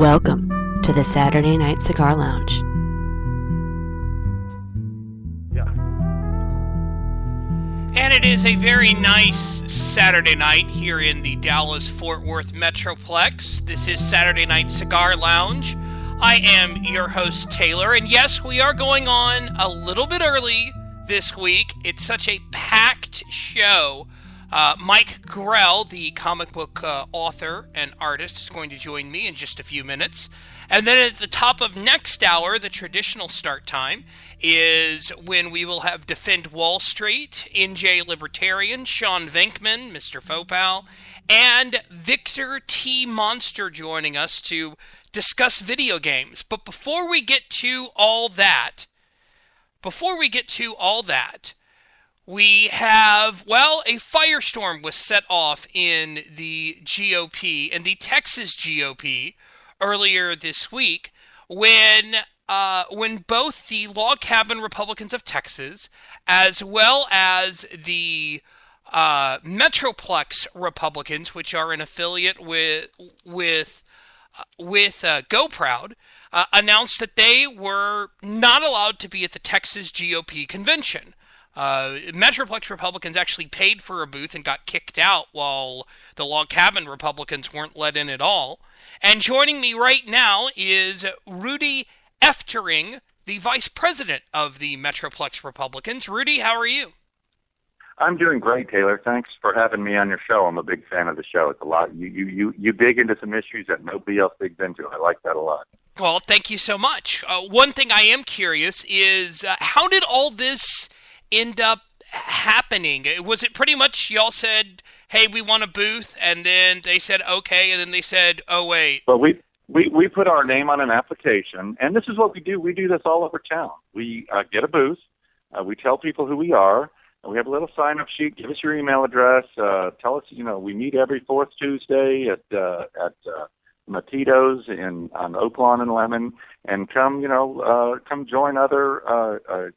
Welcome to the Saturday Night Cigar Lounge. And it is a very nice Saturday night here in the Dallas-Fort Worth Metroplex. This is Saturday Night Cigar Lounge. I am your host, Taylor, and yes, we are going on a little bit early this week. It's such a packed show. Mike Grell, the comic book author and artist, is going to join me in just a few minutes. And then at the top of next hour, the traditional start time, is when we will have Defend Wall Street, NJ Libertarian, Sean Venkman, Mr. Fopal, and Victor T. Monster joining us to discuss video games. But before we get to all that, we have, a firestorm was set off in the GOP, in the Texas GOP, earlier this week, when both the Log Cabin Republicans of Texas, as well as the Metroplex Republicans, which are an affiliate with Go Proud, announced that they were not allowed to be at the Texas GOP convention. Metroplex Republicans actually paid for a booth and got kicked out, while the Log Cabin Republicans weren't let in at all. And joining me right now is Rudy Eftering, the vice president of the Metroplex Republicans. Rudy, how are you? I'm doing great, Taylor. Thanks for having me on your show. I'm a big fan of the show. It's a lot. You dig into some issues that nobody else digs into. I like that a lot. Well, thank you so much. One thing I am curious is, how did all this end up happening? Was it pretty much y'all said, hey, we want a booth, and then they said, okay, and then they said, oh, wait. Well, we put our name on an application, and this is what we do. We do this all over town. We get a booth. We tell people who we are. We have a little sign-up sheet. Give us your email address. Tell us, we meet every fourth Tuesday at Matitos on Oak Lawn and Lemon, and come join other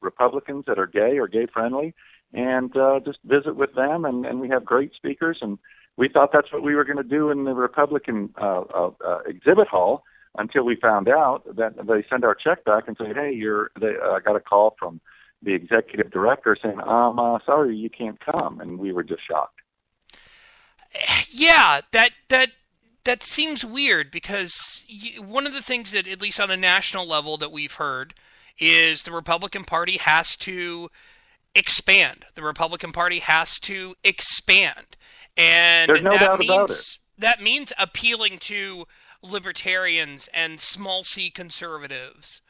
Republicans that are gay or gay-friendly, and just visit with them, and we have great speakers, and we thought that's what we were going to do in the Republican exhibit hall until we found out that they send our check back and say, hey, I got a call from the executive director saying, sorry, you can't come, and we were just shocked. Yeah, that seems weird, because one of the things that, at least on a national level, that we've heard is the Republican Party has to expand. The Republican Party has to expand. And there's no doubt about it. That means appealing to libertarians and small c conservatives.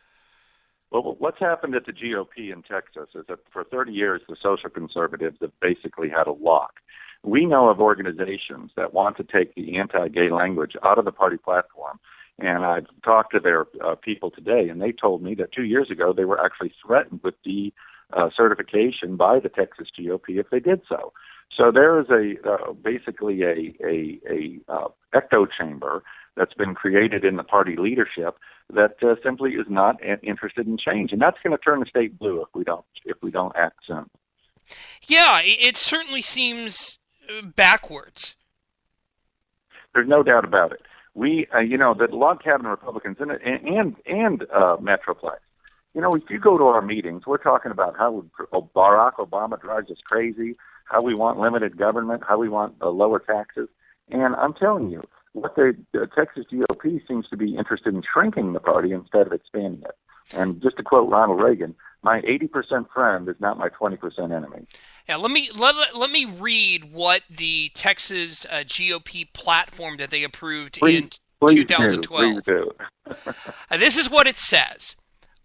Well, what's happened at the GOP in Texas is that for 30 years, the social conservatives have basically had a lock. We know of organizations that want to take the anti-gay language out of the party platform, and I've talked to their people today, and they told me that 2 years ago they were actually threatened with certification by the Texas GOP if they did so. So there is basically a echo chamber that's been created in the party leadership that simply is not interested in change, and that's going to turn the state blue if we don't act soon. Yeah, it certainly seems backwards. There's no doubt about it. We, the Log Cabin Republicans and Metroplex. If you go to our meetings, we're talking about how Barack Obama drives us crazy, how we want limited government, how we want lower taxes, and I'm telling you, what the Texas GOP seems to be interested in shrinking the party instead of expanding it. And just to quote Ronald Reagan, my 80% friend is not my 20% enemy. Yeah, let me read what the Texas GOP platform that they approved in 2012. Please do. This is what it says.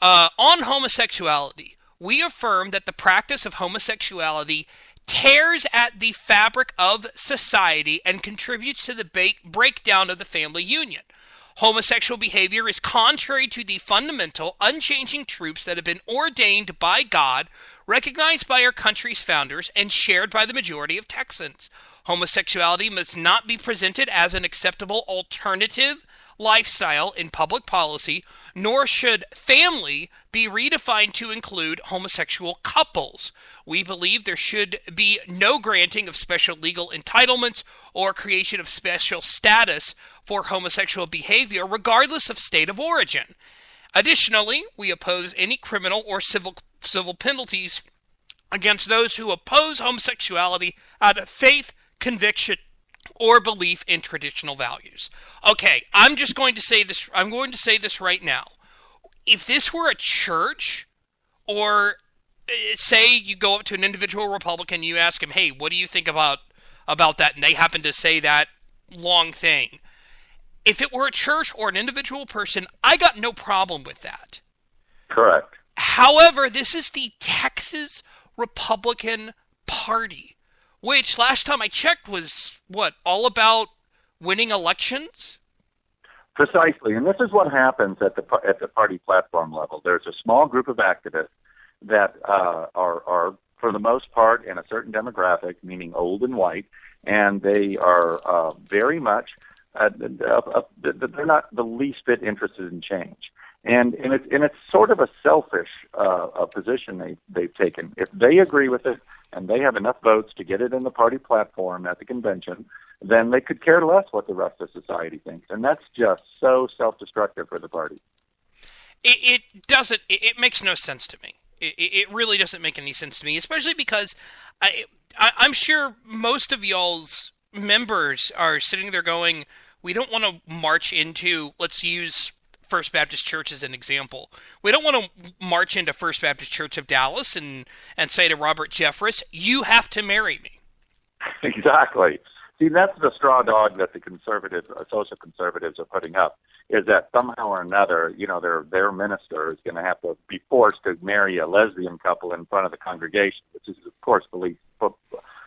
On homosexuality, we affirm that the practice of homosexuality tears at the fabric of society and contributes to the breakdown of the family union. Homosexual behavior is contrary to the fundamental, unchanging truths that have been ordained by God, recognized by our country's founders, and shared by the majority of Texans. Homosexuality must not be presented as an acceptable alternative lifestyle in public policy, nor should family be redefined to include homosexual couples. We believe there should be no granting of special legal entitlements or creation of special status for homosexual behavior, regardless of state of origin. Additionally, we oppose any criminal or civil penalties against those who oppose homosexuality out of faith, conviction, or belief in traditional values. Okay, I'm going to say this right now. If this were a church, or say you go up to an individual Republican, you ask him, hey, what do you think about that? And they happen to say that long thing. If it were a church or an individual person, I got no problem with that. Correct. However, this is the Texas Republican Party, which last time I checked was, all about winning elections? Precisely, and this is what happens at the party platform level. There's a small group of activists that are, for the most part, in a certain demographic, meaning old and white, and they are very much, they're not the least bit interested in change. And it's sort of a selfish position they've taken. If they agree with it and they have enough votes to get it in the party platform at the convention, then they could care less what the rest of society thinks. And that's just so self-destructive for the party. It makes no sense to me. It really doesn't make any sense to me, especially because I'm sure most of y'all's members are sitting there going, we don't want to march into, let's use First Baptist Church as an example. We don't want to march into First Baptist Church of Dallas and say to Robert Jeffress, you have to marry me. Exactly. See, that's the straw dog that the social conservatives are putting up, is that somehow or another, their minister is going to have to be forced to marry a lesbian couple in front of the congregation, which is, of course,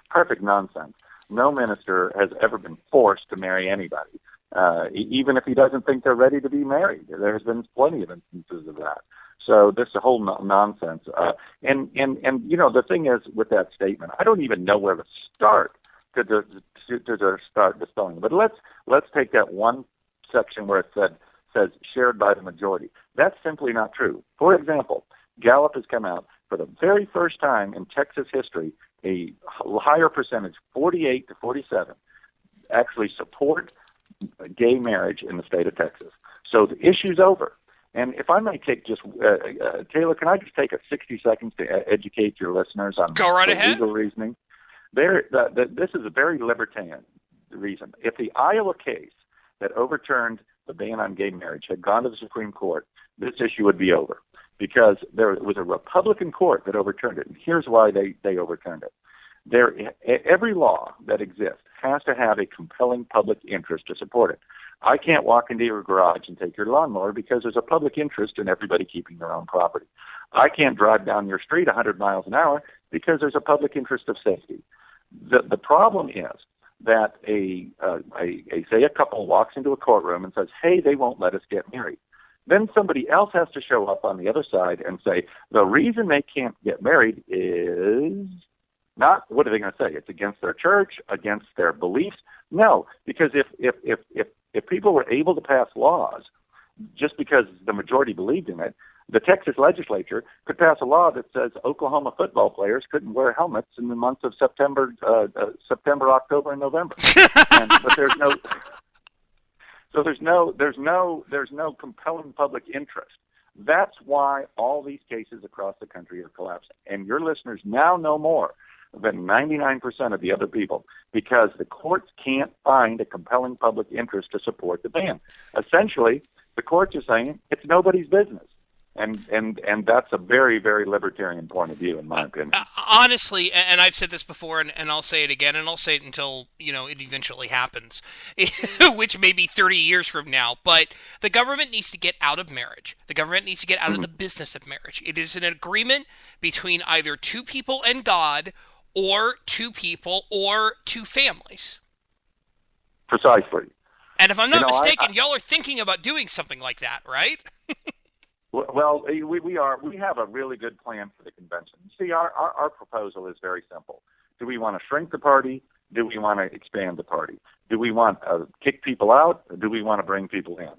perfect nonsense. No minister has ever been forced to marry anybody, even if he doesn't think they're ready to be married. There's been plenty of instances of that. So this is a whole nonsense. And the thing is with that statement, I don't even know where to start to start dispelling. But let's take that one section where it says shared by the majority. That's simply not true. For example, Gallup has come out for the very first time in Texas history, a higher percentage, 48 to 47, actually support gay marriage in the state of Texas. So the issue's over. And if I may take Taylor, can I just take 60 seconds to educate your listeners on legal reasoning? This is a very libertarian reason. If the Iowa case that overturned the ban on gay marriage had gone to the Supreme Court, this issue would be over, because there was a Republican court that overturned it. And here's why they overturned it. Every law that exists has to have a compelling public interest to support it. I can't walk into your garage and take your lawnmower because there's a public interest in everybody keeping their own property. I can't drive down your street 100 miles an hour because there's a public interest of safety. The problem is that say a couple walks into a courtroom and says, hey, they won't let us get married. Then somebody else has to show up on the other side and say, the reason they can't get married is not, what are they going to say? It's against their church, against their beliefs? No, because if people were able to pass laws just because the majority believed in it, the Texas legislature could pass a law that says Oklahoma football players couldn't wear helmets in the months of September, October, and November. But there's no compelling public interest. That's why all these cases across the country are collapsing. And your listeners now know more than 99% of the other people, because the courts can't find a compelling public interest to support the ban. Essentially, the courts are saying it's nobody's business. And that's a very, very libertarian point of view, in my opinion. Honestly, and I've said this before, and I'll say it again, and I'll say it until it eventually happens, which may be 30 years from now. But the government needs to get out of marriage. The government needs to get out of the business of marriage. It is an agreement between either two people and God, or two people, or two families. Precisely. And if I'm not mistaken, y'all are thinking about doing something like that, right? Well, we have a really good plan for the convention. See, our proposal is very simple. Do we want to shrink the party? do we want to expand the party? Do we want to kick people out, or do we want to bring people in?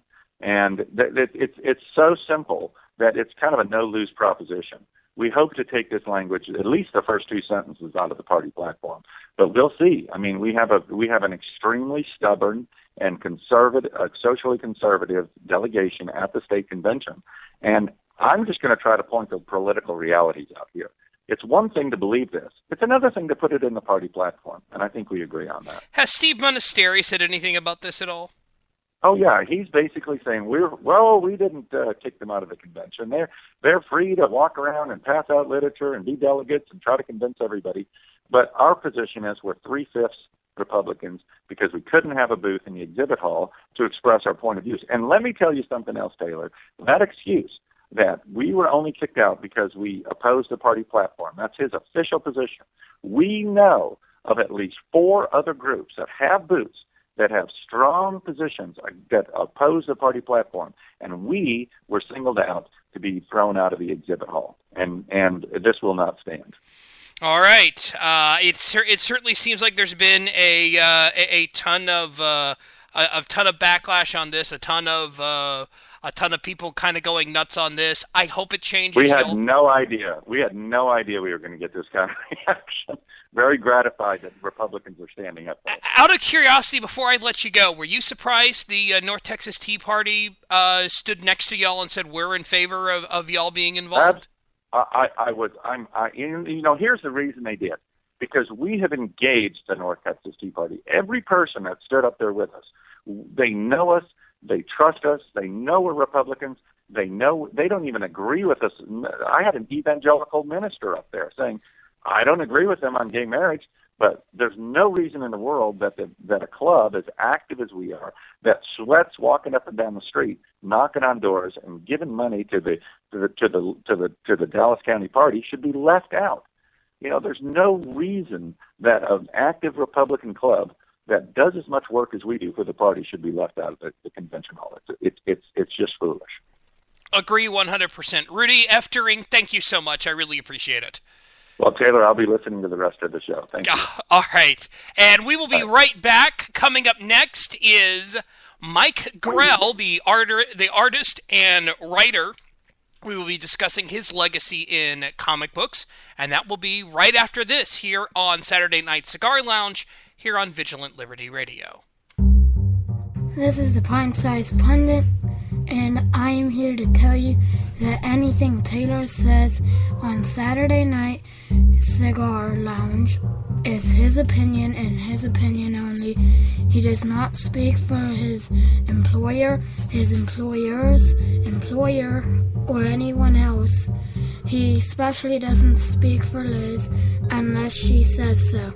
And it's so simple that it's kind of a no-lose proposition. We hope to take this language, at least the first two sentences, out of the party platform. But we'll see. I mean, we have an extremely stubborn and conservative, socially conservative delegation at the state convention. And I'm just going to try to point to political realities out here. It's one thing to believe this. It's another thing to put it in the party platform. And I think we agree on that. Has Steve Monasteri said anything about this at all? Oh yeah, he's basically saying we didn't kick them out of the convention. They're free to walk around and pass out literature and be delegates and try to convince everybody. But our position is we're 3/5 Republicans because we couldn't have a booth in the exhibit hall to express our point of views. And let me tell you something else, Taylor. That excuse that we were only kicked out because we opposed the party platform, that's his official position. We know of at least 4 other groups that have booths that have strong positions that oppose the party platform, and we were singled out to be thrown out of the exhibit hall, and this will not stand. All right. It certainly seems like there's been a ton of backlash on this, a ton of people kind of going nuts on this. I hope it changes. We had no idea. We were going to get this kind of reaction. Very gratified that Republicans are standing up there. Out of curiosity, before I let you go, were you surprised the North Texas Tea Party stood next to y'all and said we're in favor of y'all being involved? I was. Here's the reason they did. Because we have engaged the North Texas Tea Party. Every person that stood up there with us, they know us, they trust us, they know we're Republicans, they don't even agree with us. I had an evangelical minister up there saying, I don't agree with them on gay marriage, but there's no reason in the world that a club as active as we are, that sweats walking up and down the street, knocking on doors and giving money to the Dallas County Party should be left out. There's no reason that an active Republican club that does as much work as we do for the party should be left out of the convention hall. It's just foolish. Agree 100%. Rudy Eftering, thank you so much. I really appreciate it. Well, Taylor, I'll be listening to the rest of the show. Thank you. All right. And we will be right back. Coming up next is Mike Grell, the artist and writer. We will be discussing his legacy in comic books, and that will be right after this here on Saturday Night Cigar Lounge here on Vigilant Liberty Radio. This is the Pint-Sized Pundit, and I am here to tell you that anything Taylor says on Saturday Night Cigar Lounge is his opinion and his opinion only. He does not speak for his employer, his employer's employer, or anyone else. He especially doesn't speak for Liz unless she says so.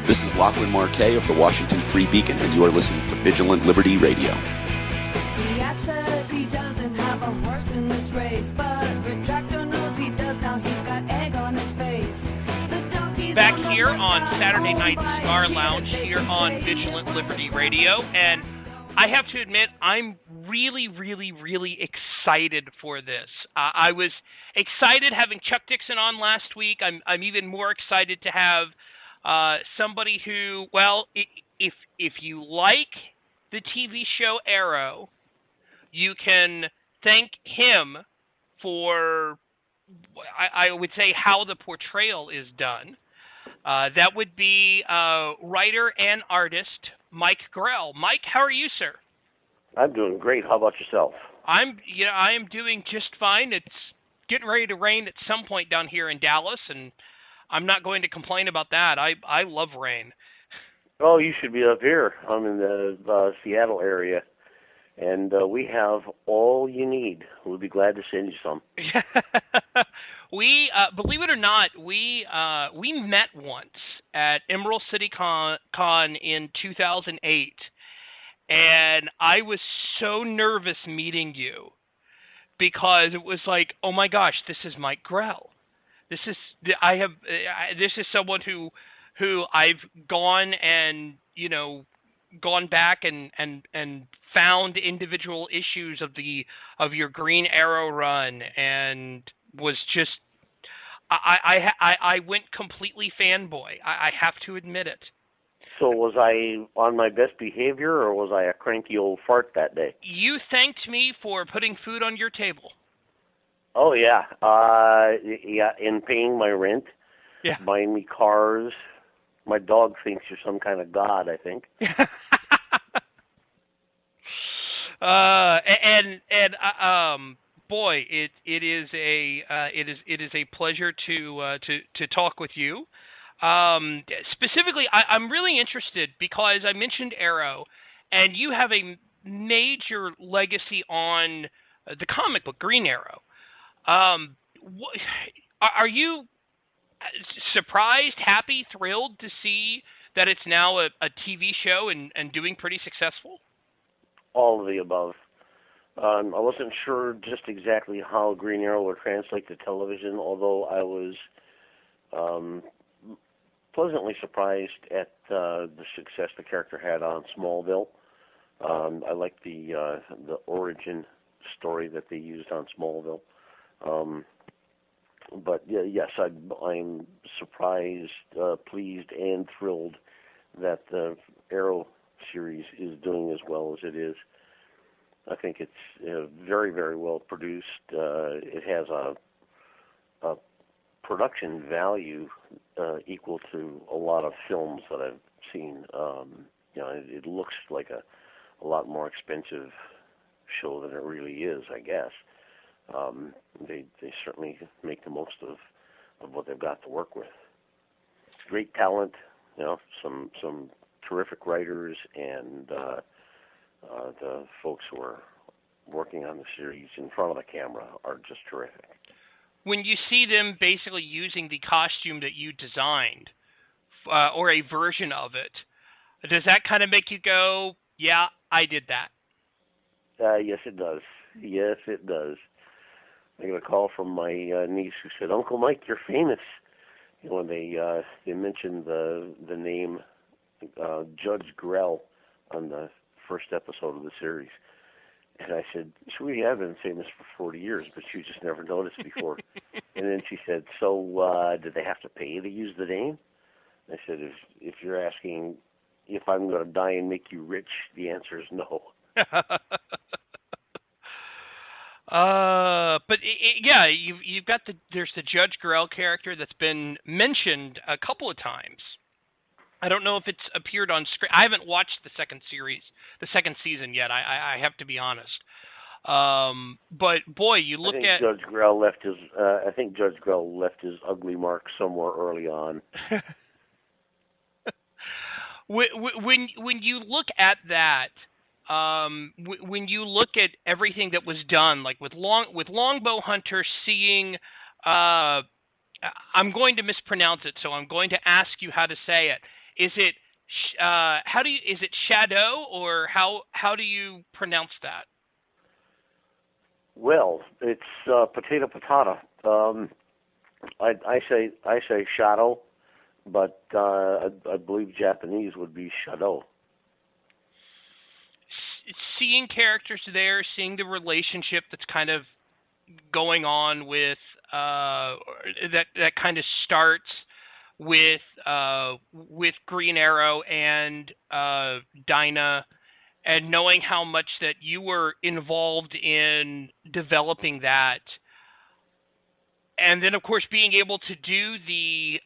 This is Lachlan Marquet of the Washington Free Beacon, and you are listening to Vigilant Liberty Radio. The ad says he doesn't have a horse in this race, but Retractor knows he does. Now he's got egg on his face. Back here on Saturday Night Cigar Lounge here on Vigilant Liberty Radio, and I have to admit, I'm really, really, really excited for this. I was excited having Chuck Dixon on last week. I'm even more excited to have somebody who, well, if you like the TV show Arrow, you can thank him for, I would say, how the portrayal is done. That would be writer and artist Mike Grell. Mike, how are you, sir? I'm doing great. How about yourself? I am doing just fine. It's getting ready to rain at some point down here in Dallas, and I'm not going to complain about that. I love rain. Oh, you should be up here. I'm in the Seattle area, and we have all you need. We'll be glad to send you some. We, believe it or not, we met once at Emerald City Con in 2008, and I was so nervous meeting you because it was like, oh my gosh, this is Mike Grell. This is someone who I've gone and gone back and found individual issues of your Green Arrow run and was just I went completely fanboy. I have to admit it. So was I on my best behavior, or was I a cranky old fart that day? You thanked me for putting food on your table. Oh, yeah. And paying my rent, buying me cars. My dog thinks you're some kind of god, I think. Boy, it is a pleasure to talk with you. Specifically, I'm really interested because I mentioned Arrow, and you have a major legacy on the comic book Green Arrow. Are you surprised, happy, thrilled to see that it's now a TV show and doing pretty successful? All of the above. I wasn't sure just exactly how Green Arrow would translate to television, although I was pleasantly surprised at the success the character had on Smallville. I liked the origin story that they used on Smallville. But yes, I'm surprised, pleased, and thrilled that the Arrow series is doing as well as it is. I think it's very, very well produced. It has a production value equal to a lot of films that I've seen. It looks like a lot more expensive show than it really is, I guess. They certainly make the most of what they've got to work with. Great talent, some terrific writers, and the folks who are working on the series in front of the camera are just terrific. When you see them basically using the costume that you designed, or a version of it, does that kind of make you go, yeah, I did that? Yes, it does. Yes, it does. I got a call from my niece who said, "Uncle Mike, you're famous." When they mentioned the name Judge Grell on the first episode of the series. And I said, "Sweetie, I've been famous for 40 years, but you just never noticed before." And then she said, "So did they have to pay you to use the name?" I said, if you're asking if I'm going to die and make you rich, the answer is no. But you've got there's the Judge Grell character that's been mentioned a couple of times. I don't know if it's appeared on screen. I haven't watched the second season yet. I have to be honest. But boy, you look at Judge Grell left his. I think Judge Grell left his ugly mark somewhere early on. When you look at that, when you look at everything that was done, like with Longbow Hunter, seeing, I'm going to mispronounce it, so I'm going to ask you how to say it. Is it is it Shadow, or how do you pronounce that? Well, it's potato patata. I say Shadow, but I believe Japanese would be Shadow. Seeing characters there, seeing the relationship that's kind of going on with that kind of starts with Green Arrow and Dinah, and knowing how much that you were involved in developing that, and then of course being able to do the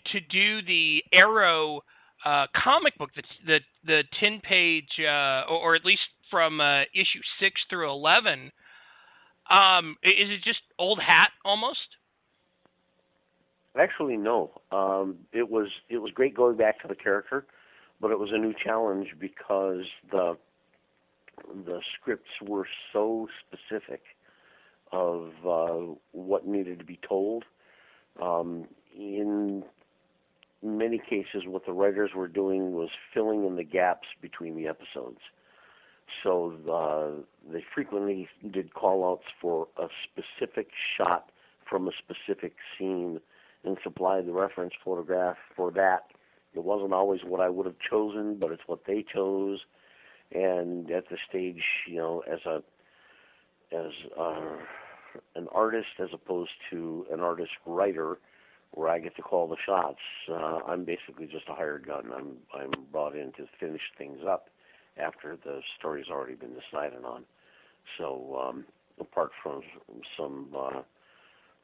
to do the Arrow comic book, the 10-page, or at least from issue 6 through 11. Is it just old hat almost? Actually, no. It was great going back to the character, but it was a new challenge because the scripts were so specific of what needed to be told. In many cases, what the writers were doing was filling in the gaps between the episodes. So they frequently did call-outs for a specific shot from a specific scene and supplied the reference photograph for that It wasn't always what I would have chosen, but it's what they chose. And at the stage, as an artist as opposed to an artist writer, where I get to call the shots, I'm basically just a hired gun. I'm brought in to finish things up after the story's already been decided on. So apart from some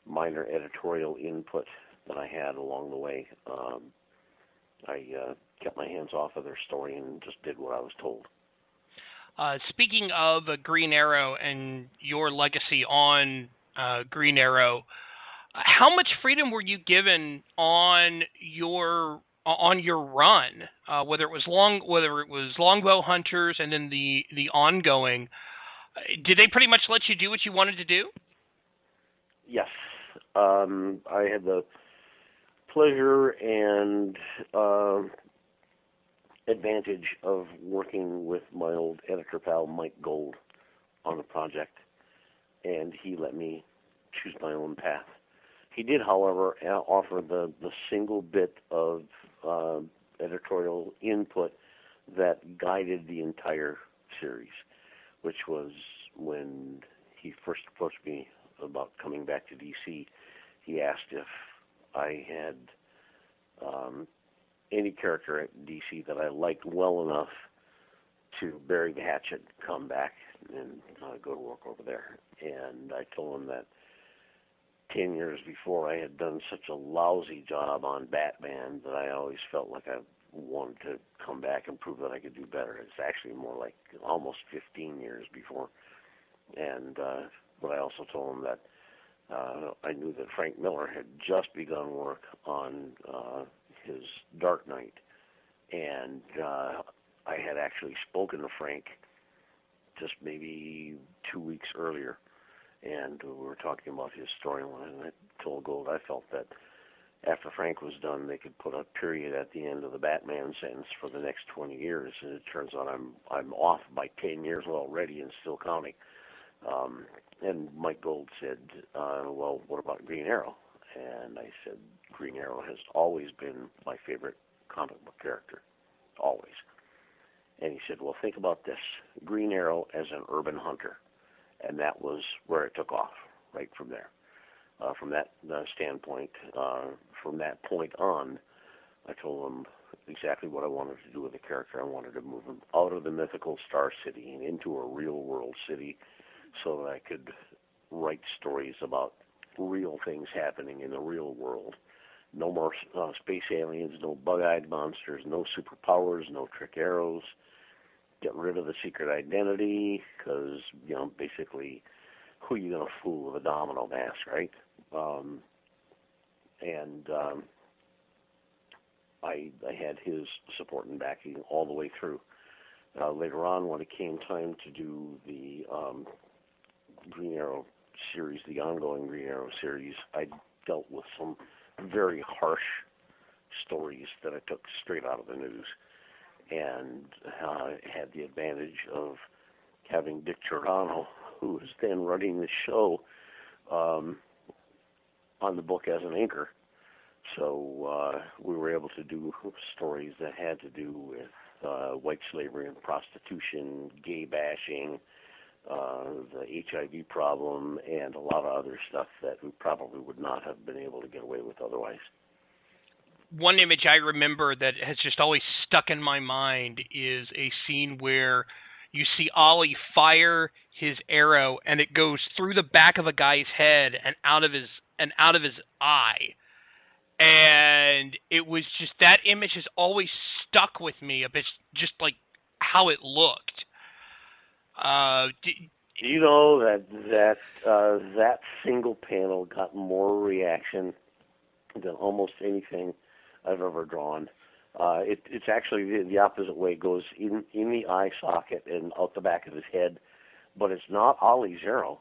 minor editorial input that I had along the way, I kept my hands off of their story and just did what I was told. Speaking of Green Arrow and your legacy on Green Arrow, how much freedom were you given on your run, whether it was Longbow Hunters and then the ongoing? Did they pretty much let you do what you wanted to do? Yes, I had the pleasure and advantage of working with my old editor pal Mike Gold on the project, and he let me choose my own path. He did, however, offer the single bit of editorial input that guided the entire series, which was when he first approached me about coming back to DC. He asked if I had any character at DC that I liked well enough to bury the hatchet, come back, and go to work over there. And I told him that 10 years before I had done such a lousy job on Batman that I always felt like I wanted to come back and prove that I could do better. It's actually more like almost 15 years before. And but I also told him that I knew that Frank Miller had just begun work on his Dark Knight, and I had actually spoken to Frank just maybe 2 weeks earlier, and we were talking about his storyline, and I told Gold I felt that after Frank was done, they could put a period at the end of the Batman sentence for the next 20 years, and it turns out I'm off by 10 years already and still counting. And Mike Gold said, well, what about Green Arrow? And I said, Green Arrow has always been my favorite comic book character, always. And he said, well, think about this, Green Arrow as an urban hunter. And that was where it took off, right from there. From that standpoint, from that point on, I told him exactly what I wanted to do with the character. I wanted to move him out of the mythical Star City and into a real-world city so that I could write stories about real things happening in the real world. No more space aliens, no bug-eyed monsters, no superpowers, no trick arrows. Get rid of the secret identity because, basically, who are you going to fool with a domino mask, right? I had his support and backing all the way through. Later on, when it came time to do the Green Arrow series, the ongoing Green Arrow series, I dealt with some very harsh stories that I took straight out of the news, and had the advantage of having Dick Giordano, who was then running the show, on the book as an anchor. So we were able to do stories that had to do with white slavery and prostitution, gay bashing, the HIV problem, and a lot of other stuff that we probably would not have been able to get away with otherwise. One image I remember that has just always stuck in my mind is a scene where you see Ollie fire his arrow and it goes through the back of a guy's head and out of his eye. And it was just, that image has always stuck with me a bit, just like how it looked. You know that single panel got more reaction than almost anything I've ever drawn. It's actually the opposite way. It goes in the eye socket and out the back of his head, but it's not Ollie's arrow.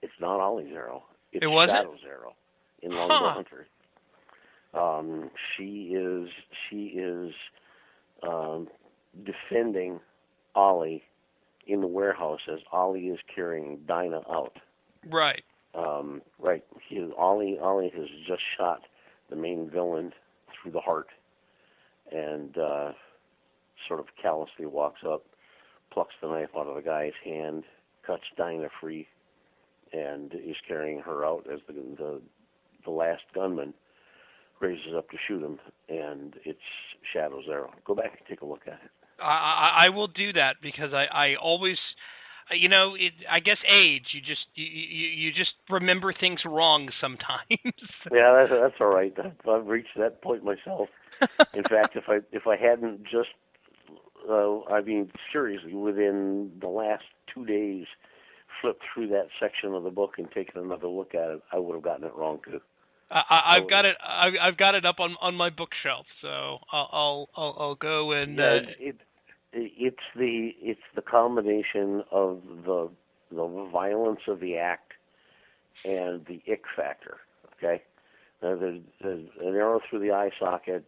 It's not Ollie's arrow. It's Shadow's arrow in Longbow Hunter. She is defending Ollie in the warehouse as Ollie is carrying Dinah out. Right. Right. Ollie has just shot the main villain through the heart, and sort of callously walks up, plucks the knife out of the guy's hand, cuts Dinah free, and is carrying her out as the last gunman raises up to shoot him, and it's Shadow's arrow. Go back and take a look at it. I will do that because I always, I guess age. You just remember things wrong sometimes. Yeah, that's all right. I've reached that point myself. In fact, if I hadn't just, seriously, within the last 2 days, flipped through that section of the book and taken another look at it, I would have gotten it wrong too. I've got it. I've got it up on my bookshelf, so I'll go and. Yeah, it's the combination of the violence of the act and the ick factor. Okay, there's an arrow through the eye socket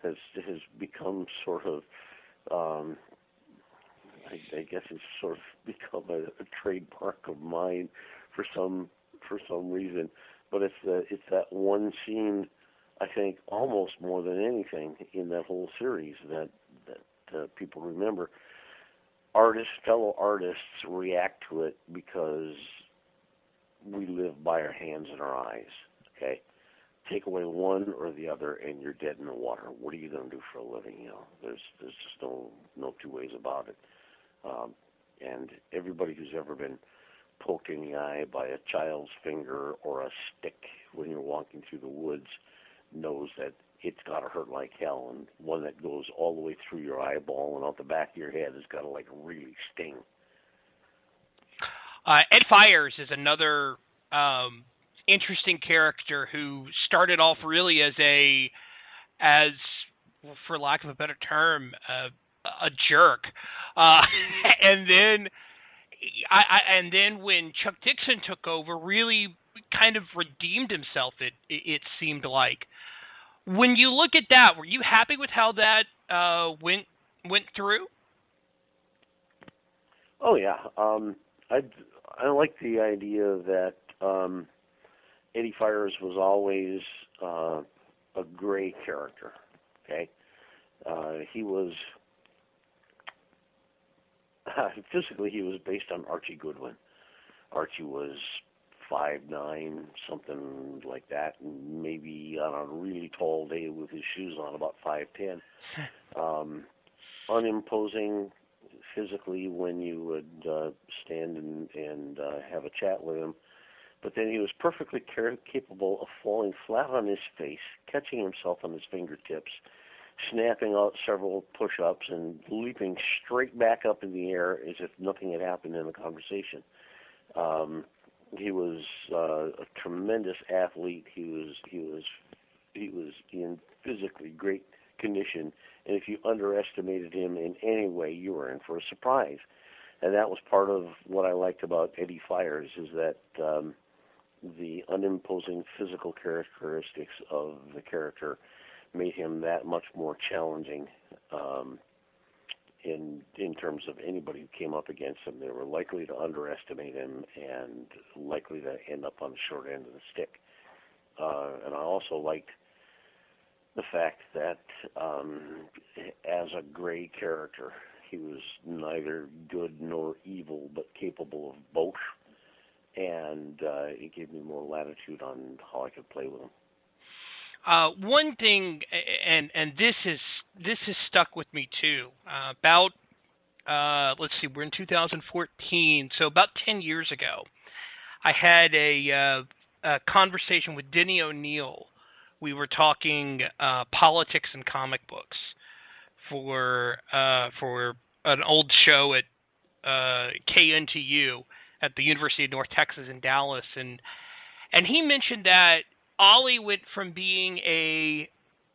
has become sort of. I guess it's sort of become a trademark of mine for some reason. But it's that one scene, I think, almost more than anything in that whole series that people remember. Fellow artists react to it because we live by our hands and our eyes. Okay, take away one or the other, and you're dead in the water. What are you going to do for a living? There's just no two ways about it. And everybody who's ever been poked in the eye by a child's finger or a stick when you're walking through the woods knows that it's got to hurt like hell, and one that goes all the way through your eyeball and out the back of your head has got to really sting. Ed Fires is another interesting character who started off really as for lack of a better term, a jerk, and then when Chuck Dixon took over, really kind of redeemed himself. It seemed like. When you look at that, were you happy with how that went through? Oh yeah, I like the idea that Eddie Fires was always a gray character. Okay, he was. Physically, he was based on Archie Goodwin. Archie was 5'9", something like that, and maybe on a really tall day with his shoes on, about 5'10". Unimposing physically when you would stand and have a chat with him, but then he was perfectly capable of falling flat on his face, catching himself on his fingertips, snapping out several push-ups and leaping straight back up in the air as if nothing had happened in the conversation. He was a tremendous athlete. He was in physically great condition, and if you underestimated him in any way, you were in for a surprise. And that was part of what I liked about Eddie Fires, is that the unimposing physical characteristics of the character made him that much more challenging in terms of anybody who came up against him. They were likely to underestimate him and likely to end up on the short end of the stick. And I also liked the fact that as a gray character, he was neither good nor evil, but capable of both. And it gave me more latitude on how I could play with him. One thing, and this has stuck with me too. About let's see, we're in 2014, so about 10 years ago, I had a conversation with Denny O'Neil. We were talking politics and comic books for an old show at KNTU at the University of North Texas in Dallas, and he mentioned that Ollie went from being a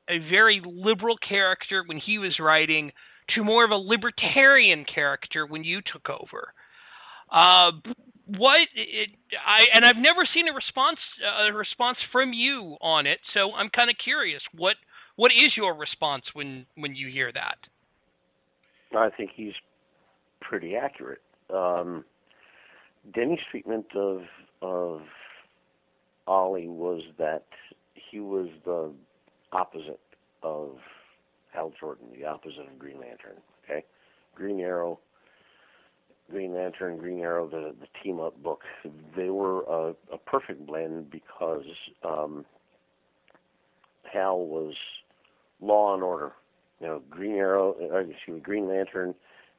very liberal character when he was writing to more of a libertarian character when you took over. I've never seen a response from you on it, so I'm kind of curious. What is your response when you hear that? I think he's pretty accurate. Denny's treatment of Ollie was that he was the opposite of Hal Jordan, the opposite of Green Lantern. Okay, Green Arrow, Green Lantern, Green Arrow, the team-up book. They were a perfect blend because Hal was law and order. Green Lantern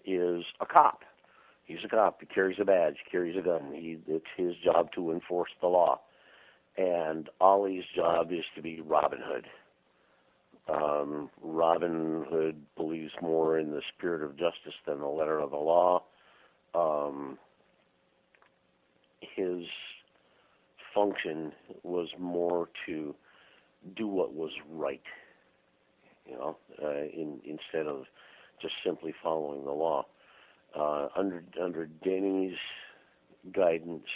is a cop. He's a cop. He carries a badge, carries a gun. It's his job to enforce the law. And Ollie's job is to be Robin Hood. Robin Hood believes more in the spirit of justice than the letter of the law. His function was more to do what was right, instead of just simply following the law. Under Denny's guidance,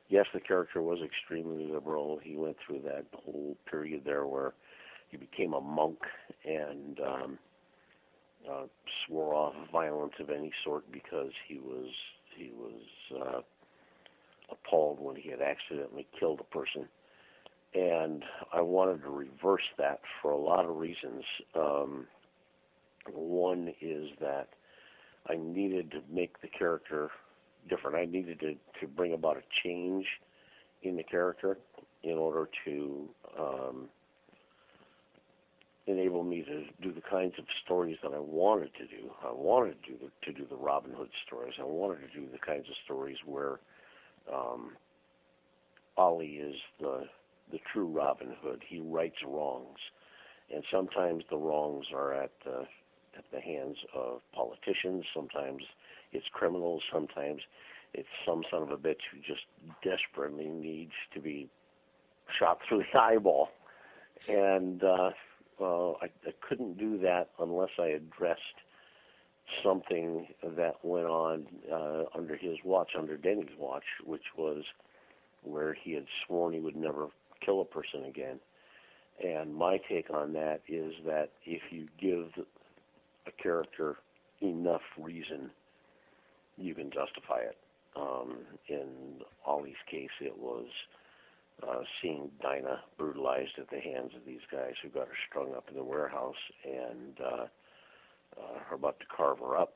yes, the character was extremely liberal. He went through that whole period there where he became a monk and swore off violence of any sort because he was appalled when he had accidentally killed a person. And I wanted to reverse that for a lot of reasons. One is that I needed to make the character different. I needed to bring about a change in the character in order to enable me to do the kinds of stories that I wanted to do. I wanted to do the Robin Hood stories. I wanted to do the kinds of stories where Ollie is the true Robin Hood. He rights wrongs, and sometimes the wrongs are at the hands of politicians. Sometimes it's criminals. Sometimes it's some son of a bitch who just desperately needs to be shot through the eyeball. And I couldn't do that unless I addressed something that went on under his watch, under Denny's watch, which was where he had sworn he would never kill a person again. And my take on that is that if you give a character enough reason, you can justify it. In Ollie's case, it was seeing Dinah brutalized at the hands of these guys who got her strung up in the warehouse and are about to carve her up.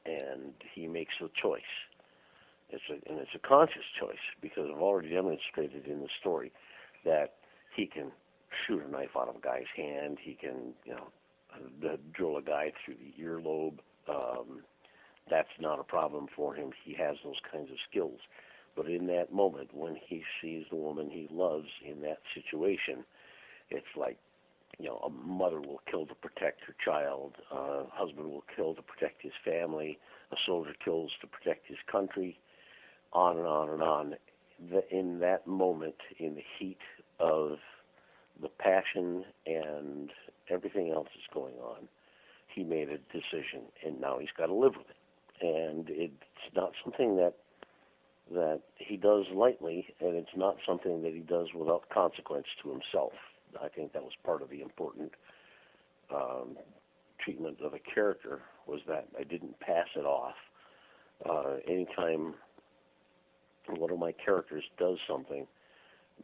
And he makes a choice. It's a conscious choice, because I've already demonstrated in the story that he can shoot a knife out of a guy's hand. He can, drill a guy through the earlobe. That's not a problem for him. He has those kinds of skills. But in that moment, when he sees the woman he loves in that situation, it's like, a mother will kill to protect her child, a husband will kill to protect his family, a soldier kills to protect his country, on and on and on. In that moment, in the heat of the passion and everything else that's going on, he made a decision, and now he's got to live with it. And it's not something that he does lightly, and it's not something that he does without consequence to himself. I think that was part of the important treatment of a character, was that I didn't pass it off. Anytime one of my characters does something,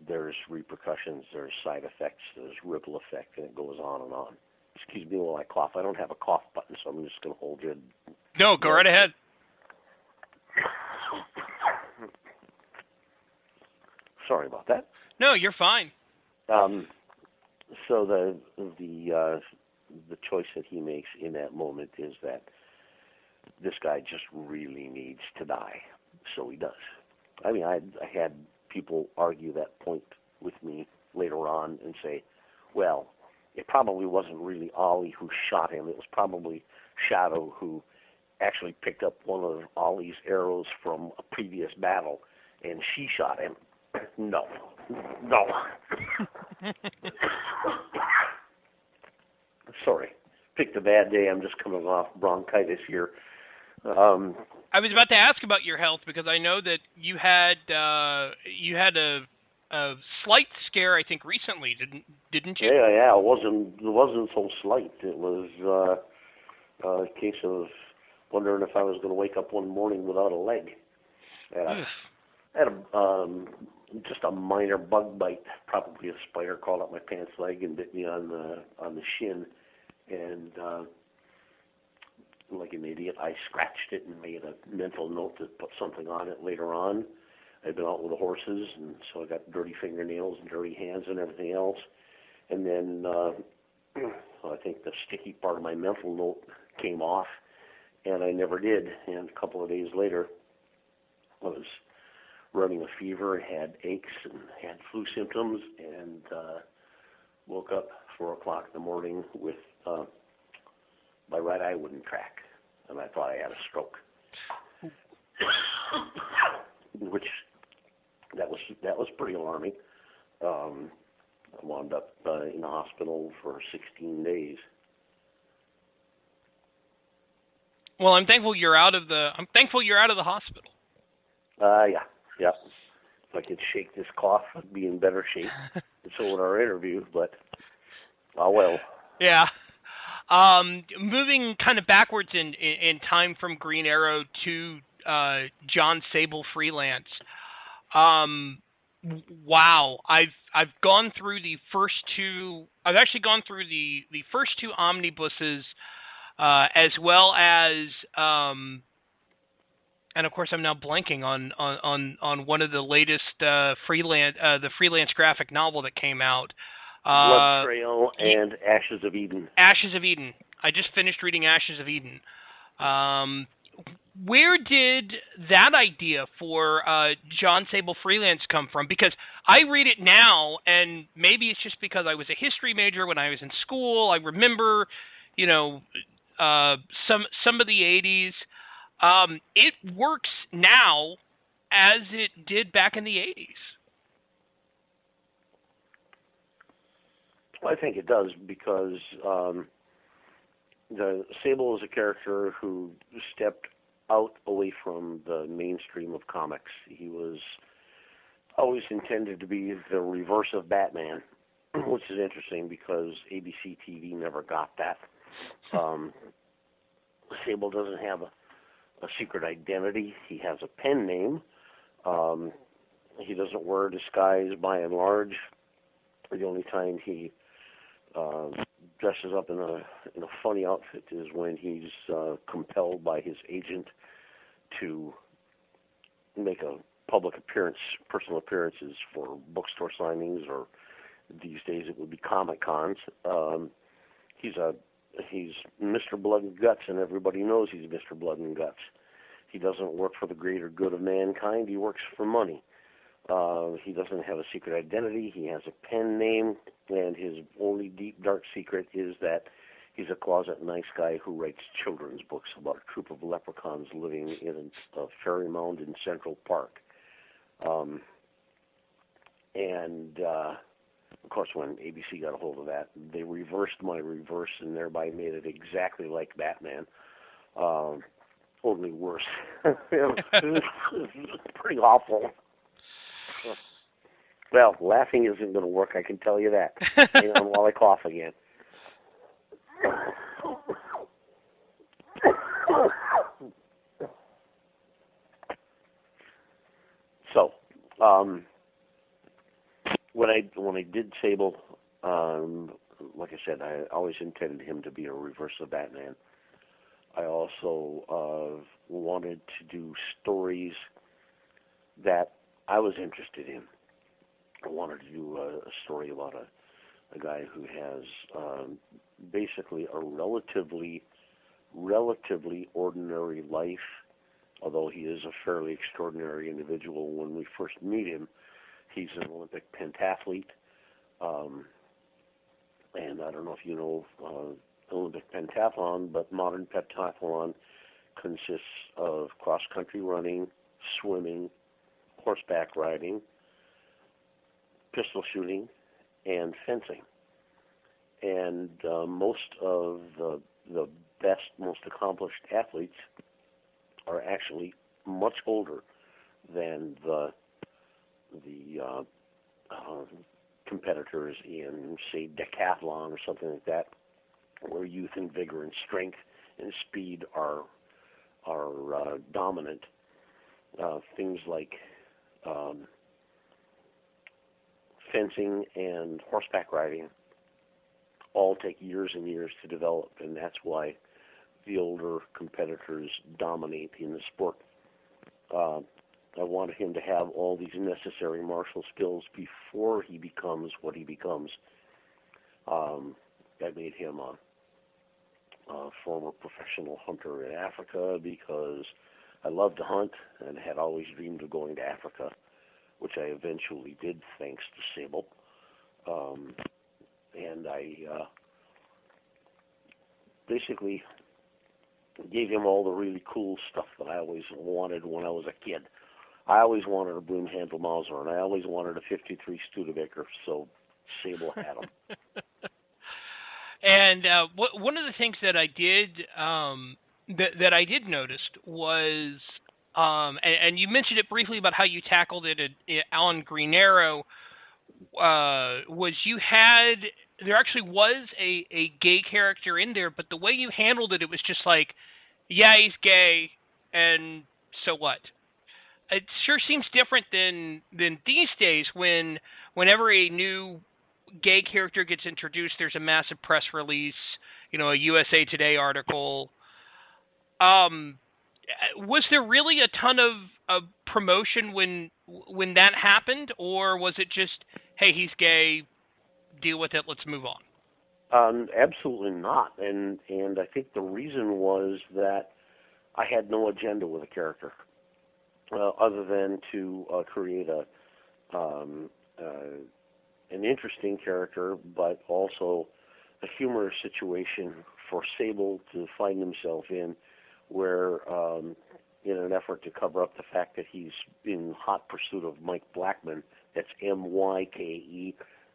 there's repercussions, there's side effects, there's ripple effect, and it goes on and on. Excuse me while I cough. I don't have a cough button, so I'm just going to hold you. No, go right ahead. Sorry about that. No, you're fine. So the choice that he makes in that moment is that this guy just really needs to die, so he does. I mean, I had people argue that point with me later on and say, well, it probably wasn't really Ollie who shot him. It was probably Shadow who actually picked up one of Ollie's arrows from a previous battle, and she shot him. No. Sorry. Picked a bad day. I'm just coming off bronchitis here. I was about to ask about your health, because I know that you had a slight scare, I think, recently, didn't you? Yeah. It wasn't so slight. It was a case of wondering if I was going to wake up one morning without a leg. I had a just a minor bug bite. Probably a spider crawled up my pants leg and bit me on the shin, and like an idiot, I scratched it and made a mental note to put something on it later on. I'd been out with the horses, and so I got dirty fingernails and dirty hands and everything else. And then I think the sticky part of my mental note came off, and I never did. And a couple of days later, I was running a fever, had aches, and had flu symptoms, and woke up 4 o'clock in the morning with my right eye wouldn't track, and I thought I had a stroke. Which that was pretty alarming. I wound up in the hospital for 16 days. Well, I'm thankful you're out of the hospital. Yeah. If I could shake this cough, I'd be in better shape. And so would our interview, but well. Yeah. Moving kind of backwards in time from Green Arrow to John Sable freelance. Wow, I've gone through the first two. I've actually gone through the first two omnibuses, as well as, and of course I'm now blanking on one of the latest the freelance graphic novel that came out. Blood Trail and Ashes of Eden. Ashes of Eden. I just finished reading Ashes of Eden. Where did that idea for John Sable Freelance come from? Because I read it now, and maybe it's just because I was a history major when I was in school. I remember, some of the 80s. It works now as it did back in the 80s. I think it does because the Sable is a character who stepped out away from the mainstream of comics. He was always intended to be the reverse of Batman, which is interesting because ABC TV never got that. Sable doesn't have a secret identity. He has a pen name. He doesn't wear a disguise by and large. The only time he dresses up in a funny outfit is when he's compelled by his agent to make a public appearance, personal appearances for bookstore signings, or these days it would be Comic Cons. He's Mr. Blood and Guts, and everybody knows he's Mr. Blood and Guts. He doesn't work for the greater good of mankind. He works for money. He doesn't have a secret identity. He has a pen name, and his only deep, dark secret is that he's a closet nice guy who writes children's books about a troop of leprechauns living in a fairy mound in Central Park. Of course, when ABC got a hold of that, they reversed my reverse and thereby made it exactly like Batman, only worse. It was pretty awful. Well, laughing isn't going to work, I can tell you that. Hang on while I cough again. So, when I did Sable, like I said, I always intended him to be a reverse of Batman. I also wanted to do stories that I was interested in. I wanted to do a story about a guy who has basically a relatively ordinary life, although he is a fairly extraordinary individual. When we first meet him, he's an Olympic pentathlete, and I don't know if you know Olympic pentathlon, but modern pentathlon consists of cross-country running, swimming, horseback riding, pistol shooting, and fencing. And most of the best, most accomplished athletes are actually much older than the competitors in, say, decathlon or something like that, where youth and vigor and strength and speed are dominant. Things like fencing and horseback riding all take years and years to develop, and that's why the older competitors dominate in the sport. I wanted him to have all these necessary martial skills before he becomes what he becomes. I made him a former professional hunter in Africa because I loved to hunt and had always dreamed of going to Africa, which I eventually did thanks to Sable. And I basically gave him all the really cool stuff that I always wanted when I was a kid. I always wanted a broom handle Mauser, and I always wanted a 53 Studebaker, so Sable had them. And one of the things that I did that I did notice was, and you mentioned it briefly about how you tackled it on Green Arrow, was there actually was a gay character in there, but the way you handled it, it was just like, yeah, he's gay, and so what? It sure seems different than these days whenever a new gay character gets introduced, there's a massive press release, a USA Today article. Was there really a ton of promotion when that happened, or was it just, hey, he's gay, deal with it, let's move on? Absolutely not, and I think the reason was that I had no agenda with the character, other than to create an interesting character, but also a humorous situation for Sable to find himself in, where in an effort to cover up the fact that he's in hot pursuit of Mike Blackman, that's M-Y-K-E,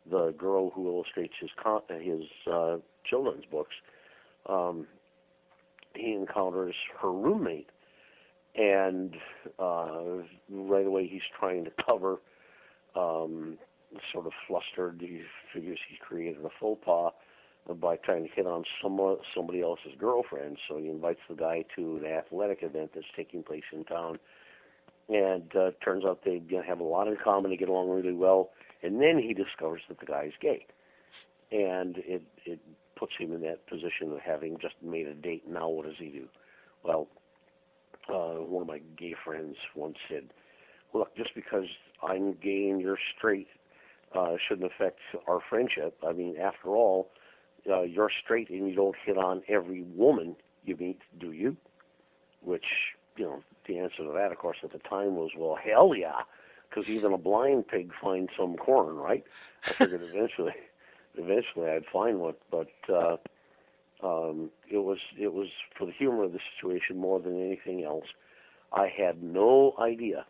the girl who illustrates his children's books, he encounters her roommate, and right away he's trying to cover, sort of flustered. He figures he's created a faux pas by trying to hit on somebody else's girlfriend, so he invites the guy to an athletic event that's taking place in town, and turns out they have a lot in common, they get along really well, and then he discovers that the guy's gay, and it puts him in that position of having just made a date. Now what does he do? Well, one of my gay friends once said, look, just because I'm gay and you're straight shouldn't affect our friendship. I mean, after all, you're straight and you don't hit on every woman you meet, do you? Which, the answer to that, of course, at the time was, well, hell yeah, because even a blind pig finds some corn, right? I figured eventually I'd find one, but it was for the humor of the situation more than anything else. I had no idea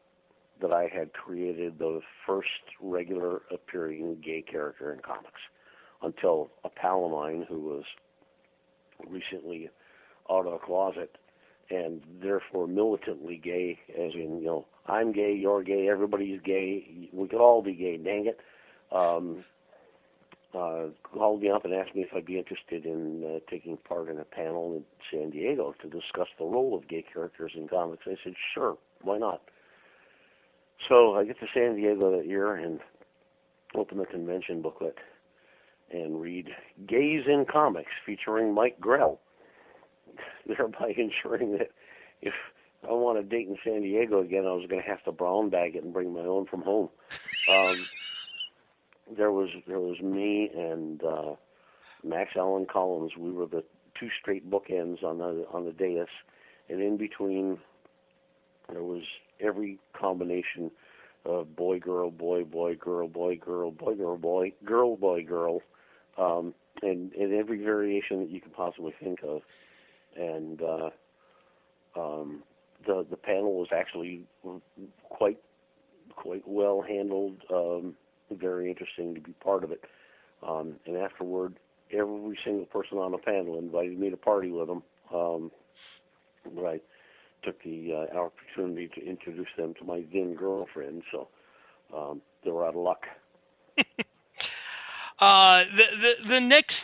that I had created the first regular appearing gay character in comics until a pal of mine who was recently out of the closet and therefore militantly gay, as in, I'm gay, you're gay, everybody's gay, we could all be gay, dang it, called me up and asked me if I'd be interested in taking part in a panel in San Diego to discuss the role of gay characters in comics. I said, sure, why not? So I get to San Diego that year and open the convention booklet and read Gays in Comics featuring Mike Grell, thereby ensuring that if I want to date in San Diego again, I was going to have to brown bag it and bring my own from home. There was me and Max Allen Collins. We were the two straight bookends on the dais, and in between there was every combination of boy girl boy boy girl boy girl boy girl boy girl boy girl, and every variation that you could possibly think of, and the panel was actually quite well handled. Very interesting to be part of it. And afterward, every single person on the panel invited me to party with them. But I took the opportunity to introduce them to my then girlfriend, so they were out of luck. The next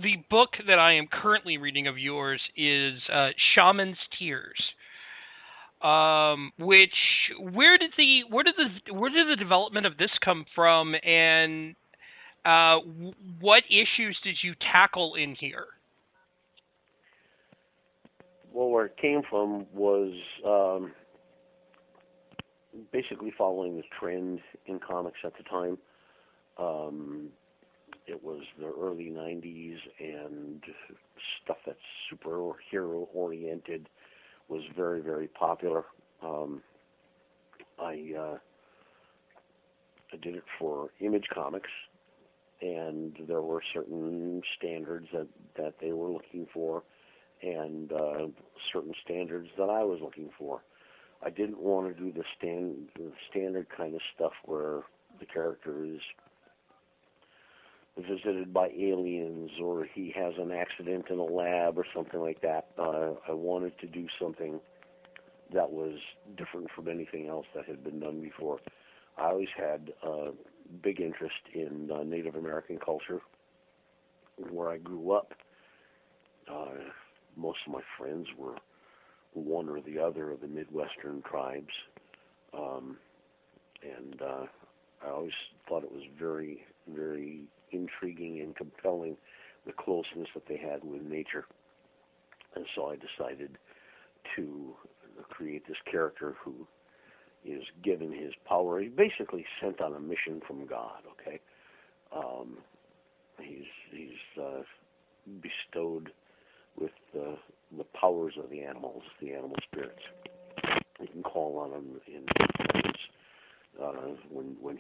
the book that I am currently reading of yours is Shaman's Tears. which where did the development of this come from, and what issues did you tackle in here? Well, where it came from was basically following the trend in comics at the time. It was the early 90s, and stuff that's superhero-oriented was very, very popular. I did it for Image Comics, and there were certain standards that they were looking for, and certain standards that I was looking for. I didn't want to do the standard kind of stuff where the character is visited by aliens or he has an accident in a lab or something like that. I wanted to do something that was different from anything else that had been done before. I always had a big interest in Native American culture. Where I grew up, most of my friends were one or the other of the Midwestern tribes, and I always thought it was very, very intriguing and compelling, the closeness that they had with nature. And so I decided to create this character who is given his power. He's basically sent on a mission from God, okay? He's bestowed with the powers of the animal spirits. You can call on them in when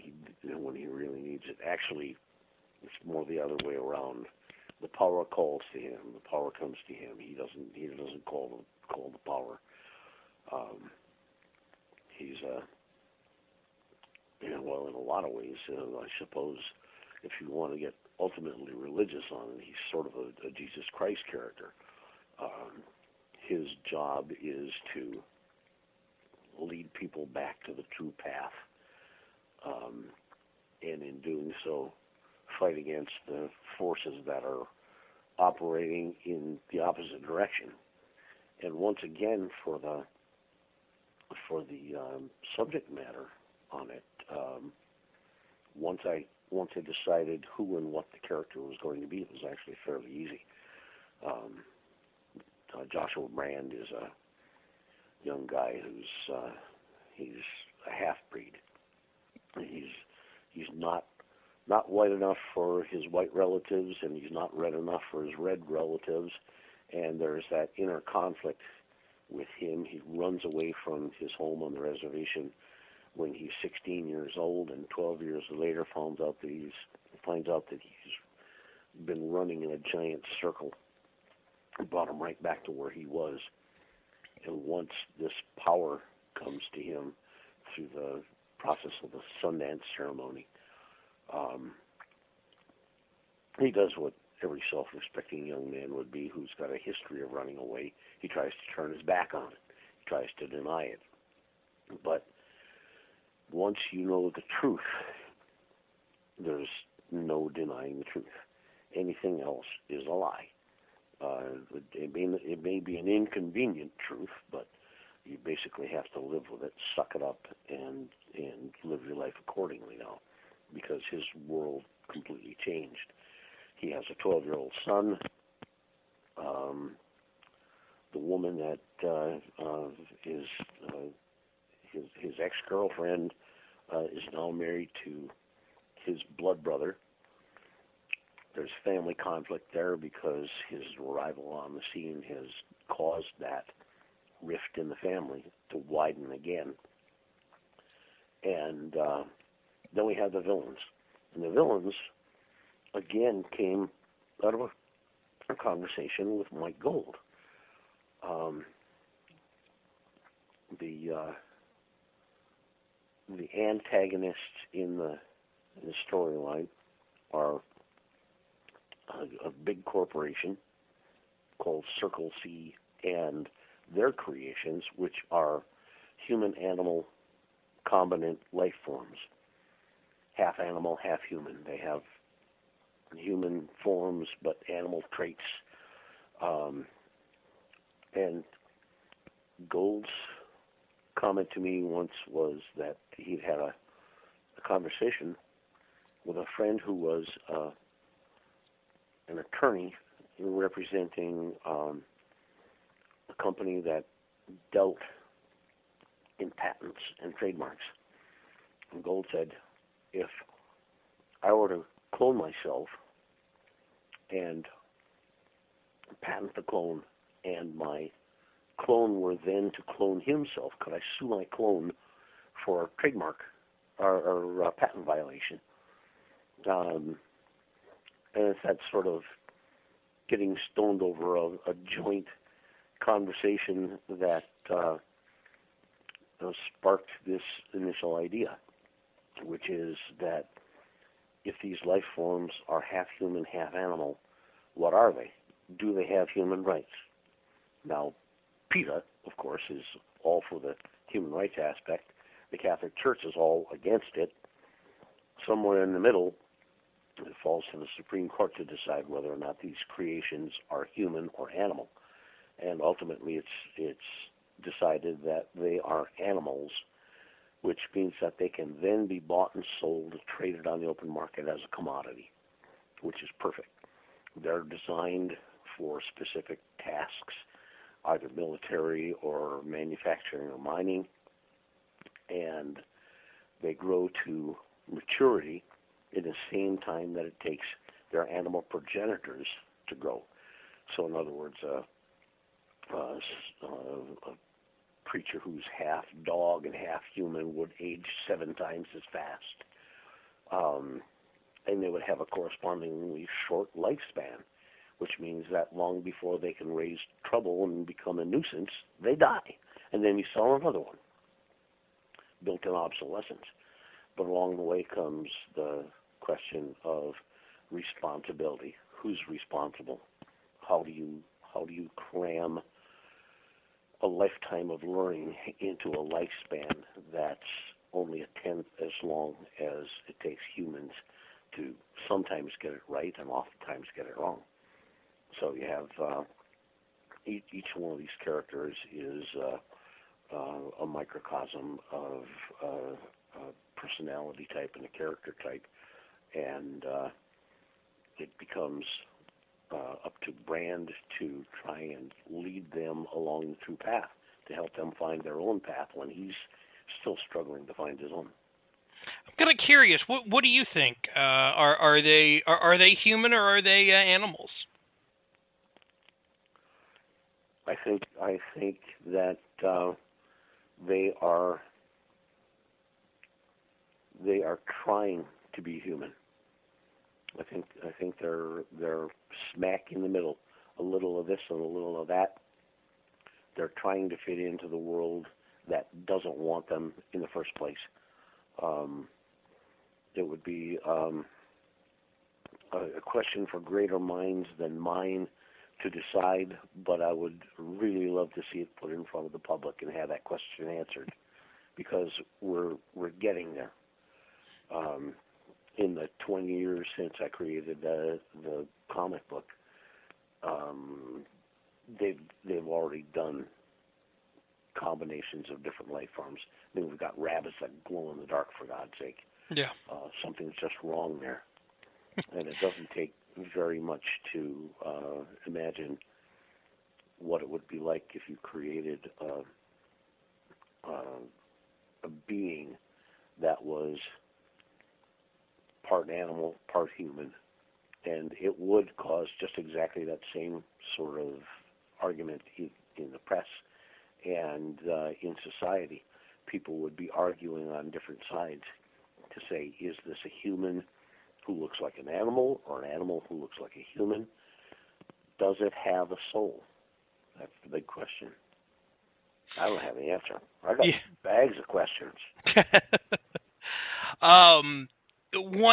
he really needs it. Actually, it's more the other way around. The power calls to him. The power comes to him. He doesn't call the power. He's well, in a lot of ways, I suppose, if you want to get ultimately religious on it, he's sort of a Jesus Christ character. His job is to lead people back to the true path, and in doing so, fight against the forces that are operating in the opposite direction. And once again, for the subject matter on it, once I decided who and what the character was going to be, it was actually fairly easy. Joshua Brand is a young guy he's a half-breed. He's not white enough for his white relatives, and he's not red enough for his red relatives, and there's that inner conflict with him. He runs away from his home on the reservation when he's 16 years old, and 12 years later finds out that he's been running in a giant circle. It brought him right back to where he was. And once this power comes to him through the process of the Sundance ceremony, he does what every self-respecting young man would be who's got a history of running away. He tries to turn his back on it. He tries to deny it. But once you know the truth, there's no denying the truth. Anything else is a lie. It may be an inconvenient truth, but you basically have to live with it, suck it up, and live your life accordingly now, because his world completely changed. He has a 12-year-old son. The woman that is his ex-girlfriend is now married to his blood brother. There's family conflict there because his arrival on the scene has caused that rift in the family to widen again. And then we have the villains. And the villains, again, came out of a conversation with Mike Gold. The antagonists in the storyline are a big corporation called Circle C and their creations, which are human-animal combinant life forms. Half animal, half human. They have human forms but animal traits. And Gold's comment to me once was that he'd had a conversation with a friend who was an attorney representing a company that dealt in patents and trademarks. And Gold said, if I were to clone myself and patent the clone, and my clone were then to clone himself, could I sue my clone for trademark or patent violation? And it's that sort of getting stoned over a joint conversation that sparked this initial idea, which is that if these life forms are half human, half animal, what are they? Do they have human rights? Now, PETA, of course, is all for the human rights aspect. The Catholic Church is all against it. Somewhere in the middle, it falls to the Supreme Court to decide whether or not these creations are human or animal. And ultimately, it's decided that they are animals, which means that they can then be bought and sold, traded on the open market as a commodity, which is perfect. They're designed for specific tasks, either military or manufacturing or mining, and they grow to maturity in the same time that it takes their animal progenitors to grow. So in other words, a creature who's half dog and half human would age 7 times as fast. And they would have a correspondingly short lifespan, which means that long before they can raise trouble and become a nuisance, they die. And then you sell another one. Built-in obsolescence. But along the way comes the question of responsibility. Who's responsible? How do you cram a lifetime of learning into a lifespan that's only a tenth as long as it takes humans to sometimes get it right and oftentimes get it wrong? So you have each one of these characters is a microcosm of a personality type and a character type, and it becomes up to Brand to try and lead them along the true path, to help them find their own path when he's still struggling to find his own. I'm kind of curious. What do you think? Are they human or are they animals? I think that they are trying to be human. I think they're smack in the middle, a little of this and a little of that. They're trying to fit into the world that doesn't want them in the first place. It would be a question for greater minds than mine to decide, but I would really love to see it put in front of the public and have that question answered, because we're getting there. In the 20 years since I created the comic book, they've already done combinations of different life forms. I mean, we've got rabbits that glow in the dark, for God's sake. Yeah. Something's just wrong there. And it doesn't take very much to imagine what it would be like if you created a being that was part animal, part human, and it would cause just exactly that same sort of argument in the press and in society. People would be arguing on different sides to say, is this a human who looks like an animal or an animal who looks like a human? Does it have a soul? That's the big question. I don't have the answer. I got bags of questions. One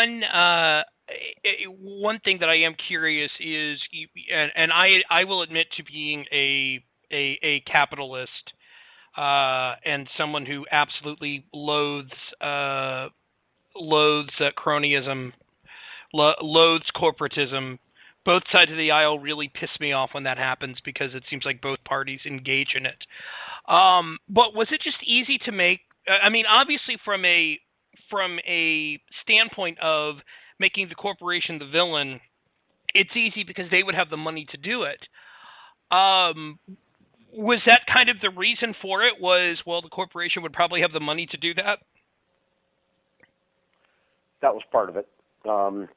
thing that I am curious is, and I will admit to being a capitalist and someone who absolutely loathes cronyism, loathes corporatism. Both sides of the aisle really piss me off when that happens, because it seems like both parties engage in it. But was it just easy to make? I mean, obviously, from a standpoint of making the corporation the villain, it's easy because they would have the money to do it. Was that kind of the reason for it? The corporation would probably have the money to do that? That was part of it. The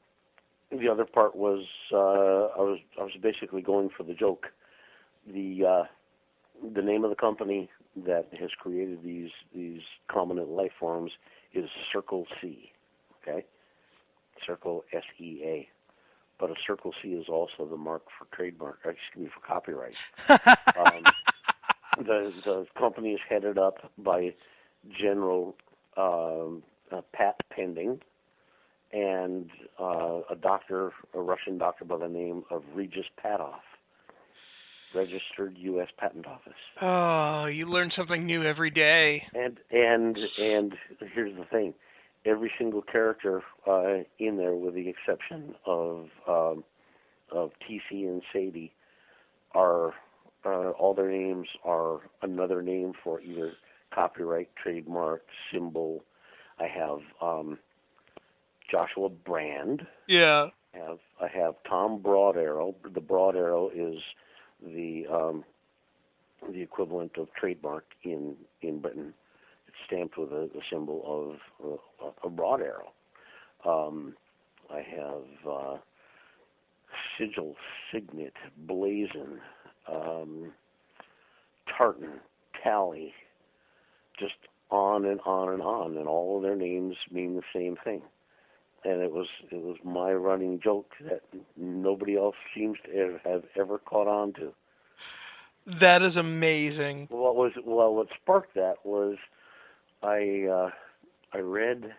other part was I was basically going for the joke. The name of the company that has created these prominent life forms is Circle C. Okay, Circle SEA. But a Circle C is also the mark for for copyright. The company is headed up by General Pat Pending and a Russian doctor by the name of Regis Patov, registered U.S. Patent Office. Oh, you learn something new every day. And here's the thing. Every single character in there, with the exception of TC and Sadie, are all their names are another name for either copyright, trademark, symbol. I have Joshua Brand. Yeah. I have Tom Broad Arrow. The Broad Arrow is the equivalent of trademark in Britain. Stamped with a symbol of a broad arrow. I have Sigil, Signet, Blazon, Tartan, Tally, just on and on and on, and all of their names mean the same thing. And it was my running joke that nobody else seems to have ever caught on to. That is amazing. What sparked that was I read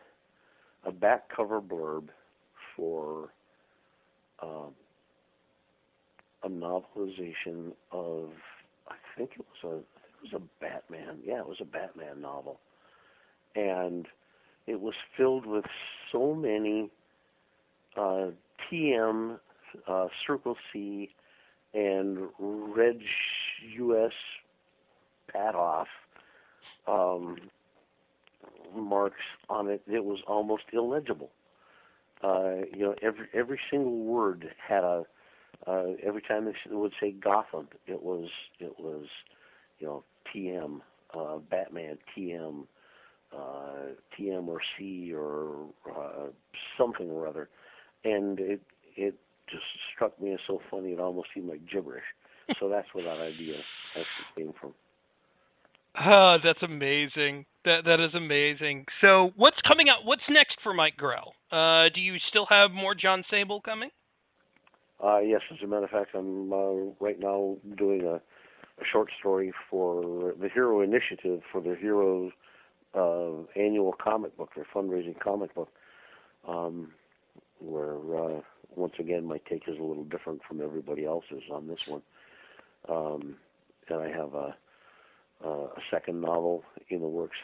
a back cover blurb for a novelization of, I think it was a Batman. Yeah, it was a Batman novel, and it was filled with so many TM, Circle C, and Reg US Patoff marks on it. It was almost illegible. Every single word had every time they would say Gotham, it was TM, Batman, TM, TM or C or something or other, and it just struck me as so funny it almost seemed like gibberish. So that's where that idea actually came from. Oh, that's amazing. That is amazing. So what's coming out? What's next for Mike Grell? Do you still have more John Sable coming? Yes, as a matter of fact, I'm right now doing a short story for the Hero Initiative for the Heroes annual comic book, their fundraising comic book, where once again my take is a little different from everybody else's on this one. And I have a second novel in the works.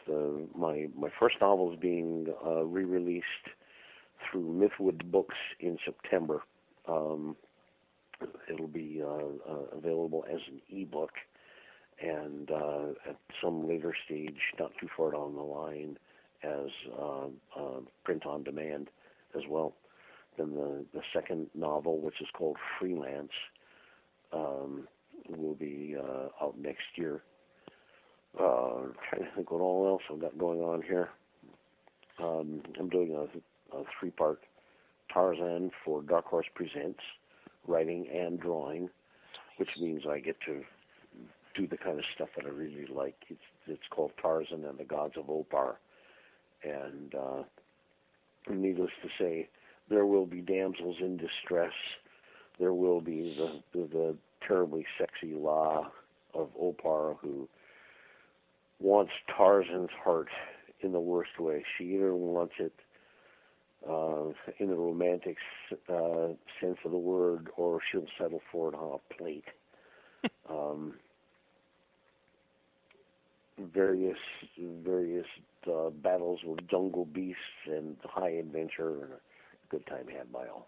My first novel is being re-released through Mythwood Books in September. It'll be available as an ebook, and at some later stage, not too far down the line, as print on demand as well. Then the second novel, which is called Freelance, will be out next year. Trying to think what all else I've got going on here. I'm doing a three-part Tarzan for Dark Horse Presents, writing and drawing, which means I get to do the kind of stuff that I really like. It's called Tarzan and the Gods of Opar, and needless to say, there will be damsels in distress. There will be the terribly sexy La of Opar who wants Tarzan's heart in the worst way. She either wants it in the romantic sense of the word, or she'll settle for it on a plate. Various battles with jungle beasts and high adventure, and a good time had by all.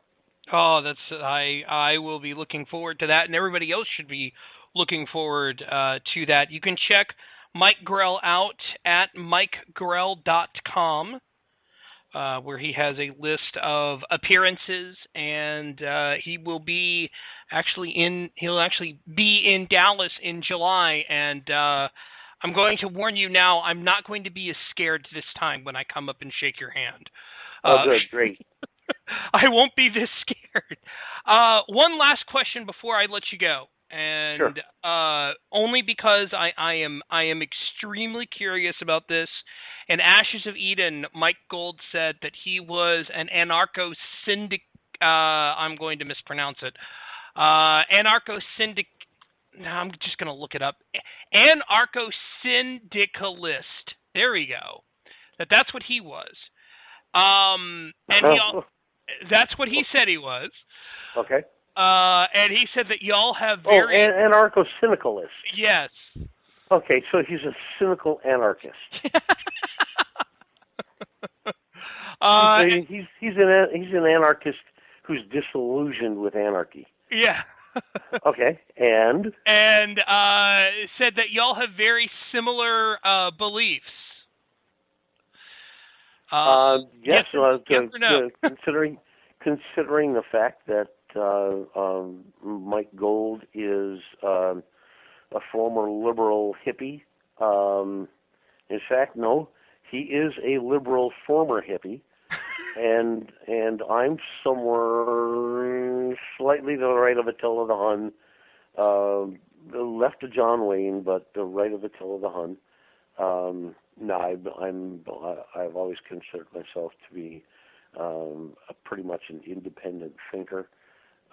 Oh, I will be looking forward to that, and everybody else should be looking forward to that. You can check Mike Grell out at MikeGrell.com, where he has a list of appearances, and he'll actually be in Dallas in July, and I'm going to warn you now, I'm not going to be as scared this time when I come up and shake your hand. Oh, good, great. I won't be this scared. One last question before I let you go, and Sure. Only because I am extremely curious about this. In Ashes of Eden, Mike Gold said that he was an anarcho-syndic. I'm going to mispronounce it. Anarcho-syndic. I'm just going to look it up. Anarcho-syndicalist. There we go. That's what he was. And that's what he said he was. Okay. And he said that y'all have very... anarcho-syndicalist. Yes. Okay, so he's a cynical anarchist. He's an anarchist who's disillusioned with anarchy. Yeah. Okay, and said that y'all have very similar beliefs. Yes, yes or no? considering the fact that Mike Gold is a former liberal hippie. In fact, no, he is a liberal former hippie, and I'm somewhere slightly to the right of Attila the Hun, left of John Wayne, but the right of Attila the Hun. No, I've always considered myself to be pretty much an independent thinker.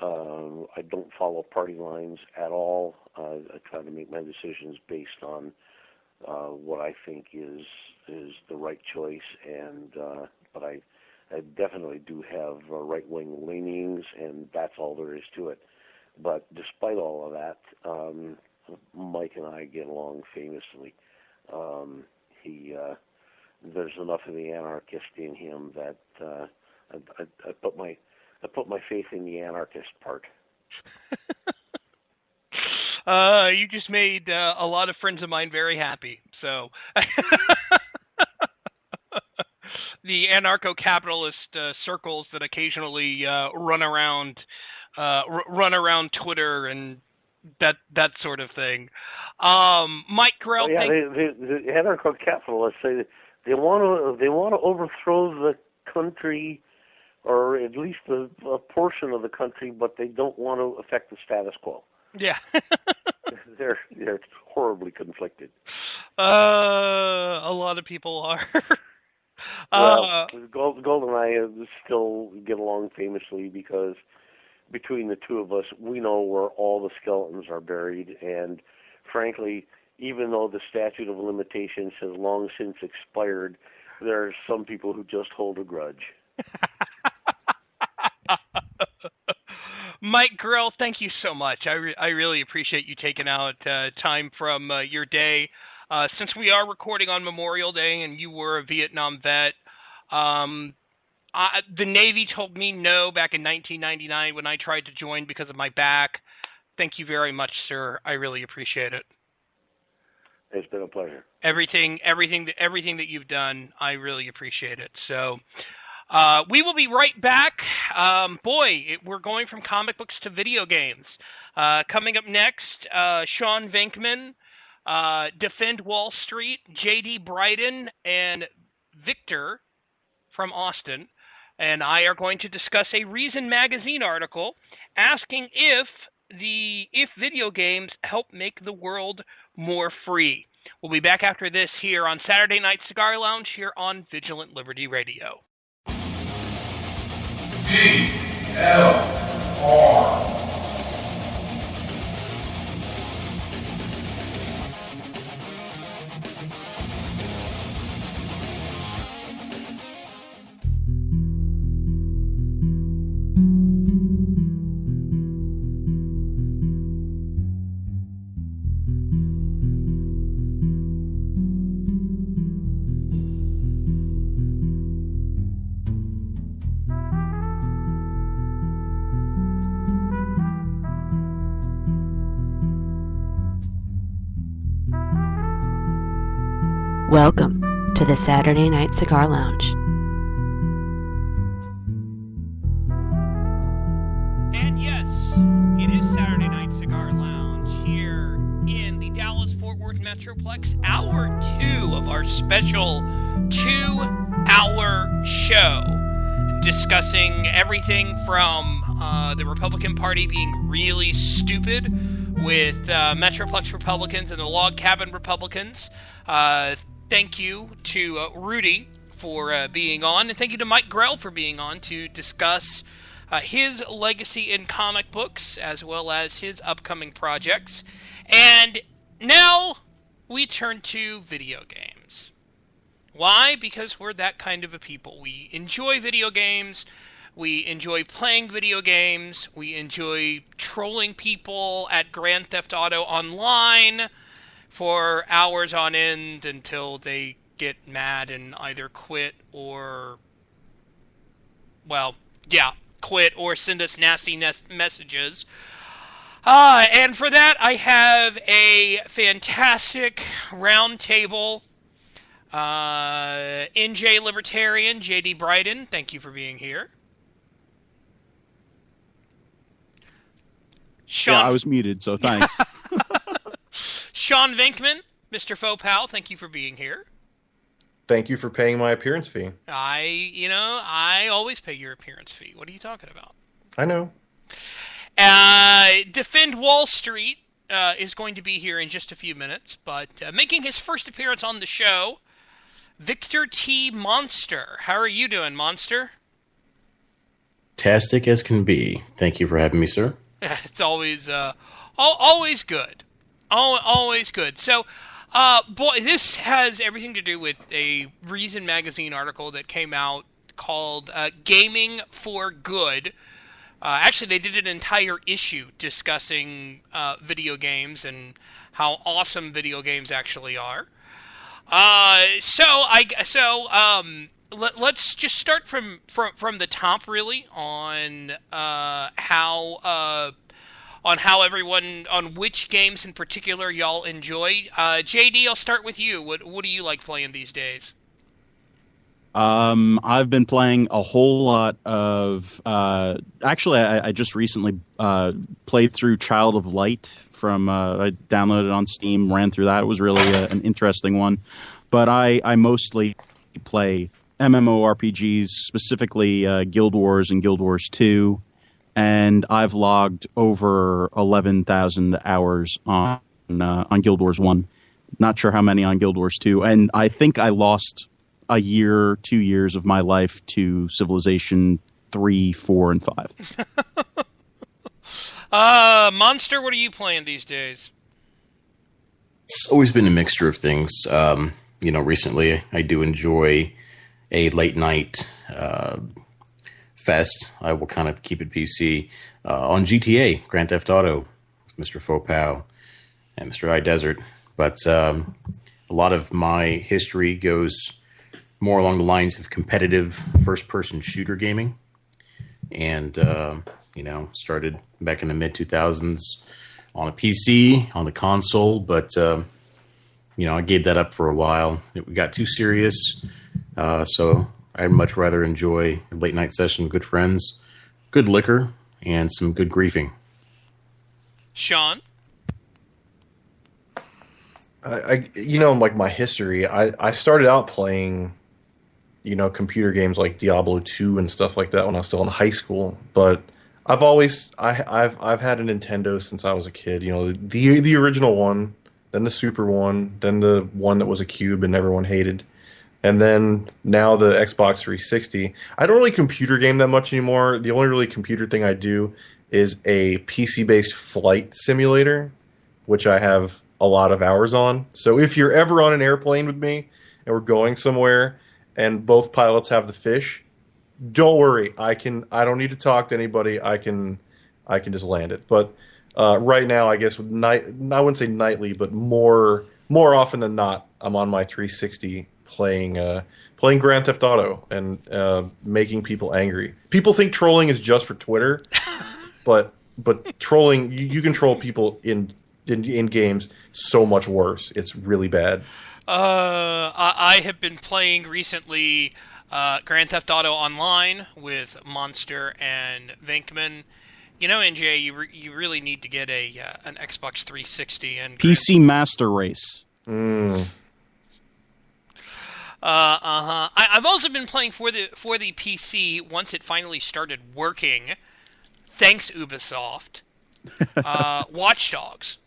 I don't follow party lines at all. I try to make my decisions based on what I think is the right choice, and but I definitely do have right-wing leanings, and that's all there is to it. But despite all of that, Mike and I get along famously. There's enough of the anarchist in him that I put my faith in the anarchist part. You just made a lot of friends of mine very happy. So the anarcho-capitalist circles that occasionally run around Twitter and that sort of thing. Mike Grell. The anarcho-capitalists say they want to overthrow the country, or at least a portion of the country, but they don't want to affect the status quo. Yeah. They're horribly conflicted. A lot of people are. Well, Gold and I still get along famously because between the two of us, we know where all the skeletons are buried, and frankly, even though the statute of limitations has long since expired, there are some people who just hold a grudge. Mike Grell, thank you so much. I really appreciate you taking out time from your day. Since we are recording on Memorial Day and you were a Vietnam vet, the Navy told me no back in 1999 when I tried to join because of my back. Thank you very much, sir. I really appreciate it. It's been a pleasure. Everything that you've done, I really appreciate it. So we will be right back. We're going from comic books to video games. Coming up next, Sean Venkman, Defend Wall Street, J.D. Bryden, and Victor from Austin, and I are going to discuss a Reason magazine article asking if video games help make the world more free. We'll be back after this here on Saturday Night Cigar Lounge here on Vigilant Liberty Radio. VLR. Welcome to the Saturday Night Cigar Lounge. And yes, it is Saturday Night Cigar Lounge here in the Dallas-Fort Worth Metroplex, hour 2 of our special 2-hour show, discussing everything from the Republican Party being really stupid with Metroplex Republicans and the Log Cabin Republicans. Thank you to Rudy for being on, and thank you to Mike Grell for being on to discuss his legacy in comic books, as well as his upcoming projects. And now we turn to video games. Why? Because we're that kind of a people. We enjoy video games. We enjoy playing video games. We enjoy trolling people at Grand Theft Auto Online for hours on end until they get mad and either quit or, quit or send us nasty messages. And for that, I have a fantastic round table. NJ Libertarian, JD Bryden, thank you for being here. Sean... Yeah, I was muted, so thanks. Sean Vinkman, Mr. Faux Pal, thank you for being here. Thank you for paying my appearance fee. I always pay your appearance fee. What are you talking about? I know. Defend Wall Street is going to be here in just a few minutes, but making his first appearance on the show, Victor T. Monster. How are you doing, Monster? Fantastic as can be. Thank you for having me, sir. It's always good. Always good. So, this has everything to do with a Reason Magazine article that came out called Gaming for Good. Actually, they did an entire issue discussing video games and how awesome video games actually are. Let's just start from the top, really, on which games in particular y'all enjoy. JD, I'll start with you. What do you like playing these days? I've been playing a whole lot of. Actually, I just recently played through Child of Light from. I downloaded it on Steam, ran through that. It was really an interesting one. But I mostly play MMORPGs, specifically Guild Wars and Guild Wars 2. And I've logged over 11,000 hours on Guild Wars 1. Not sure how many on Guild Wars 2. And I think I lost a year, 2 years of my life to Civilization 3, 4, and 5. Monster, what are you playing these days? It's always been a mixture of things. Recently I do enjoy a late night fest. I will kind of keep it PC on GTA, Grand Theft Auto, with Mr. Faux Pal and Mr. iDesert. But a lot of my history goes more along the lines of competitive first-person shooter gaming. And, started back in the mid-2000s on a PC, on the console. But, I gave that up for a while. It got too serious. So I'd much rather enjoy a late night session with good friends, good liquor, and some good griefing. Sean? Like my history, I started out playing, computer games like Diablo 2 and stuff like that when I was still in high school. But I've had a Nintendo since I was a kid. The original one, then the Super one, then the one that was a cube and everyone hated. And then now the Xbox 360. I don't really computer game that much anymore. The only really computer thing I do is a PC-based flight simulator, which I have a lot of hours on. So if you're ever on an airplane with me and we're going somewhere and both pilots have the fish, don't worry. I don't need to talk to anybody. I can just land it. But right now, I guess I wouldn't say nightly, but more often than not, I'm on my 360 playing Grand Theft Auto and making people angry. People think trolling is just for Twitter, but trolling, you can troll people in games so much worse. It's really bad. I have been playing recently Grand Theft Auto Online with Monster and Venkman. You know, NJ, you really need to get an Xbox 360 and PC Master Race. I've also been playing for the PC once it finally started working. Thanks, Ubisoft. Watch Dogs,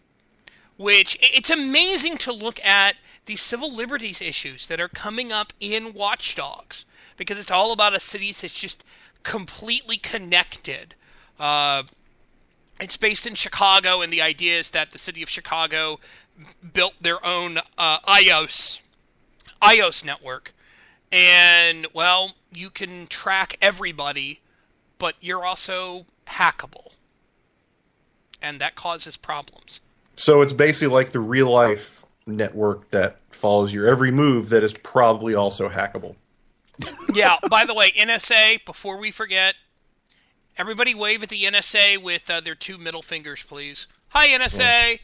which it's amazing to look at the civil liberties issues that are coming up in Watch Dogs, because it's all about a city that's just completely connected. It's based in Chicago, and the idea is that the city of Chicago built their own iOS network. And, well, you can track everybody, but you're also hackable. And that causes problems. So it's basically like the real-life network that follows your every move that is probably also hackable. Yeah, by the way, NSA, before we forget, everybody wave at the NSA with their two middle fingers, please. Hi, NSA! Yeah.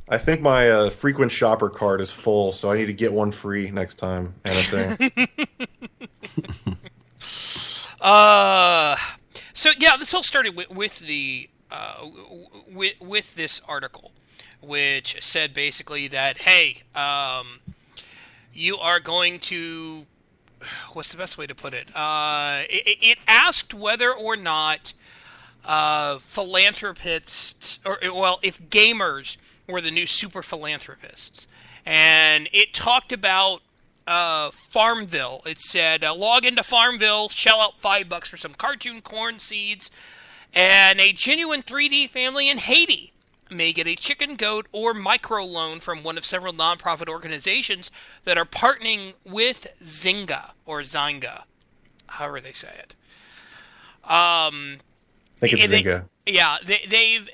I think my frequent shopper card is full, so I need to get one free next time, NSA. So, yeah, this all started with the with this article, which said basically that, hey, you are going to... What's the best way to put it? It asked whether or not philanthropists, if gamers were the new super philanthropists. And it talked about Farmville. It said, log into Farmville, shell out $5 for some cartoon corn seeds, and a genuine 3D family in Haiti may get a chicken, goat, or microloan from one of several nonprofit organizations that are partnering with Zynga, or Zynga, however they say it. I think it's Zynga.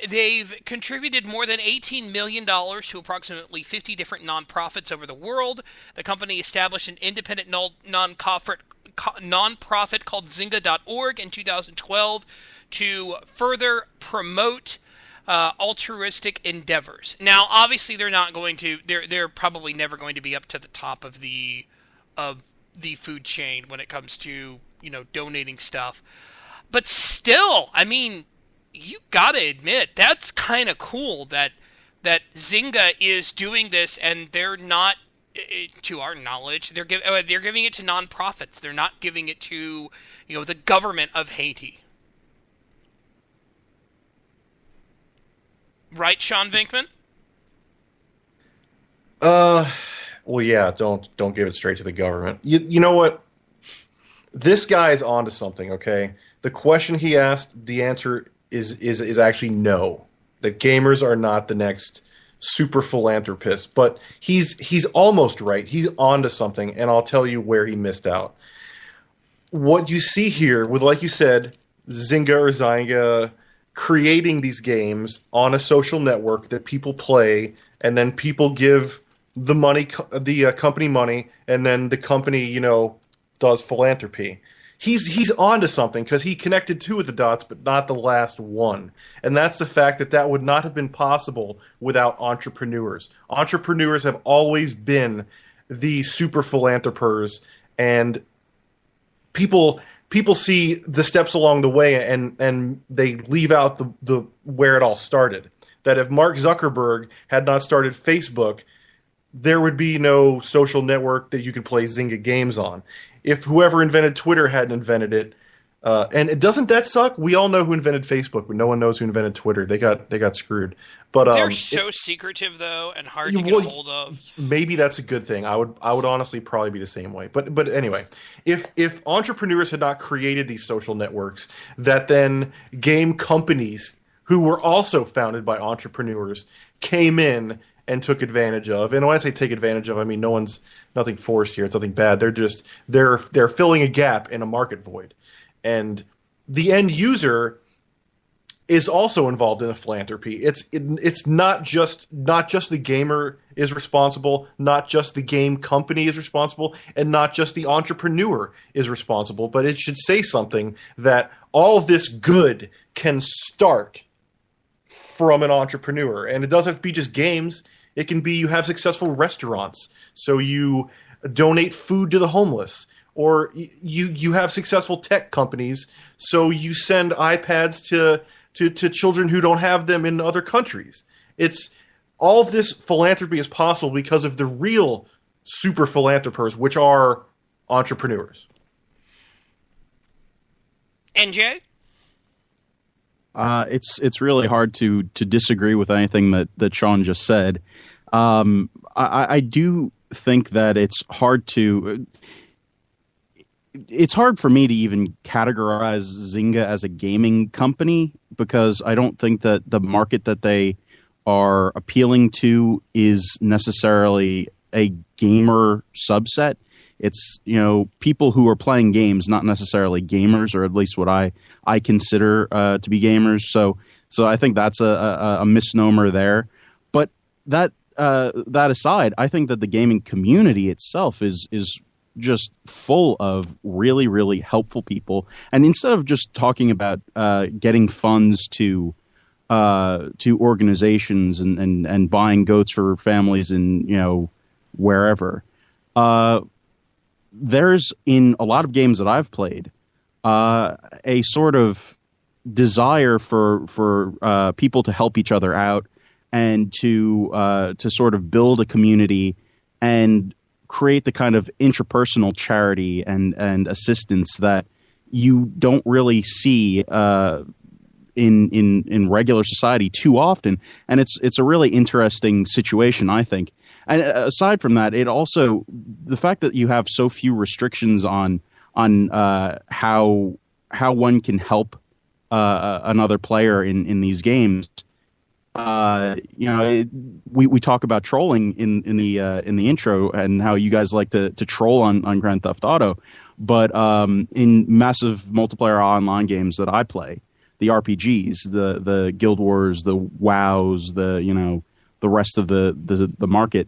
They've contributed more than $18 million to approximately 50 different nonprofits over the world. The company established an independent nonprofit called Zynga.org in 2012 to further promote altruistic endeavors. Now, obviously, they're not going to. They're probably never going to be up to the top of the food chain when it comes to donating stuff. But still, I mean, you gotta admit that's kind of cool that Zynga is doing this, and they're not, to our knowledge, they're giving it to nonprofits. They're not giving it to the government of Haiti. Right, Sean Venkman? Well, yeah. Don't give it straight to the government. You know what? This guy is onto something. Okay, the question he asked, the answer is actually no. That gamers are not the next super philanthropist, but he's almost right. He's onto something, and I'll tell you where he missed out. What you see here with, like you said, Zynga creating these games on a social network that people play, and then people give the money, the company money, and then the company, does philanthropy. He's onto something because he connected two of the dots, but not the last one. And that's the fact that would not have been possible without entrepreneurs. Entrepreneurs have always been the super philanthropers, and people see the steps along the way, and they leave out the where it all started. That if Mark Zuckerberg had not started Facebook, there would be no social network that you could play Zynga games on. If whoever invented Twitter hadn't invented it, and doesn't that suck? We all know who invented Facebook, but no one knows who invented Twitter. They got screwed. But they're so secretive, though, and hard to get a hold of. Maybe that's a good thing. I would honestly probably be the same way. But anyway, if entrepreneurs had not created these social networks, that then game companies who were also founded by entrepreneurs came in and took advantage of. And when I say take advantage of, I mean nothing forced here. It's nothing bad. They're filling a gap in a market void, and the end user is also involved in a philanthropy. It's not just the gamer is responsible, not just the game company is responsible, and not just the entrepreneur is responsible, but it should say something that all of this good can start from an entrepreneur. And it doesn't have to be just games. It can be you have successful restaurants, so you donate food to the homeless. Or you have successful tech companies, so you send iPads to children who don't have them in other countries. It's all of this philanthropy is possible because of the real super philanthropers, which are entrepreneurs. NJ? It's really hard to disagree with anything that Sean just said. I do think that it's hard for me to even categorize Zynga as a gaming company, because I don't think that the market that they are appealing to is necessarily a gamer subset. It's, people who are playing games, not necessarily gamers, or at least what I consider to be gamers. So I think that's a misnomer there. But that aside, I think that the gaming community itself is just full of really, really helpful people. And instead of just talking about getting funds to organizations and buying goats for families in wherever, there's, in a lot of games that I've played, a sort of desire for people to help each other out and to sort of build a community and create the kind of interpersonal charity and assistance that you don't really see in regular society too often. And it's a really interesting situation, I think. And aside from that, it also, the fact that you have so few restrictions on how one can help another player in these games. We talk about trolling in the intro and how you guys like to troll on Grand Theft Auto, but in massive multiplayer online games that I play, the RPGs, the Guild Wars, the WoWs, the rest of the market,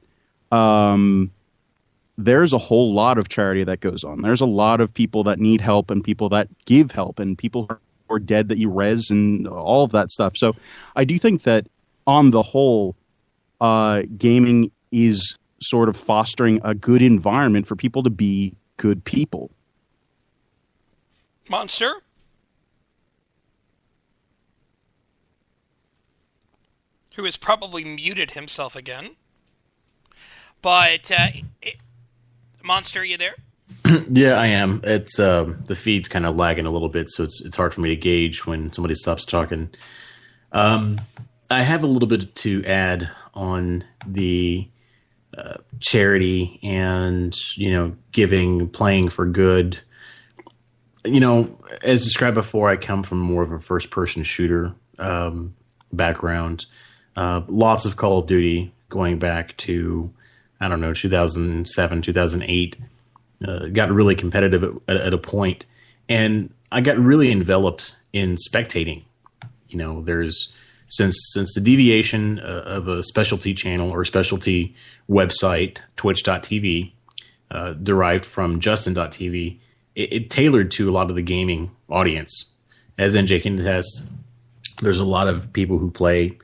there's a whole lot of charity that goes on. There's a lot of people that need help and people that give help and people who are dead that you res and all of that stuff. So I do think that on the whole, gaming is sort of fostering a good environment for people to be good people. Monster? Who has probably muted himself again. But, Monster, are you there? Yeah, I am. It's the feed's kind of lagging a little bit, so it's hard for me to gauge when somebody stops talking. I have a little bit to add on the charity and, giving, playing for good. As described before, I come from more of a first-person shooter background. Lots of Call of Duty going back to, 2007, 2008. Got really competitive at a point, and I got really enveloped in spectating. There's since the deviation of a specialty channel or specialty website, twitch.tv, derived from justin.tv, it tailored to a lot of the gaming audience. As NJ can attest, there's a lot of people who play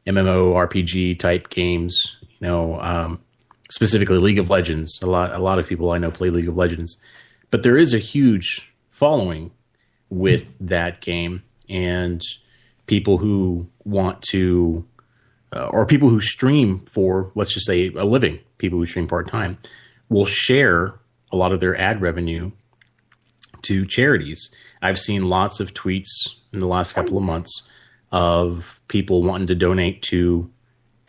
MMORPG type games, specifically League of Legends. A lot of people I know play League of Legends. But there is a huge following with that game, and people who want to, or people who stream for, let's just say, a living, people who stream part-time, will share a lot of their ad revenue to charities. I've seen lots of tweets in the last couple of months of people wanting to donate to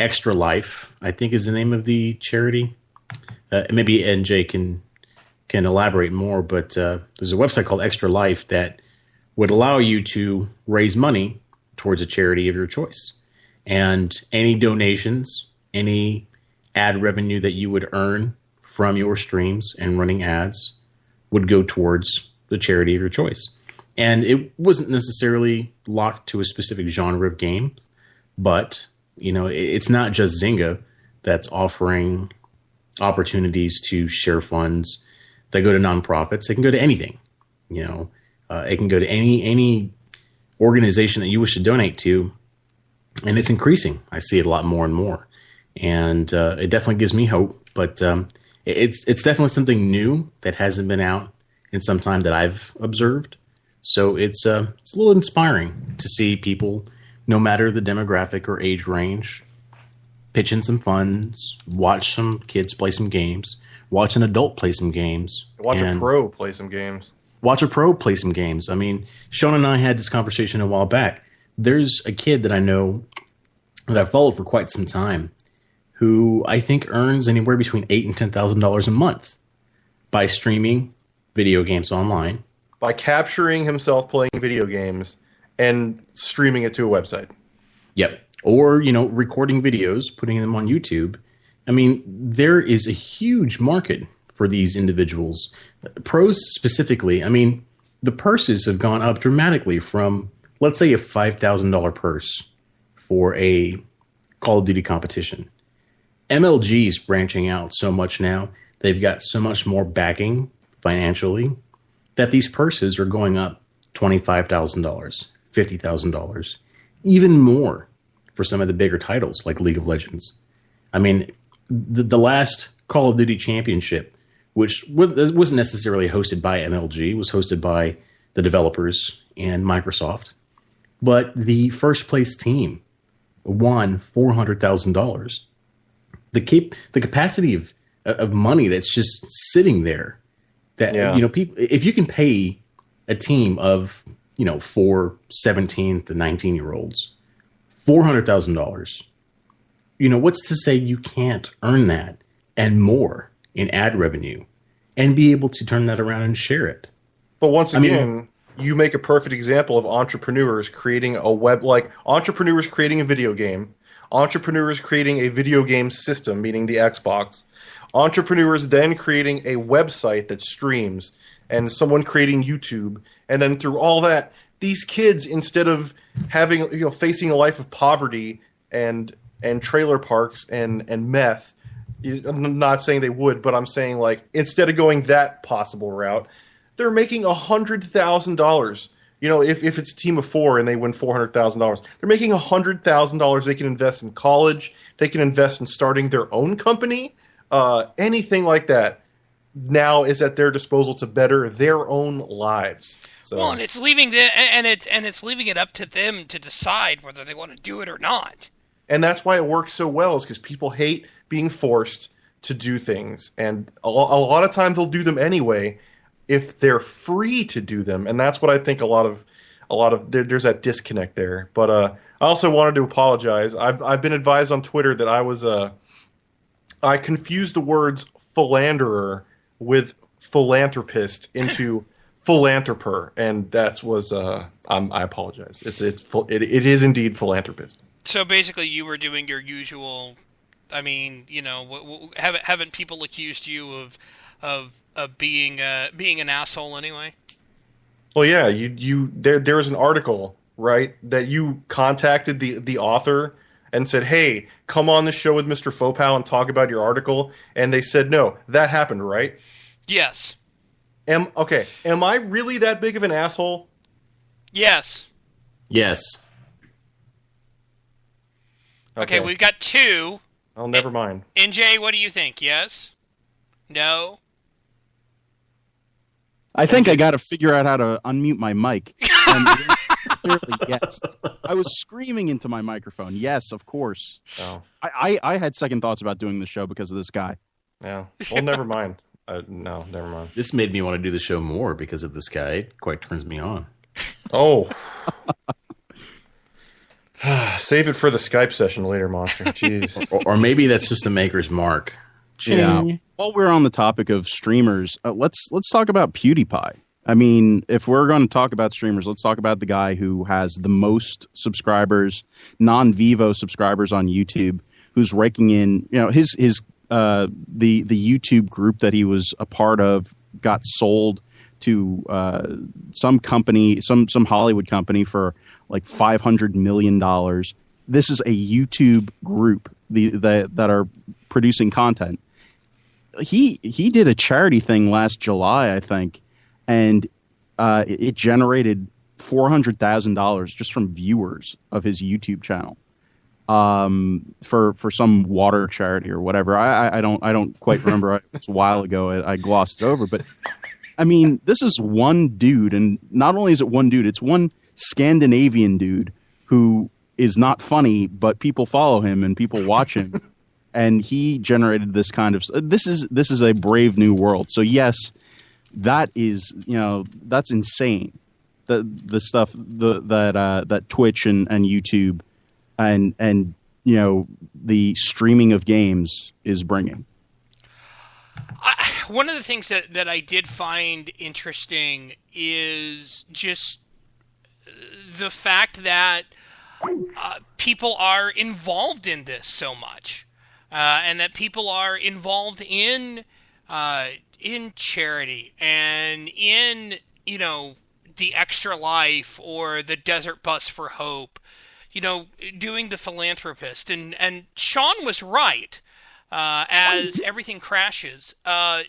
Extra Life, I think is the name of the charity. Maybe NJ can elaborate more, but there's a website called Extra Life that would allow you to raise money towards a charity of your choice. And any donations, any ad revenue that you would earn from your streams and running ads would go towards the charity of your choice. And it wasn't necessarily locked to a specific genre of game, but it's not just Zynga that's offering opportunities to share funds that go to nonprofits. It can go to anything. It can go to any organization that you wish to donate to, and it's increasing. I see it a lot more and more. and it definitely gives me hope. But it's definitely something new that hasn't been out in some time that I've observed. So it's a little inspiring to see people, no matter the demographic or age range, pitch in some funds, watch some kids play some games, watch an adult play some games. Watch a pro play some games. Watch a pro play some games. I mean, Sean and I had this conversation a while back. There's a kid that I know that I've followed for quite some time who I think earns anywhere between $8,000 and $10,000 a month by streaming video games online. By capturing himself playing video games and streaming it to a website. Yep. Or, recording videos, putting them on YouTube. I mean, there is a huge market for these individuals. Pros specifically, I mean, the purses have gone up dramatically from, let's say, a $5,000 purse for a Call of Duty competition. MLG's branching out so much now. They've got so much more backing financially that these purses are going up $25,000, $50,000, even more for some of the bigger titles like League of Legends. I mean, the last Call of Duty championship, which wasn't necessarily hosted by MLG, was hosted by the developers and Microsoft. But the first place team won $400,000. The capacity of money that's just sitting there, that people, if you can pay a team of 4 17 to 19-year-olds $400,000, what's to say you can't earn that and more in ad revenue and be able to turn that around and share it? But once again, you make a perfect example of entrepreneurs creating entrepreneurs creating a video game, entrepreneurs creating a video game system, meaning the Xbox, entrepreneurs then creating a website that streams, and someone creating YouTube, and then through all that, these kids, instead of having facing a life of poverty and trailer parks and meth, I'm not saying they would, but I'm saying instead of going that possible route, they're making $100,000. If it's a team of 4 and they win $400,000, they're making $100,000. They can invest in college. They can invest in starting their own company. Anything like that now is at their disposal to better their own lives. So. Well, and it's leaving it's leaving it up to them to decide whether they want to do it or not. And that's why it works so well, is because people hate being forced to do things, and a lot of times they'll do them anyway if they're free to do them. And that's what I think a lot of there's that disconnect there. But I also wanted to apologize. I've been advised on Twitter that I confused the words philanderer with philanthropist into philanthroper, and that was I apologize. It is indeed philanthropist. So basically, you were doing your usual. I mean, haven't people accused you of being an asshole anyway? Well, yeah, there was an article, right, that you contacted the author and said, "Hey, come on the show with Mr. Fopow and talk about your article," and they said no. That happened, right? Yes. Am I really that big of an asshole? Yes. Yes. Okay, we've got 2. Oh, never mind. NJ, what do you think? Yes? No? I think I got to figure out how to unmute my mic. And clearly, yes. I was screaming into my microphone. Yes, of course. Oh. I had second thoughts about doing the show because of this guy. Yeah. Well, never mind. No, never mind. This made me want to do the show more because of this guy. It quite turns me on. Oh. Save it for the Skype session later, Monster. Jeez. or maybe that's just a maker's mark. Yeah. While we're on the topic of streamers, let's talk about PewDiePie. I mean, if we're going to talk about streamers, let's talk about the guy who has the most subscribers, non-Vivo subscribers on YouTube, who's raking in, his the YouTube group that he was a part of got sold to some company, some Hollywood company for like $500 million. This is a YouTube group that are producing content. He did a charity thing last July, I think, and it generated $400,000 just from viewers of his YouTube channel. for some water charity or whatever. I don't quite remember. It was a while ago. I glossed it over, but I mean, this is one dude, and not only is it one dude, it's one Scandinavian dude who is not funny, but people follow him and people watch him, and he generated this kind of. This is a brave new world. So yes, that is that's insane. The stuff that Twitch and YouTube and the streaming of games is bringing. One of the things that I did find interesting is just the fact that people are involved in this so much, and that people are involved in charity and in the Extra Life or the Desert Bus for Hope, doing the philanthropist. And Sean was right. As everything crashes,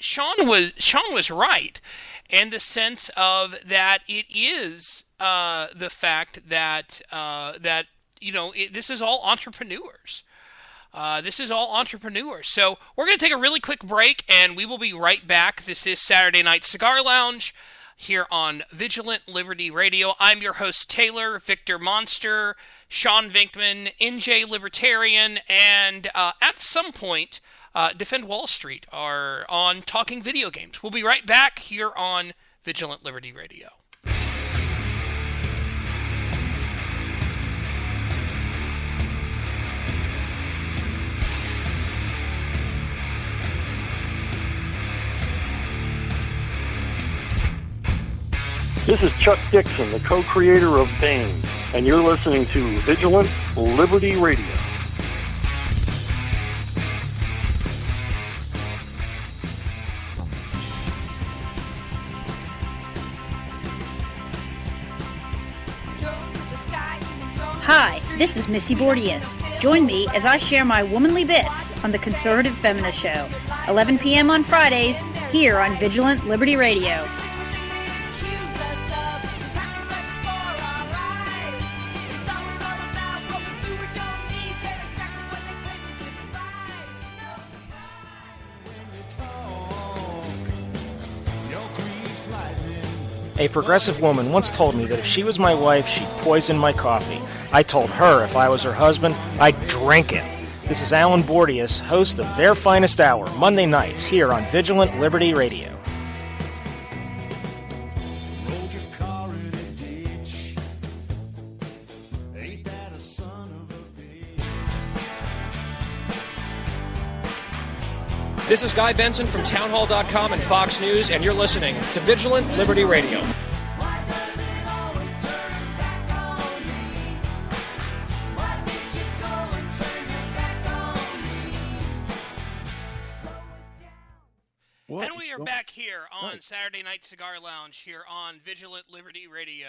Sean was right, in the sense of that it is the fact that this is all entrepreneurs. This is all entrepreneurs. So we're going to take a really quick break, and we will be right back. This is Saturday Night Cigar Lounge here on Vigilant Liberty Radio. I'm your host, Taylor, Victor Monster, Sean Vinkman, NJ Libertarian, and at some point, Defend Wall Street are on Talking Video Games. We'll be right back here on Vigilant Liberty Radio. This is Chuck Dixon, the co-creator of Bane, and you're listening to Vigilant Liberty Radio. Hi, this is Missy Bordius. Join me as I share my womanly bits on the Conservative Feminist Show, 11 p.m. on Fridays, here on Vigilant Liberty Radio. A progressive woman once told me that if she was my wife, she'd poison my coffee. I told her if I was her husband, I'd drink it. This is Alan Bordius, host of Their Finest Hour, Monday nights here on Vigilant Liberty Radio. This is Guy Benson from townhall.com and Fox News, and you're listening to Vigilant Liberty Radio. And we are back here on Saturday Night Cigar Lounge here on Vigilant Liberty Radio.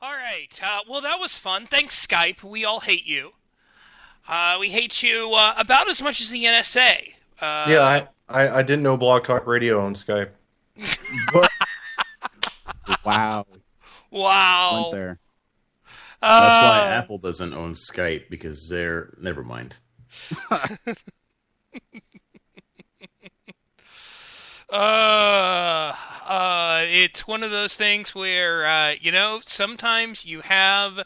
All right. Well, that was fun. Thanks, Skype. We all hate you. We hate you about as much as the NSA. Yeah, I didn't know Blog Talk Radio on Skype. But... Wow. Wow. Went there. That's why Apple doesn't own Skype, because they're... Never mind. It's one of those things where, sometimes you have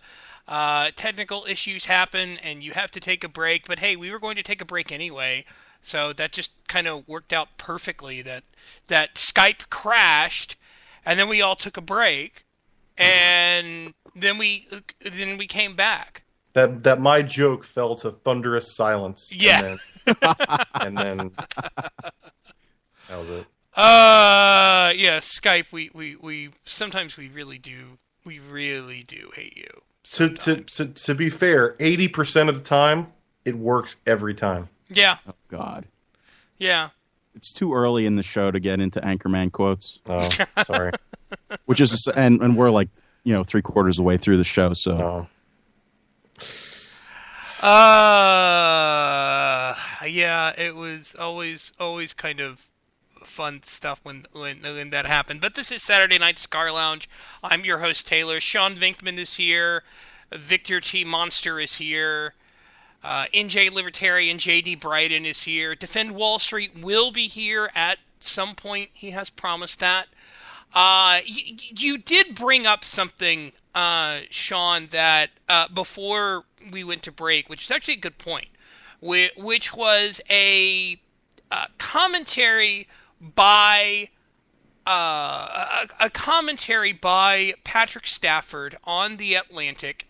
technical issues happen and you have to take a break. But hey, we were going to take a break anyway. So that just kind of worked out perfectly that Skype crashed, and then we all took a break, and then we came back. That my joke fell to thunderous silence. Yeah. And then that was it. Yeah, Skype. We sometimes we really do hate you. To be fair, 80% of the time it works every time. Yeah. Oh God. Yeah. It's too early in the show to get into Anchorman quotes. Oh, sorry. Which is and we're like 3/4 of the way through the show, so. Yeah, it was always kind of fun stuff when that happened. But this is Saturday Night Cigar Lounge. I'm your host, Taylor. Sean Vinkman is here. Victor T. Monster is here. NJ Libertarian JD Bryden is here. Defend Wall Street will be here at some point. He has promised that. You did bring up something, Sean, that before we went to break, which is actually a good point, which was a commentary by Patrick Stafford on The Atlantic,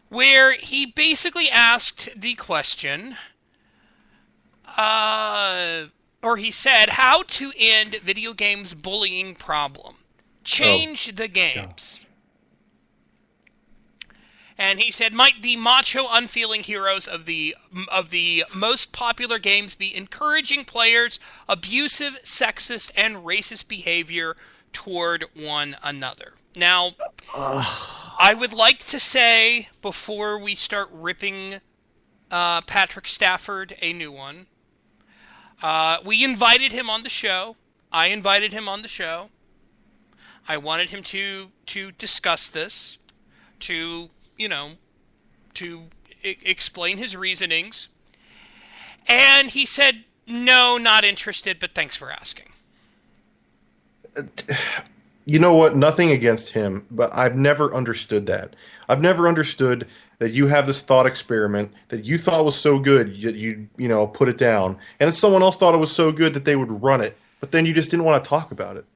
where he basically asked the question, or he said, how to end video games bullying problem. Change the games. God. And he said, might the macho, unfeeling heroes of the most popular games be encouraging players' abusive, sexist, and racist behavior toward one another? Now, I would like to say, before we start ripping Patrick Stafford a new one, we invited him on the show. I invited him on the show. I wanted him to discuss this, to explain his reasonings. And he said, no, not interested, but thanks for asking. You know what? Nothing against him, but I've never understood that. I've never understood that you have this thought experiment that you thought was so good that you put it down, and someone else thought it was so good that they would run it, but then you just didn't want to talk about it.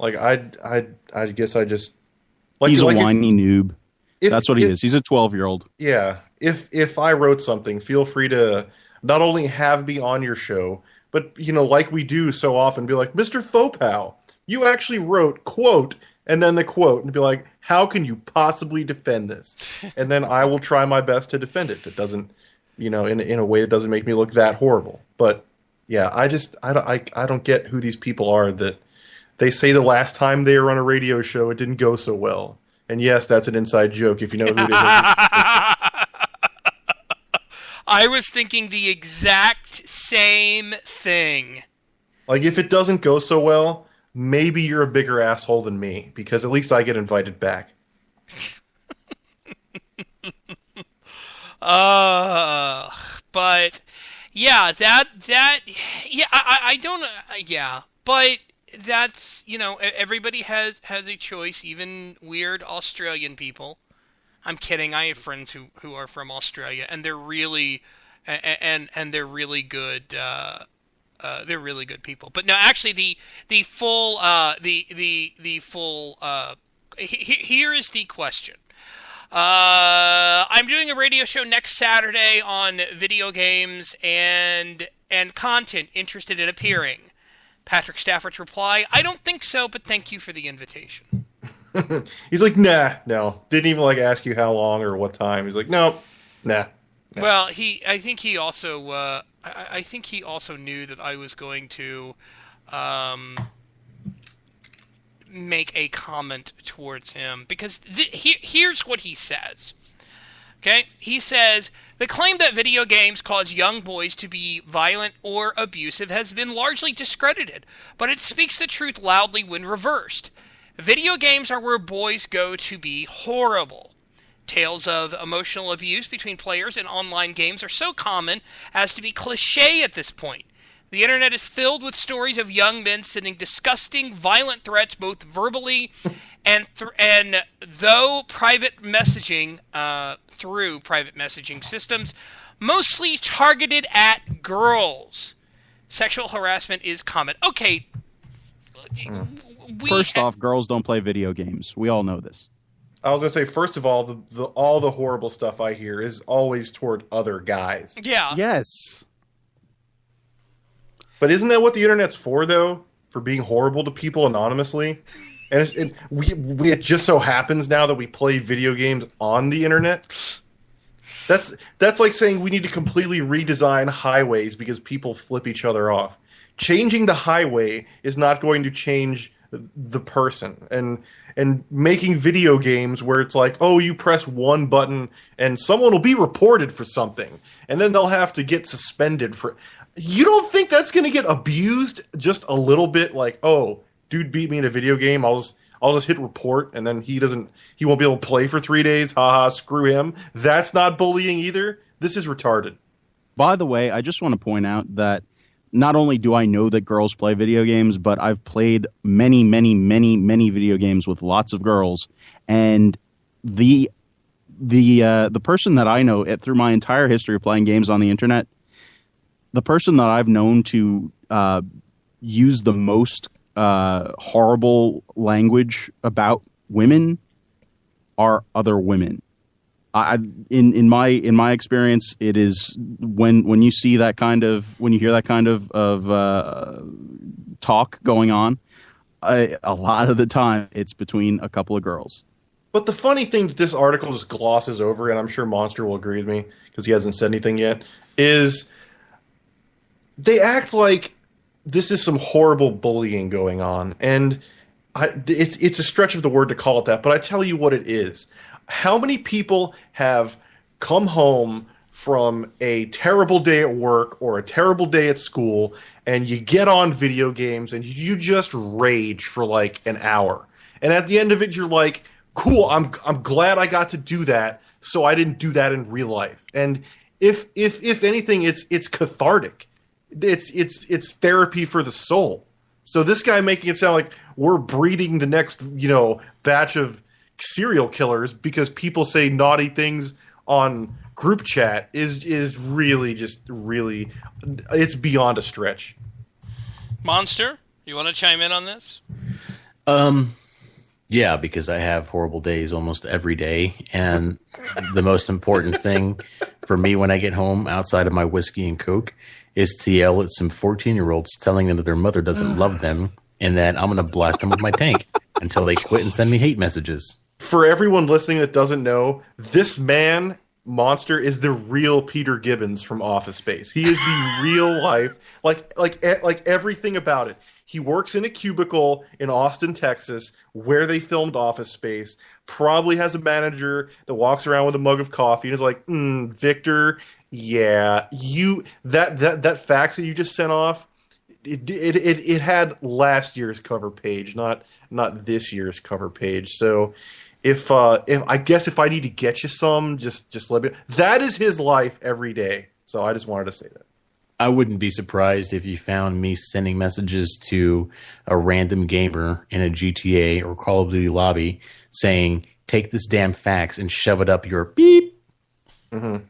Like I guess I just like he's a like whiny noob. That's what he is. He's a 12-year-old. Yeah. If I wrote something, feel free to not only have me on your show, but like we do so often, be like, Mr. Fopow, you actually wrote quote and then the quote, and be like, how can you possibly defend this? And then I will try my best to defend it. That doesn't, in a way that doesn't make me look that horrible. But yeah, I don't get who these people are that they say the last time they were on a radio show it didn't go so well. And yes, that's an inside joke if you know who it is. I was thinking the exact same thing. Like, if it doesn't go so well, maybe you're a bigger asshole than me, because at least I get invited back. But yeah, I don't, yeah, but that's, everybody has a choice, even weird Australian people. I'm kidding. I have friends who are from Australia, and they're really, and they're really good. They're really good people. But no, actually, the full here is the question. I'm doing a radio show next Saturday on video games and content. Interested in appearing? Patrick Stafford's reply, I don't think so, but thank you for the invitation. He's like, no. Didn't even ask you how long or what time. He's like, no, nah. Well, I think he also knew that I was going to make a comment towards him, because here's what he says. Okay? He says, the claim that video games cause young boys to be violent or abusive has been largely discredited, but it speaks the truth loudly when reversed. Video games are where boys go to be horrible. Tales of emotional abuse between players in online games are so common as to be cliché at this point. The internet is filled with stories of young men sending disgusting, violent threats, both verbally and through private messaging systems, mostly targeted at girls. Sexual harassment is common. Okay. First off, girls don't play video games. We all know this. I was going to say, first of all, all the horrible stuff I hear is always toward other guys. Yeah. Yes. But isn't that what the internet's for, though? For being horrible to people anonymously? And it just so happens now that we play video games on the internet? That's like saying we need to completely redesign highways because people flip each other off. Changing the highway is not going to change the person. And making video games where it's like, oh, you press one button and someone will be reported for something. And then they'll have to get suspended for... You don't think that's going to get abused just a little bit? Like, oh, dude beat me in a video game. I'll just hit report, and then he won't be able to play for 3 days. Haha, screw him. That's not bullying either. This is retarded. By the way, I just want to point out that not only do I know that girls play video games, but I've played many, many, many, many video games with lots of girls, and the person that I know through my entire history of playing games on the internet, the person that I've known to use the most horrible language about women are other women. In my experience, it is when you see that kind of, when you hear that kind of talk going on, a lot of the time it's between a couple of girls. But the funny thing that this article just glosses over, and I'm sure Monster will agree with me because he hasn't said anything yet, is they act like this is some horrible bullying going on, and it's a stretch of the word to call it that, but I tell you what it is. How many people have come home from a terrible day at work or a terrible day at school, and you get on video games and you just rage for like an hour, and at the end of it you're like, cool, I'm glad I got to do that, so I didn't do that in real life. And if anything, it's cathartic. It's therapy for the soul. So this guy making it sound like we're breeding the next, batch of serial killers because people say naughty things on group chat is really it's beyond a stretch. Monster, you want to chime in on this? Yeah, because I have horrible days almost every day, and the most important thing for me when I get home, outside of my whiskey and Coke, is to yell at some 14-year-olds telling them that their mother doesn't love them and that I'm going to blast them with my tank until they quit and send me hate messages. For everyone listening that doesn't know, this man, Monster, is the real Peter Gibbons from Office Space. He is the real life, like everything about it. He works in a cubicle in Austin, Texas, where they filmed Office Space. Probably has a manager that walks around with a mug of coffee and is like, Victor, yeah, that fax that you just sent off, it had last year's cover page, not this year's cover page. So if I guess if I need to get you some, just let me. That is his life every day. So I just wanted to say that. I wouldn't be surprised if you found me sending messages to a random gamer in a GTA or Call of Duty lobby saying, take this damn fax and shove it up your beep. Mm-hmm.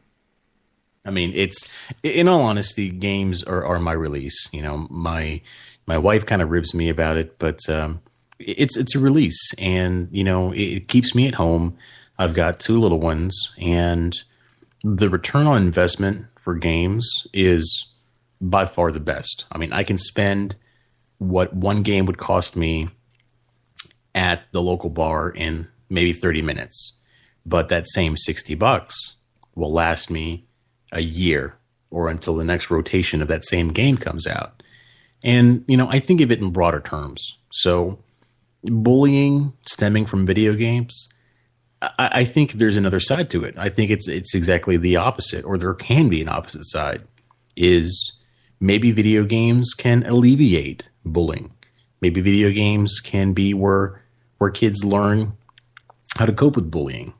I mean, it's, in all honesty, games are my release. My wife kind of ribs me about it, but it's a release, and it keeps me at home. I've got 2 little ones, and the return on investment for games is by far the best. I mean, I can spend what one game would cost me at the local bar in maybe 30 minutes, but that same $60 will last me a year or until the next rotation of that same game comes out. And, I think of it in broader terms. So bullying stemming from video games, I think there's another side to it. I think it's exactly the opposite, or there can be an opposite side, is maybe video games can alleviate bullying. Maybe video games can be where kids learn how to cope with bullying.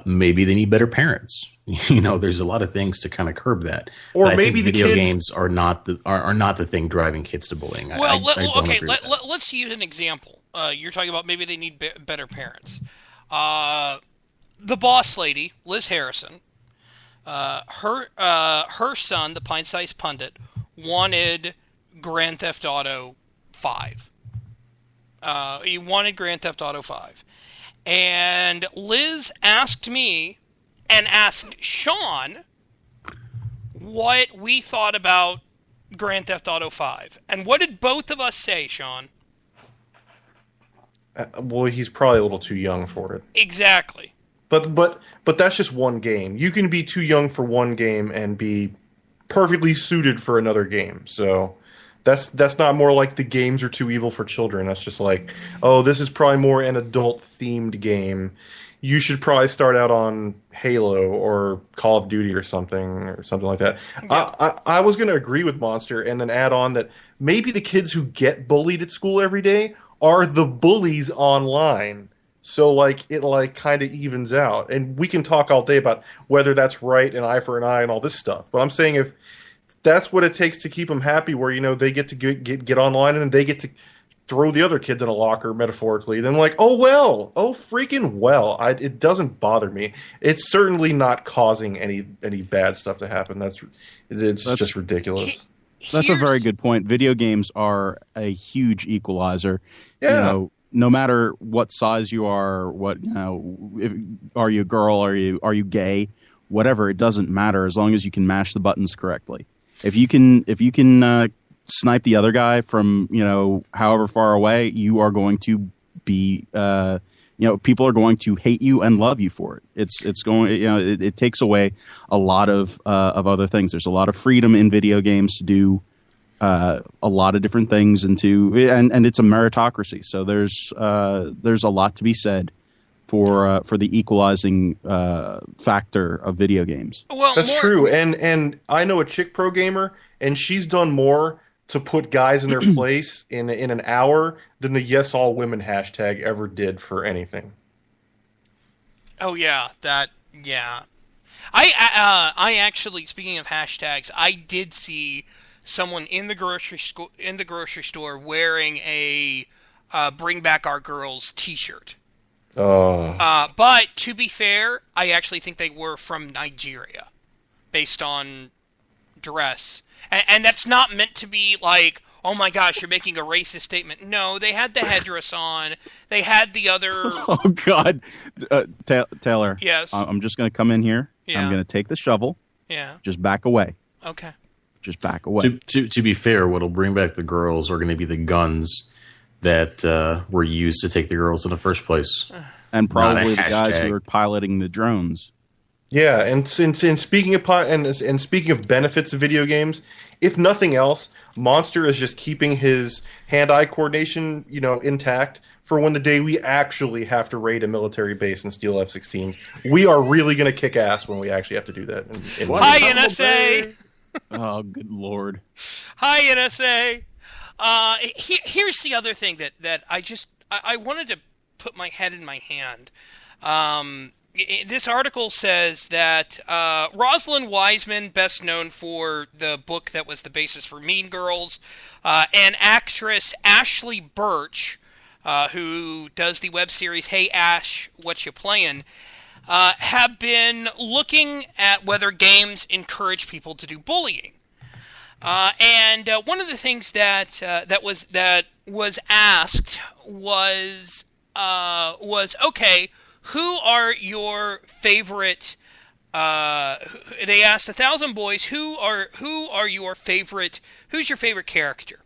Maybe they need better parents. There's a lot of things to kind of curb that. Or but maybe I think video games are not the thing driving kids to bullying. Well, let's use an example. You're talking about maybe they need better parents. The boss lady, Liz Harrison, her son, the pint-sized pundit, wanted Grand Theft Auto 5. He wanted Grand Theft Auto 5. And Liz asked me and asked Sean what we thought about Grand Theft Auto 5. And what did both of us say, Sean? Well, he's probably a little too young for it. Exactly. But that's just one game. You can be too young for one game and be perfectly suited for another game. So that's not more like the games are too evil for children. That's just like, oh, this is probably more an adult-themed game. You should probably start out on Halo or Call of Duty or something like that. Yeah. I was going to agree with Monster and then add on that maybe the kids who get bullied at school every day are the bullies online. So like it like kind of evens out. And we can talk all day about whether that's right, an eye for an eye and all this stuff. But I'm saying if that's what it takes to keep them happy, where, you know, they get to get online and then they get to throw the other kids in a locker, metaphorically, then like, freaking well. It doesn't bother me. It's certainly not causing any bad stuff to happen. That's just ridiculous. That's a very good point. Video games are a huge equalizer. Yeah. You know, no matter what size you are, are you a girl, are you gay, whatever, it doesn't matter as long as you can mash the buttons correctly. If you can snipe the other guy from, you know, however far away, you are going to be, people are going to hate you and love you for it. It's going, you know, it takes away a lot of other things. There's a lot of freedom in video games to do a lot of different things, and it's a meritocracy. So there's a lot to be said for the equalizing factor of video games. Well, that's true. And I know a chick pro gamer, and she's done more to put guys in their place in an hour than the Yes All Women hashtag ever did for anything. Oh yeah, I actually, speaking of hashtags, I did see someone in the grocery store wearing a "Bring Back Our Girls" T-shirt. Oh. But to be fair, I actually think they were from Nigeria, based on dress. And that's not meant to be like, oh my gosh, you're making a racist statement. No, they had the headdress on. They had the other... Oh, God. Taylor. Yes? I'm just going to come in here. Yeah. I'm going to take the shovel. Yeah. Just back away. Okay. Just back away. To be fair, what'll bring back the girls are going to be the guns that were used to take the girls in the first place. And probably the guys who are piloting the drones. Yeah, and speaking of benefits of video games, if nothing else, Monster is just keeping his hand-eye coordination, you know, intact for when the day we actually have to raid a military base and steal F-16s. We are really going to kick ass when we actually have to do that. Hi, NSA! Oh, good Lord. Hi, NSA! Here's the other thing that I wanted to put my head in my hand. This article says that Rosalind Wiseman, best known for the book that was the basis for Mean Girls, and actress Ashley Birch, who does the web series Hey Ash, What You Playin', have been looking at whether games encourage people to do bullying. And one of the things that was asked was okay, who are your favorite? They asked 1,000 boys who are your favorite? Who's your favorite character?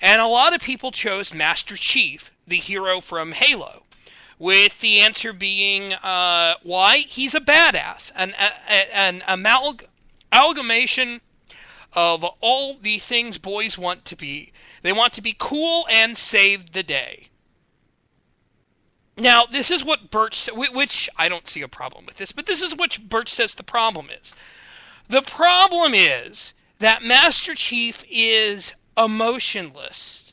And a lot of people chose Master Chief, the hero from Halo, with the answer being why? He's a badass, an amalgamation of all the things boys want to be. They want to be cool and save the day. Now, this is what Birch, which I don't see a problem with this, but this is what Birch says the problem is. The problem is that Master Chief is emotionless.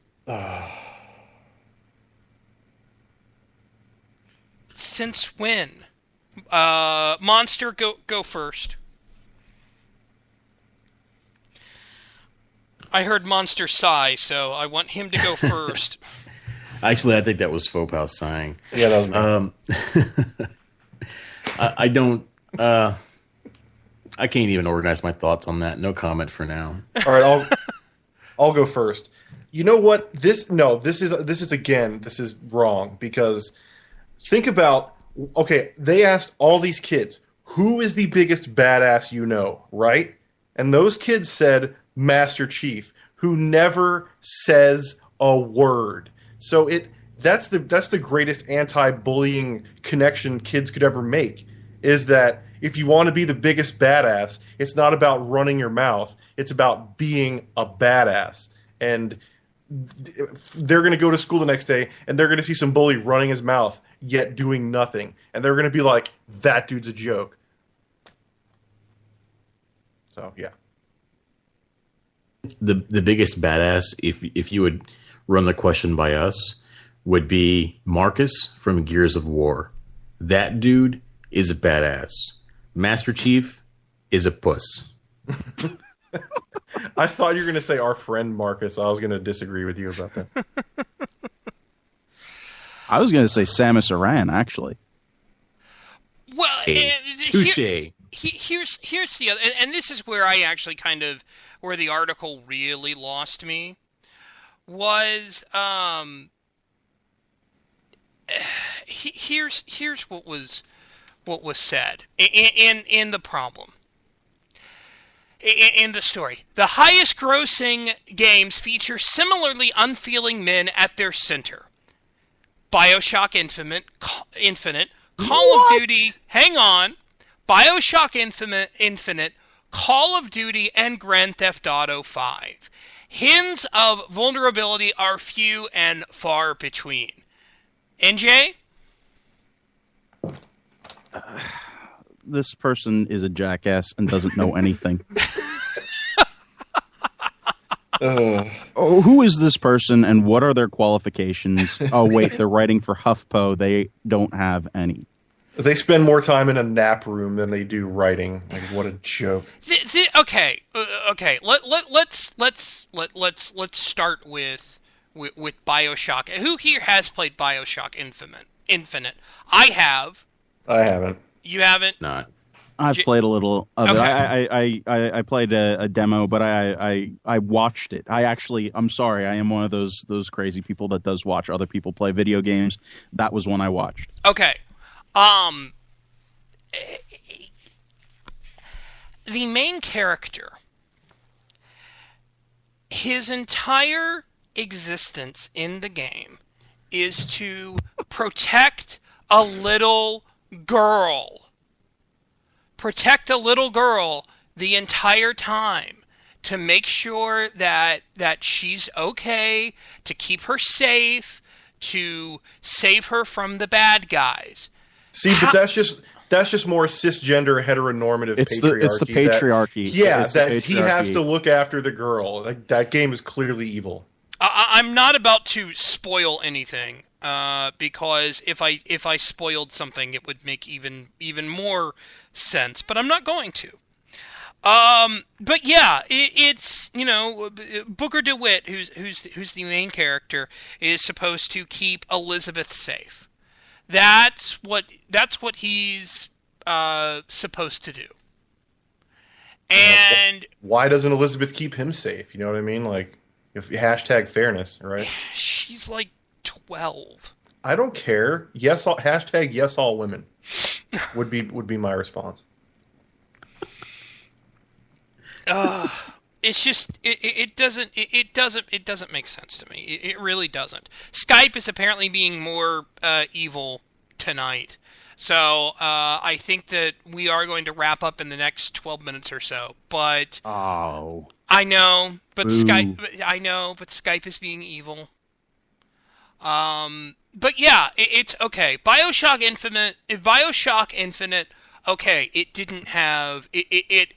Since when? Monster, go first. I heard Monster sigh, so I want him to go first. Actually, I think that was Fopau sighing. Yeah, that was me. I don't. I can't even organize my thoughts on that. No comment for now. All right, I'll go first. You know what? This is wrong, because think about, okay, they asked all these kids, who is the biggest badass you know, right? And those kids said Master Chief, who never says a word. So that's the greatest anti-bullying connection kids could ever make, is that if you want to be the biggest badass, it's not about running your mouth. It's about being a badass. And they're going to go to school the next day, and they're going to see some bully running his mouth, yet doing nothing. And they're going to be like, that dude's a joke. So, yeah. The biggest badass, if you would run the question by us, would be Marcus from Gears of War. That dude is a badass. Master Chief is a puss. I thought you were going to say our friend Marcus. I was going to disagree with you about that. I was going to say Samus Aran, actually. Well, touche. Here's the other, and this is where I actually where the article really lost me, was here's what was said in the problem. In the story, the highest grossing games feature similarly unfeeling men at their center. BioShock Infinite, Call of Duty, hang on, BioShock Infinite, Call of Duty, and Grand Theft Auto 5. Hints of vulnerability are few and far between. NJ? This person is a jackass and doesn't know anything. Who is this person and what are their qualifications? Oh, wait, they're writing for HuffPo. They don't have any. They spend more time in a nap room than they do writing. Like, what a joke. Okay. Let's start with BioShock. Who here has played BioShock Infinite? I have. I haven't. You haven't? No. I've played a little of it. I played a demo, but I watched it. I'm sorry, I am one of those crazy people that does watch other people play video games. That was one I watched. Okay. The main character, his entire existence in the game is to protect a little girl. Protect a little girl the entire time to make sure that she's okay, to keep her safe, to save her from the bad guys. See, but that's just more cisgender heteronormative patriarchy. It's the patriarchy. He has to look after the girl. Like, that game is clearly evil. I'm not about to spoil anything, because if I spoiled something, it would make even more sense. But I'm not going to. But yeah, it's Booker DeWitt, who's the main character, is supposed to keep Elizabeth safe. That's what he's supposed to do. And why doesn't Elizabeth keep him safe? You know what I mean? Like, if hashtag fairness, right? She's like 12. I don't care. Yes, hashtag yes all women would be my response. It's just it doesn't make sense to me. It really doesn't. Skype is apparently being more evil tonight, so I think that we are going to wrap up in the next 12 minutes or so. But I know, but Skype is being evil. But yeah, it's okay. BioShock Infinite. Okay, it didn't have it.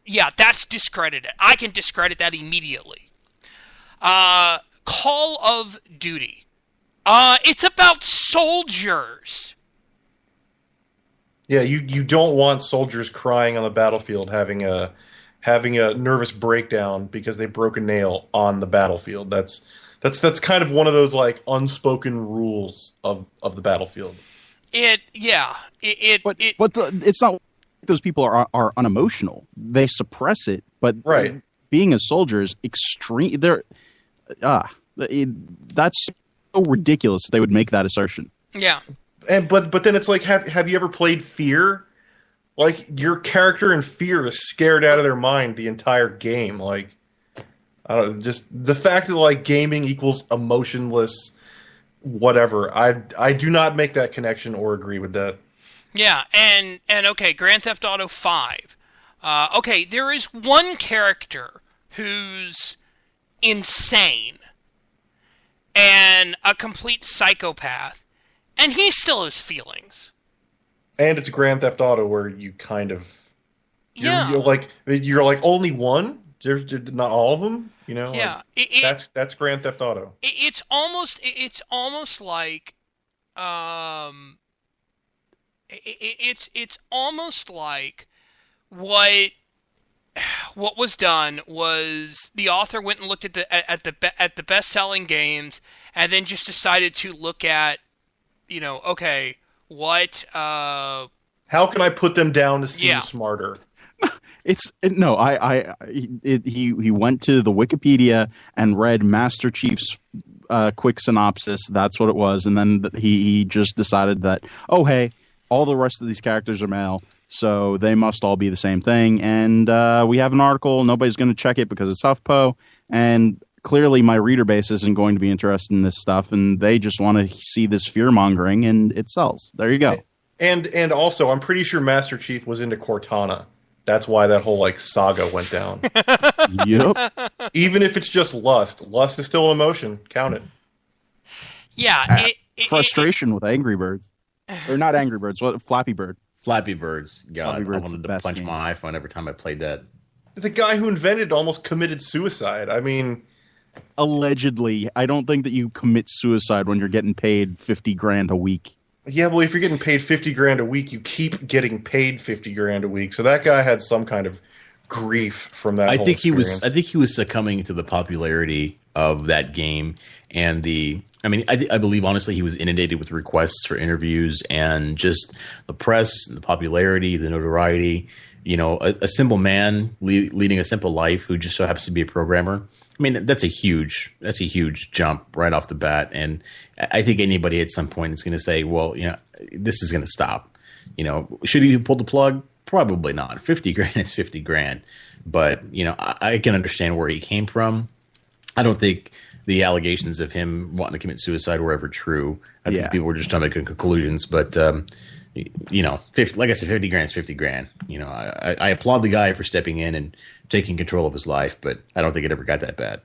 Yeah, that's discredited. I can discredit that immediately. Call of Duty. It's about soldiers. Yeah, you don't want soldiers crying on the battlefield having a nervous breakdown because they broke a nail on the battlefield. That's kind of one of those like unspoken rules of the battlefield. But it's not. Those people are unemotional. They suppress it, but right. Being a soldier is extreme. That's so ridiculous that they would make that assertion. Yeah, but then it's like, have you ever played Fear? Like, your character in Fear is scared out of their mind the entire game. Like, I don't know, just the fact that like gaming equals emotionless, whatever. I do not make that connection or agree with that. Yeah, and okay, Grand Theft Auto 5. Okay, there is one character who's insane and a complete psychopath, and he still has feelings. And it's Grand Theft Auto, where you kind of you're like only one. not all of them. Yeah, that's Grand Theft Auto. It's almost like it's almost like what was done was the author went and looked at the best-selling games and then just decided to look at, okay, what how can I put them down to seem smarter? He went to the Wikipedia and read Master Chief's quick synopsis. That's what it was, and then he just decided that, oh hey, all the rest of these characters are male, so they must all be the same thing. And we have an article. Nobody's going to check it because it's HuffPo, and clearly my reader base isn't going to be interested in this stuff, and they just want to see this fear mongering, and it sells. There you go. And also, I'm pretty sure Master Chief was into Cortana. That's why that whole saga went down. Yep. Even if it's just lust is still an emotion. Count it. Yeah. Frustration with Angry Birds, or not Angry Birds. What? Flappy Bird. Flappy Birds. God, Flappy Bird's I wanted the to best punch game. my iPhone every time I played that. The guy who invented it almost committed suicide. I mean, allegedly. I don't think that you commit suicide when you're getting paid $50,000 a week. Yeah, well, if you're getting paid $50,000 a week, you keep getting paid $50,000 a week. So that guy had some kind of grief from that. I whole think experience. he was succumbing to the popularity of that game and I believe honestly he was inundated with requests for interviews and just the press, the popularity, the notoriety. A simple man leading a simple life who just so happens to be a programmer. I mean, that's a huge jump right off the bat. And I think anybody at some point is going to say, well, this is going to stop. Should he pull the plug? Probably not. $50,000 is $50,000. But, I can understand where he came from. I don't think the allegations of him wanting to commit suicide were ever true. I think people were just trying to make conclusions. But, like I said, $50,000 is $50,000. I applaud the guy for stepping in and taking control of his life, but I don't think it ever got that bad.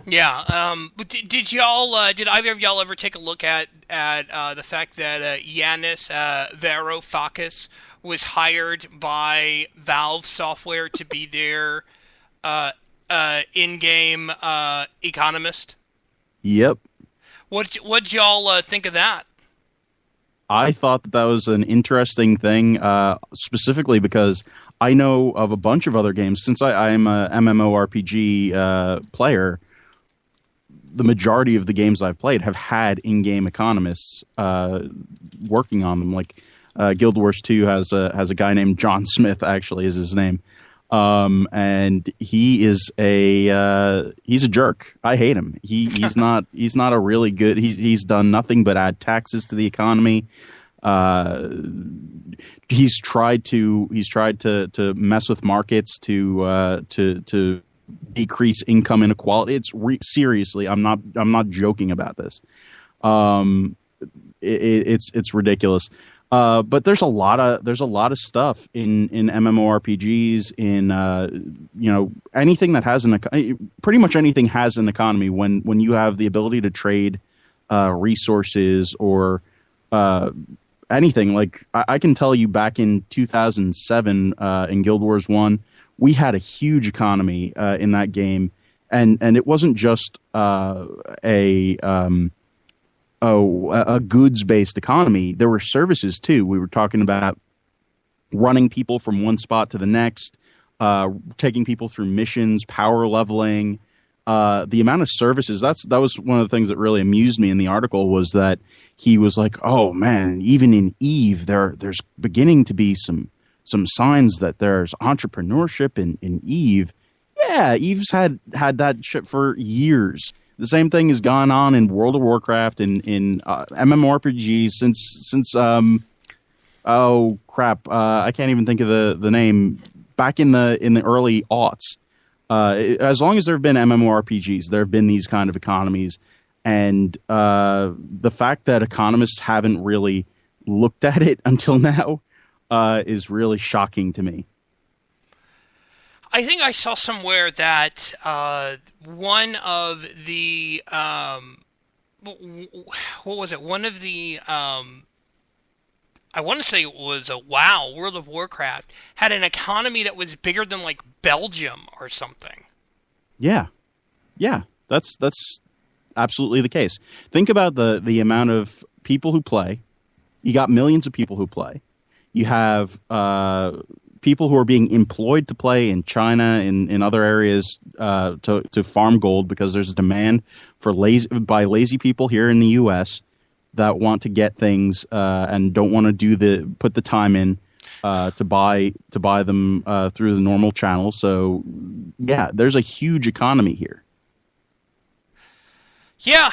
Yeah. Did either of y'all ever take a look at the fact that Yanis Varoufakis was hired by Valve Software to be their in-game economist? Yep. What'd y'all think of that? I thought that was an interesting thing, specifically because I know of a bunch of other games. Since I am a MMORPG player, the majority of the games I've played have had in-game economists working on them. Like Guild Wars 2 has a guy named John Smith, actually, is his name. And he is he's a jerk. I hate him. He's not a really good. He's done nothing but add taxes to the economy. He's tried to mess with markets to decrease income inequality. It's seriously. I'm not joking about this. It's ridiculous. But there's a lot of stuff in MMORPGs, in anything that has pretty much anything has an economy when you have the ability to trade resources or anything. Like I can tell you, back in 2007 in Guild Wars 1, we had a huge economy in that game, and it wasn't just a goods-based economy. There were services too. We were talking about running people from one spot to the next, taking people through missions, power leveling, the amount of services. That was one of the things that really amused me in the article, was that he was like, oh man, even in Eve, there's beginning to be some signs that there's entrepreneurship in Eve. Yeah, Eve's had that shit for years. The same thing has gone on in World of Warcraft and in MMORPGs since oh crap, I can't even think of the name. Back in the early aughts, as long as there have been MMORPGs, there have been these kind of economies, and the fact that economists haven't really looked at it until now is really shocking to me. I think I saw somewhere that one of the what was it? One of the I want to say it was World of Warcraft had an economy that was bigger than like Belgium or something. Yeah. That's absolutely the case. Think about the amount of people who play. You got millions of people who play. You have people who are being employed to play in China, in other areas, to farm gold because there's a demand by lazy people here in the U.S. that want to get things and don't want to put the time in to buy them through the normal channel. So, yeah, there's a huge economy here. Yeah.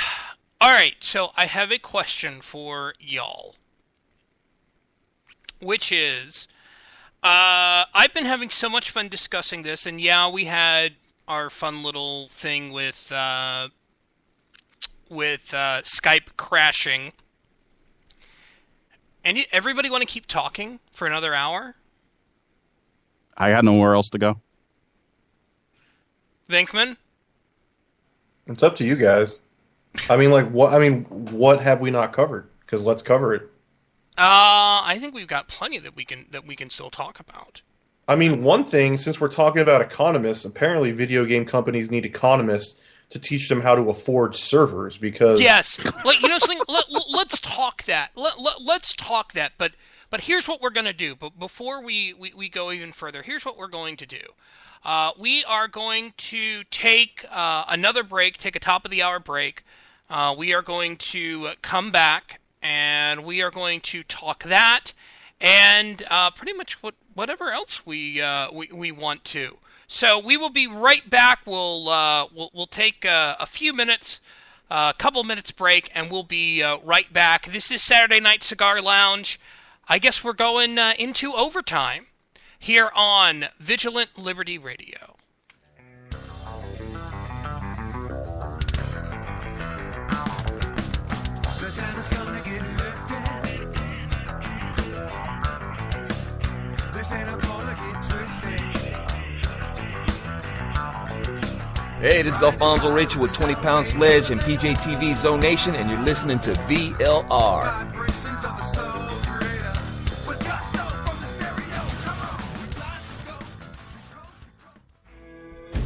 All right. So I have a question for y'all, which is, I've been having so much fun discussing this, and yeah, we had our fun little thing with Skype crashing. And everybody want to keep talking for another hour? I got nowhere else to go. Vinkman? It's up to you guys. What have we not covered? Because let's cover it. I think we've got plenty that we can still talk about. I mean, one thing, since we're talking about economists, apparently video game companies need economists to teach them how to afford servers, because... Yes. Something, let's talk that. Let's talk that. But here's what we're going to do. But before we go even further, here's what we're going to do. We are going to take another break, take a top-of-the-hour break. We are going to come back, and we are going to talk that, and pretty much whatever else we want to. So we will be right back. We'll take a few minutes, a couple minutes break, and we'll be right back. This is Saturday Night Cigar Lounge. I guess we're going into overtime here on Vigilant Liberty Radio. Hey, this is Alfonso Rachel with 20 Pound Sledge and PJTV Zone Nation, and you're listening to VLR.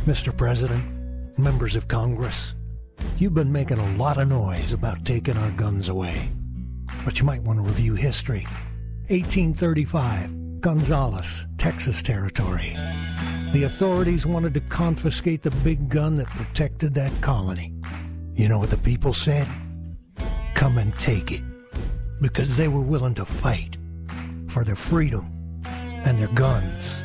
Mr. President, members of Congress, you've been making a lot of noise about taking our guns away. But you might want to review history. 1835, Gonzales, Texas Territory. The authorities wanted to confiscate the big gun that protected that colony. You know what the people said? Come and take it. Because they were willing to fight for their freedom and their guns.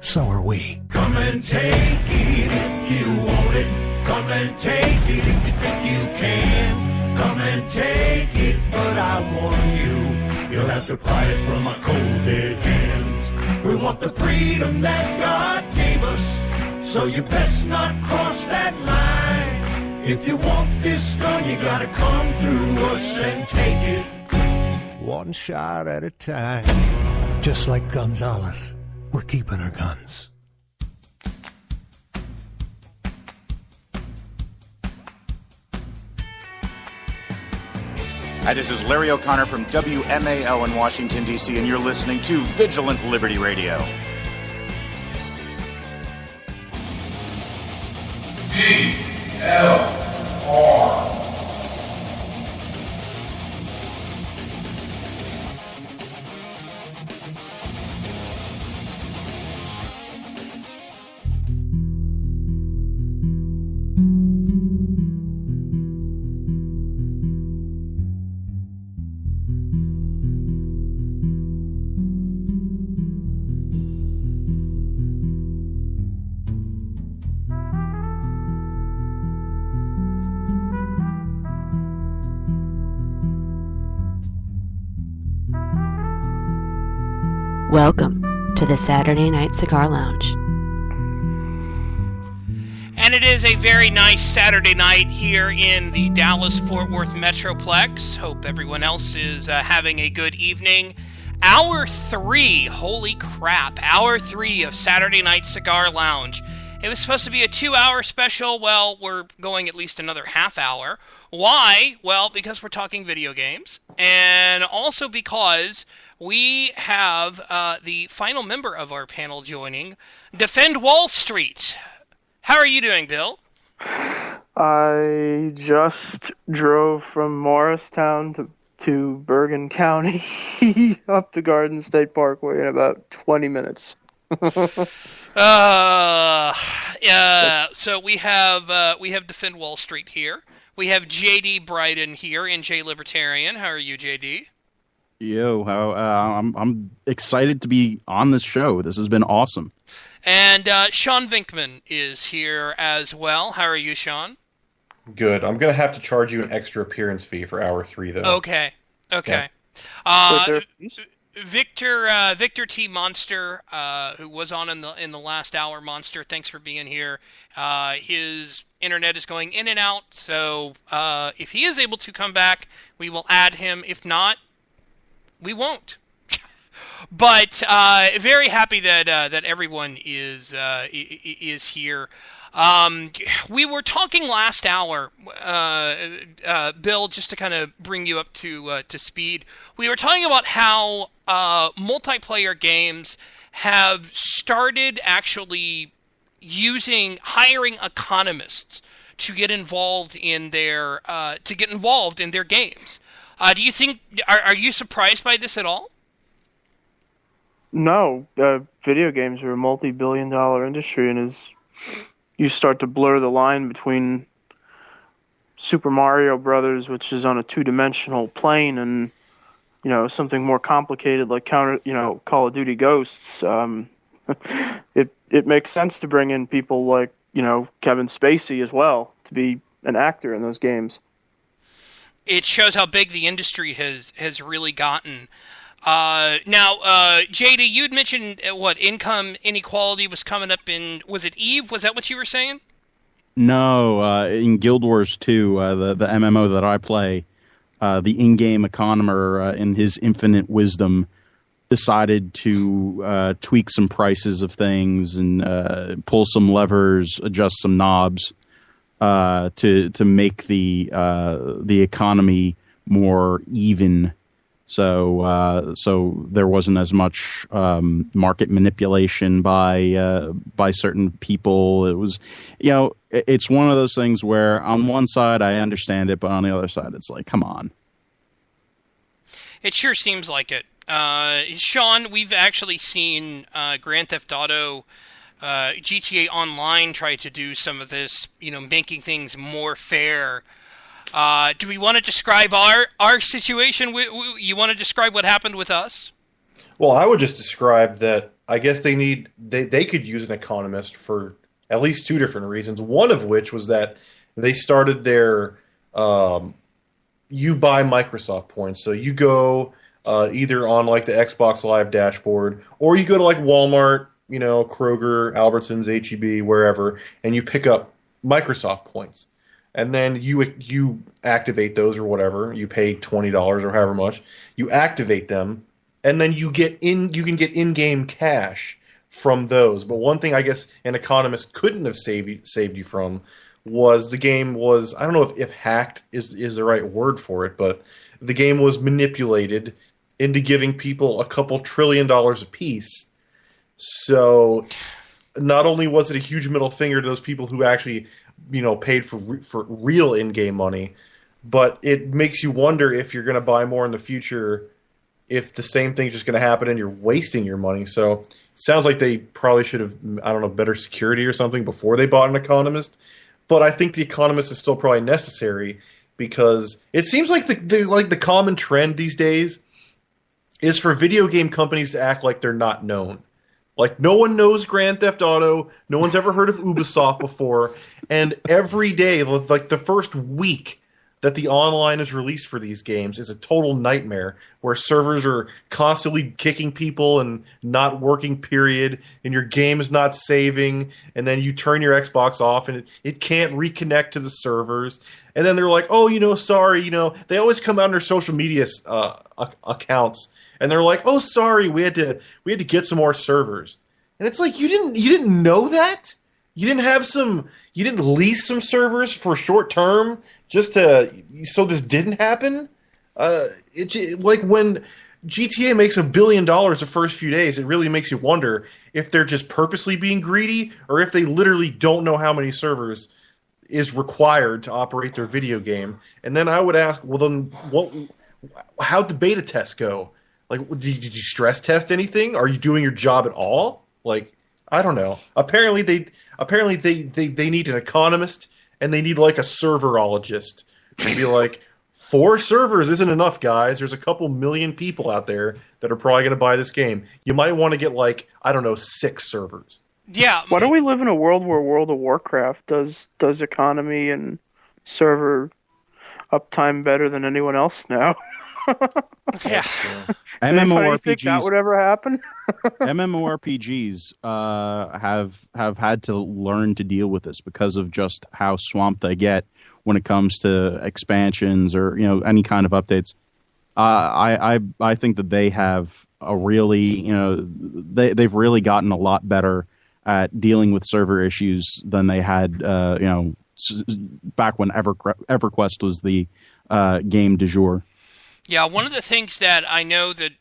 So are we. Come and take it if you want it. Come and take it if you think you can. Come and take it, but I warn you, you'll have to pry it from my cold dead hands. We want the freedom that God gave us, so you best not cross that line. If you want this gun, you gotta come through us and take it. One shot at a time. Just like Gonzales, we're keeping our guns. Hi, this is Larry O'Connor from WMAL in Washington, D.C., and you're listening to Vigilant Liberty Radio. VLR. Welcome to the Saturday Night Cigar Lounge. And it is a very nice Saturday night here in the Dallas-Fort Worth Metroplex. Hope everyone else is having a good evening. Hour 3, holy crap, Hour 3 of Saturday Night Cigar Lounge It was supposed to be a 2-hour special. Well, we're going at least another half hour. Why? Well, because we're talking video games, and also because we have the final member of our panel joining, Defend Wall Street. How are you doing, Bill? I just drove from Morristown to Bergen County up to Garden State Parkway in about 20 minutes. So we have Defend Wall Street here. We have JD Bryden here in J Libertarian. How are you, JD? Yo, I'm excited to be on this show. This has been awesome. And Sean Vinkman is here as well. How are you, Sean? Good. I'm going to have to charge you an extra appearance fee for hour 3, though. Okay. Yeah. Victor T. Monster, who was on in the last hour. Monster, thanks for being here. His internet is going in and out, so if he is able to come back, we will add him. If not, we won't. But very happy that everyone is here. We were talking last hour, Bill, just to kind of bring you up to speed. We were talking about how multiplayer games have started actually hiring economists to get involved in their games. Do you think? Are you surprised by this at all? No, video games are a multi-billion-dollar industry, and as you start to blur the line between Super Mario Brothers, which is on a 2-dimensional plane, and something more complicated like Call of Duty Ghosts, it makes sense to bring in people like Kevin Spacey as well to be an actor in those games. It shows how big the industry has really gotten. Now, JD, you'd mentioned income inequality was coming up in, was it EVE? Was that what you were saying? No, in Guild Wars 2, the MMO that I play, the in-game economer, in his infinite wisdom, decided to tweak some prices of things and pull some levers, adjust some knobs to make the economy more even. So there wasn't as much market manipulation by certain people. It was, it's one of those things where on one side I understand it, but on the other side it's like, come on. It sure seems like it. Sean, we've actually seen Grand Theft Auto, GTA Online try to do some of this, making things more fair. Do we want to describe our situation? You want to describe what happened with us? Well, I would just describe that I guess they could use an economist for at least 2 different reasons. One of which was that they started their you buy Microsoft points. So you go either on like the Xbox Live dashboard, or you go to like Walmart, Kroger, Albertsons, H-E-B, wherever, and you pick up Microsoft points. And then you activate those or whatever. You pay $20 or however much. You activate them, and then you can get in-game cash from those. But one thing I guess an economist couldn't have saved you from was the game was, I don't know if hacked is the right word for it, but the game was manipulated into giving people a couple $1 trillion apiece. So not only was it a huge middle finger to those people who actually paid for real in-game money, but it makes you wonder if you're going to buy more in the future, if the same thing's just going to happen and you're wasting your money. So it sounds like they probably should have, better security or something before they bought an economist. But I think the economist is still probably necessary, because it seems like the common trend these days is for video game companies to act like they're not known. Like, no one knows Grand Theft Auto. No one's ever heard of Ubisoft before. And every day, like the first week that the online is released for these games is a total nightmare, where servers are constantly kicking people and not working, period, and your game is not saving, and then you turn your Xbox off and it can't reconnect to the servers. And then they're like, oh, sorry, they always come out on their social media accounts, and they're like, oh, sorry, we had to get some more servers. And it's like, you didn't know that? You didn't lease some servers for short term so this didn't happen. Like when GTA makes $1 billion the first few days, it really makes you wonder if they're just purposely being greedy or if they literally don't know how many servers is required to operate their video game. And then I would ask, well, then how'd the beta test go? Like, did you stress test anything? Are you doing your job at all? Like, I don't know. Apparently they need an economist and they need like a serverologist to be like, 4 servers isn't enough, guys. There's a couple million people out there that are probably going to buy this game. You might want to get 6 servers. Yeah. Why don't we live in a world where World of Warcraft does economy and server uptime better than anyone else now? Yeah. Anybody think that would ever happen? MMORPGs have had to learn to deal with this because of just how swamped they get when it comes to expansions or any kind of updates. I think that they have a really they've really gotten a lot better at dealing with server issues than they had back when EverQuest was the game du jour. Yeah, one of the things that I know that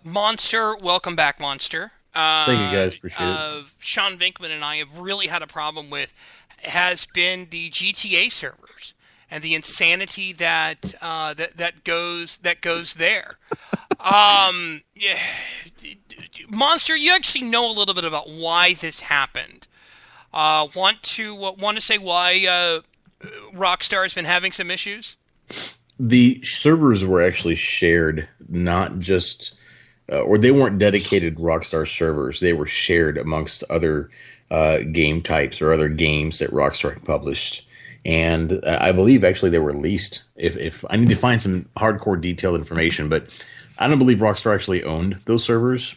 Monster, welcome back, Monster. Thank you guys, appreciate it. Sean Vinkman and I have really had a problem with has been the GTA servers and the insanity that goes there. Yeah, Monster, you actually know a little bit about why this happened. Want to say why Rockstar has been having some issues? The servers were actually shared, not just, or they weren't dedicated Rockstar servers. They were shared amongst other game types or other games that Rockstar had published. And I believe actually they were leased. If I need to find some hardcore detailed information, but I don't believe Rockstar actually owned those servers.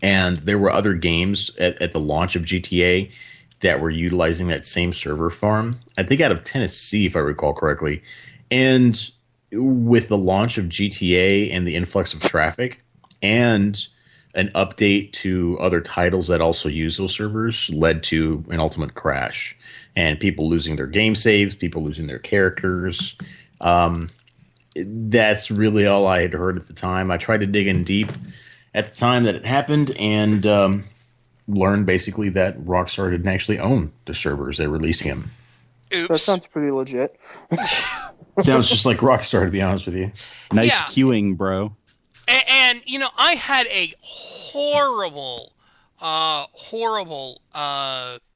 And there were other games at the launch of GTA that were utilizing that same server farm. I think out of Tennessee, if I recall correctly. And with the launch of GTA and the influx of traffic and an update to other titles that also use those servers led to an ultimate crash and people losing their game saves, people losing their characters. That's really all I had heard at the time. I tried to dig in deep at the time that it happened and learned basically that Rockstar didn't actually own the servers. They were leasing them. Oops. That sounds pretty legit. Sounds just like Rockstar, to be honest with you. Nice queuing, bro. And I had a horrible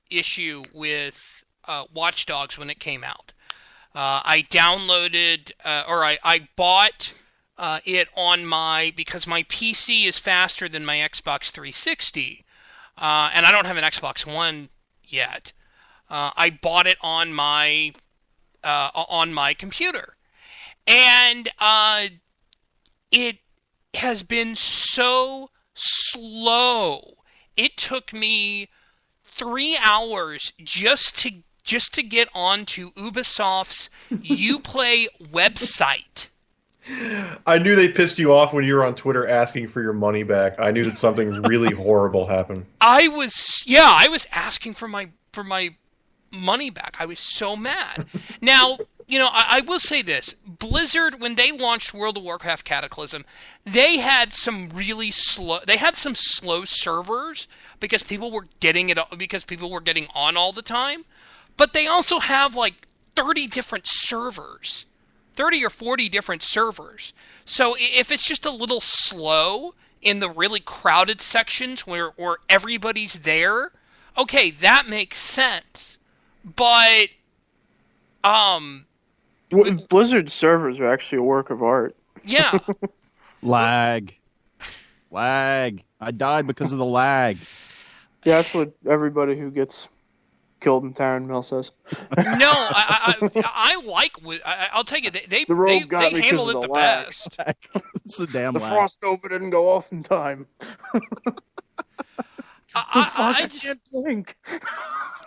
issue with Watch Dogs when it came out. I downloaded, I bought it on because my PC is faster than my Xbox 360, and I don't have an Xbox One yet. I bought it on my computer, and it has been so slow. It took me 3 hours just to get onto Ubisoft's Uplay website. I knew they pissed you off when you were on Twitter asking for your money back. I knew that something really horrible happened. I was asking for my money back. I was so mad. Now, I will say this. Blizzard, when they launched World of Warcraft Cataclysm, they had some slow servers because people were getting on all the time. But they also have 30 different servers. 30 or 40 different servers. So if it's just a little slow in the really crowded sections where everybody's there, okay, that makes sense. But Blizzard servers are actually a work of art. Yeah. Lag. I died because of the lag. Yeah, that's what everybody who gets killed in Taryn Mill says. No, I'll tell you, they handled it the best. It's a damn the lag. frost over didn't go off in time. I can't blink.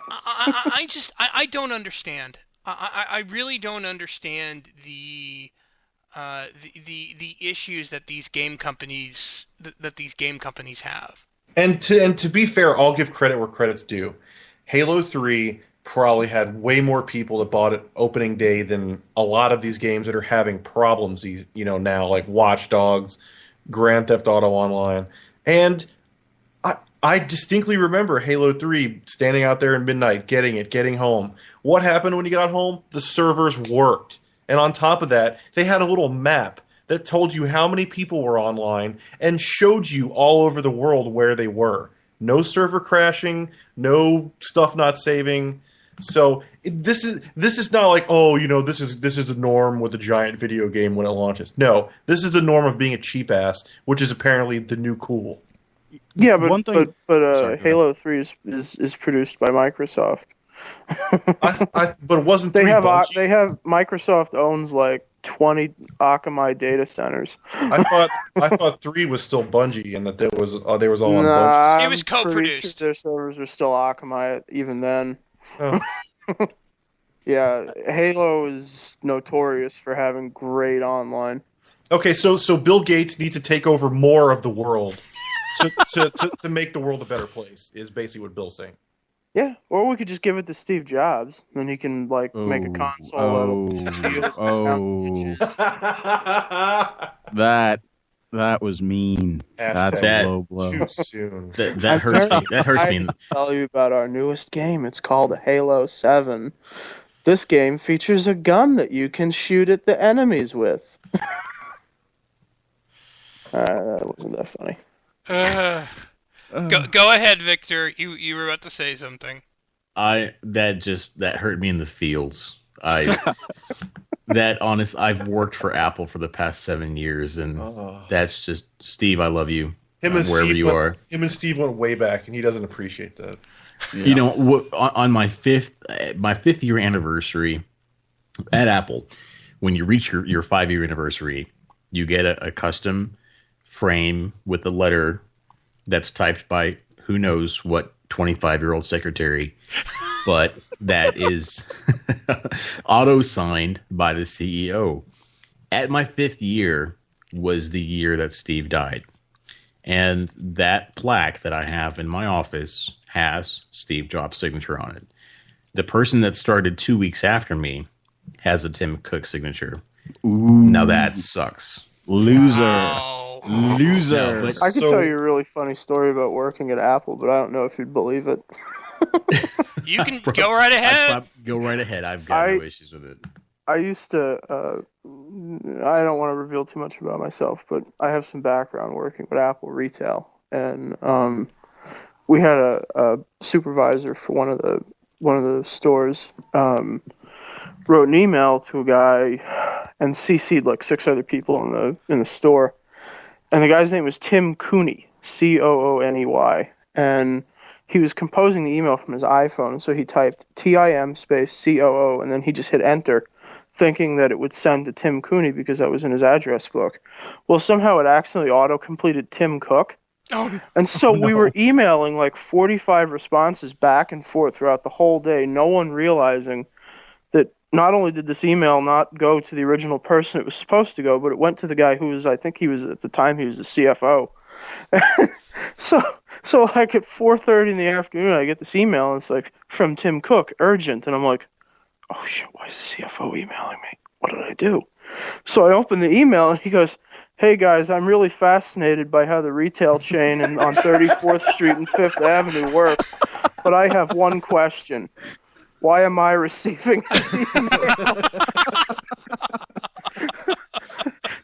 I don't understand. I really don't understand the issues that these game companies have. And to be fair, I'll give credit where credit's due. Halo 3 probably had way more people that bought it opening day than a lot of these games that are having problems now, like Watch Dogs, Grand Theft Auto Online. And I distinctly remember Halo 3 standing out there in midnight, getting home. What happened when you got home? The servers worked. And on top of that, they had a little map that told you how many people were online and showed you all over the world where they were. No server crashing, no stuff not saving. So this is not like, this is the norm with a giant video game when it launches. No, this is the norm of being a cheap ass, which is apparently the new cool. Yeah, but Halo 3 is produced by Microsoft. But it wasn't. They have Microsoft owns like 20 Akamai data centers. I thought 3 was still Bungie, and that they was all on Bungie. It was co-produced. Their servers are still Akamai even then. Oh. Yeah, Halo is notorious for having great online. Okay, so Bill Gates needs to take over more of the world to make the world a better place. Is basically what Bill's saying. Yeah, or we could just give it to Steve Jobs, then he can make a console. That was mean. That's a low blow. Too soon. That hurts me. That hurts me. I tell you about our newest game. It's called Halo 7. This game features a gun that you can shoot at the enemies with. That wasn't that funny. Go ahead, Victor. You were about to say something. That hurt me in the feels. I've worked for Apple for the past 7 years, and that's just Steve. I love you. Wherever you are. Him and Steve went way back, and he doesn't appreciate that. Yeah. On my fifth year anniversary at Apple, when you reach your 5-year anniversary, you get a custom frame with a letter that's typed by who knows what 25-year-old secretary, but that is auto-signed by the CEO. At my 5th year was the year that Steve died. And that plaque that I have in my office has Steve Jobs' signature on it. The person that started 2 weeks after me has a Tim Cook signature. Ooh. Now that sucks. Loser. Wow. Loser. No, I could tell you a really funny story about working at Apple, but I don't know if you'd believe it. You can go right ahead. Go right ahead. I've got no issues with it. I used to, I don't want to reveal too much about myself, but I have some background working with Apple retail. And we had a supervisor for one of the stores wrote an email to a guy and CC'd like 6 other people in the store. And the guy's name was Tim Cooney, Cooney. And he was composing the email from his iPhone, and so he typed TIM space COO, and then he just hit enter, thinking that it would send to Tim Cooney because that was in his address book. Well, somehow it accidentally auto-completed Tim Cook. Oh, and so we were emailing like 45 responses back and forth throughout the whole day, no one realizing that not only did this email not go to the original person it was supposed to go, but it went to the guy who was, I think he was at the time, he was the CFO. So like at 4:30 in the afternoon, I get this email, and it's like, from Tim Cook, urgent. And I'm like, oh shit, why is the CFO emailing me? What did I do? So I open the email, and he goes, hey guys, I'm really fascinated by how the retail chain on 34th Street and 5th Avenue works, but I have one question. Why am I receiving this email?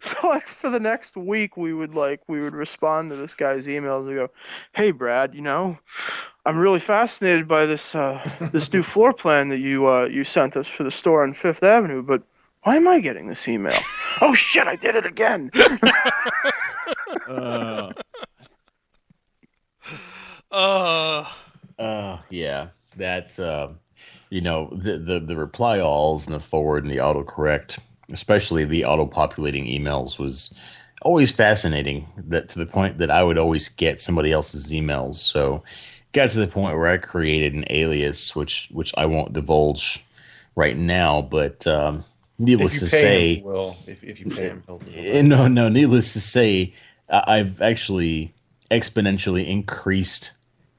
So like for the next week, we would respond to this guy's emails and go, hey Brad, I'm really fascinated by this new floor plan that you sent us for the store on 5th Avenue, but why am I getting this email? Oh shit, I did it again. Yeah, that's the reply alls and the forward and the autocorrect, especially the auto-populating emails, was always fascinating. That to the point that I would always get somebody else's emails. So, got to the point where I created an alias, which I won't divulge right now, but needless to say, if you pay him, no. Needless to say, I've actually exponentially increased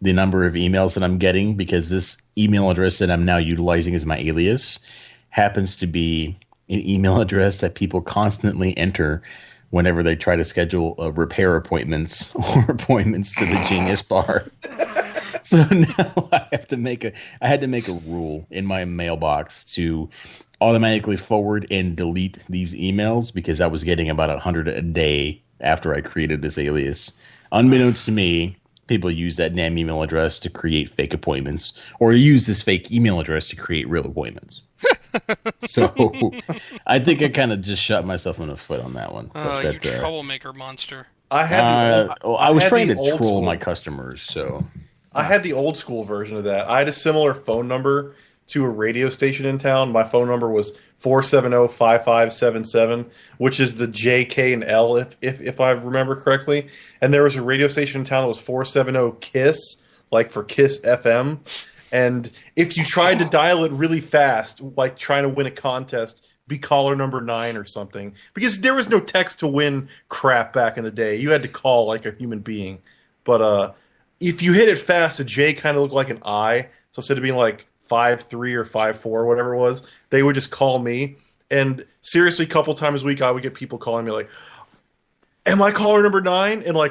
the number of emails that I'm getting, because this email address that I'm now utilizing as my alias happens to be an email address that people constantly enter whenever they try to schedule repair appointments or appointments to the Genius Bar. So now I had to make a rule in my mailbox to automatically forward and delete these emails, because I was getting about 100 a day after I created this alias. Unbeknownst to me, people use that damn email address to create fake appointments, or use this fake email address to create real appointments. So I think I kind of just shot myself in the foot on that one. You troublemaker monster. I was trying to troll my customers, so I had the old school version of that. I had a similar phone number to a radio station in town. My phone number was 470-5577, which is the J, K, and L, if I remember correctly. And there was a radio station in town that was 470-KISS, like for KISS FM. And if you tried to dial it really fast, like trying to win a contest, be caller number 9 or something. Because there was no text to win crap back in the day. You had to call like a human being. But if you hit it fast, a J kind of looked like an I. So instead of being like 5-3 or 5-4, whatever it was, they would just call me. And seriously, a couple times a week, I would get people calling me like, "Am I caller number 9?" And I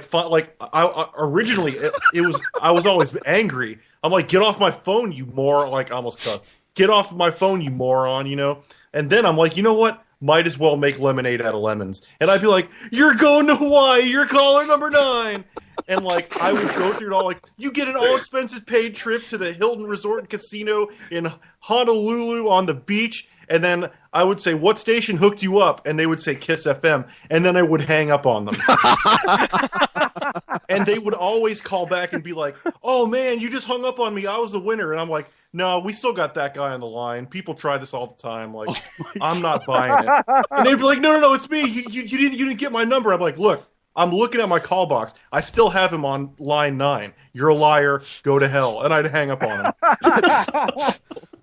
originally it was I was always angry. I'm like, "Get off my phone, you moron!" Like, I almost cussed. "Get off my phone, you moron!" You know. And then I'm like, you know what? Might as well make lemonade out of lemons. And I'd be like, "You're going to Hawaii. You're caller number 9." And like, I would go through it all. Like, "You get an all expenses paid trip to the Hilton Resort and Casino in Honolulu on the beach." And then I would say, "What station hooked you up?" And they would say KISS FM. And then I would hang up on them. And they would always call back and be like, "Oh man, you just hung up on me. I was the winner." And I'm like, "No, we still got that guy on the line. People try this all the time. Like, I'm not buying it." And they'd be like, No, it's me. You didn't get my number." I'm like, "Look, I'm looking at my call box. I still have him on line 9. You're a liar. Go to hell." And I'd hang up on him.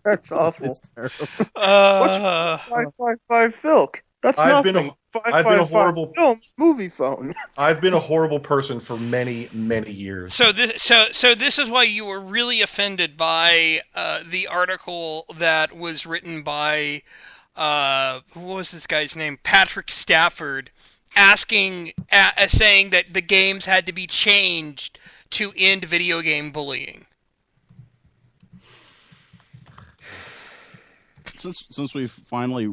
That's awful. It's terrible. What's 555 Filk? That's nothing. I've been a horrible films movie phone. I've been a horrible person for many, many years. So this is why you were really offended by the article that was written by what was this guy's name? Patrick Stafford, saying that the games had to be changed to end video game bullying. Since we've finally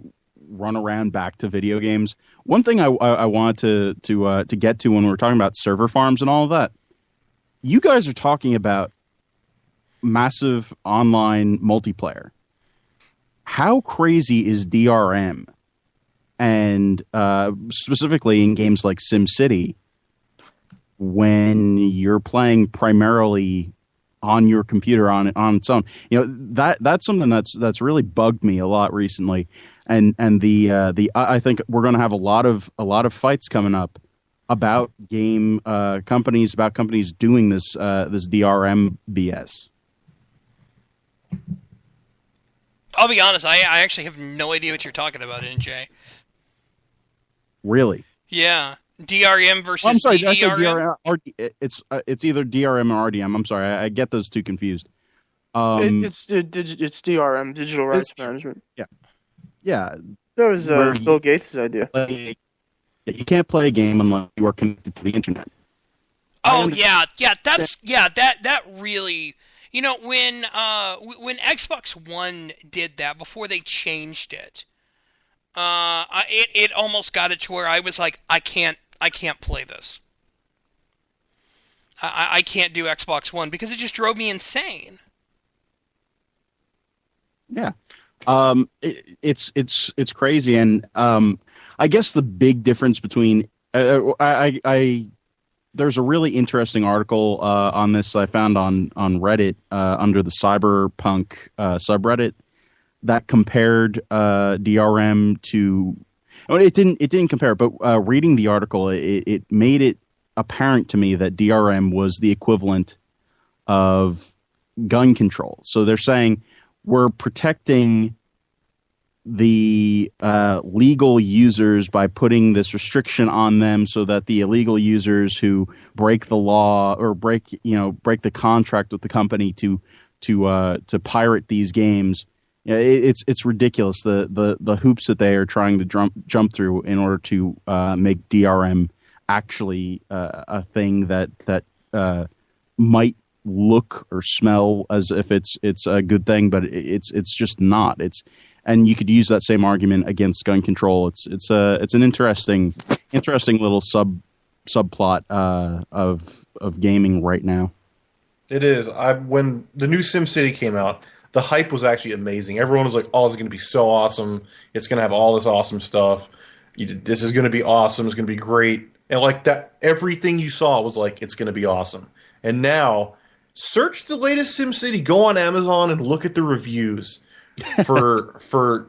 run around back to video games, one thing I wanted to get to when we were talking about server farms and all of that, you guys are talking about massive online multiplayer. How crazy is DRM? And specifically in games like SimCity, when you're playing primarily on your computer on its own, you know, that's something that's really bugged me a lot recently, and I think we're going to have a lot of fights coming up about companies doing this DRM BS. I'll be honest, I actually have no idea what you're talking about, NJ. Really? Yeah. DRM versus I'm sorry, DDRM? I said DRM. It's either DRM or RDM. I'm sorry, I get those two confused. It's DRM, Digital Rights Management. Yeah. That was Bill Gates' idea. You can't play a game unless you are connected to the internet. Oh that really. You know, when Xbox One did that before they changed it, it almost got it to where I was like, I can't play this. I can't do Xbox One because it just drove me insane. Yeah, it's crazy, and I guess the big difference between there's a really interesting article on this I found on Reddit under the Cyberpunk subreddit that compared DRM to. Well, it didn't compare, but reading the article, it made it apparent to me that DRM was the equivalent of gun control. So they're saying we're protecting the legal users by putting this restriction on them, so that the illegal users who break the law or break the contract with the company to pirate these games. It's ridiculous, the hoops that they are trying to jump through in order to make DRM actually a thing that might look or smell as if it's a good thing, but it's just not. And you could use that same argument against gun control. It's an interesting little subplot of gaming right now. It is. When the new SimCity came out, the hype was actually amazing. Everyone was like, "Oh, it's going to be so awesome! It's going to have all this awesome stuff. This is going to be awesome. It's going to be great." And like that, everything you saw was like, "It's going to be awesome." And now, search the latest SimCity. Go on Amazon and look at the reviews. No,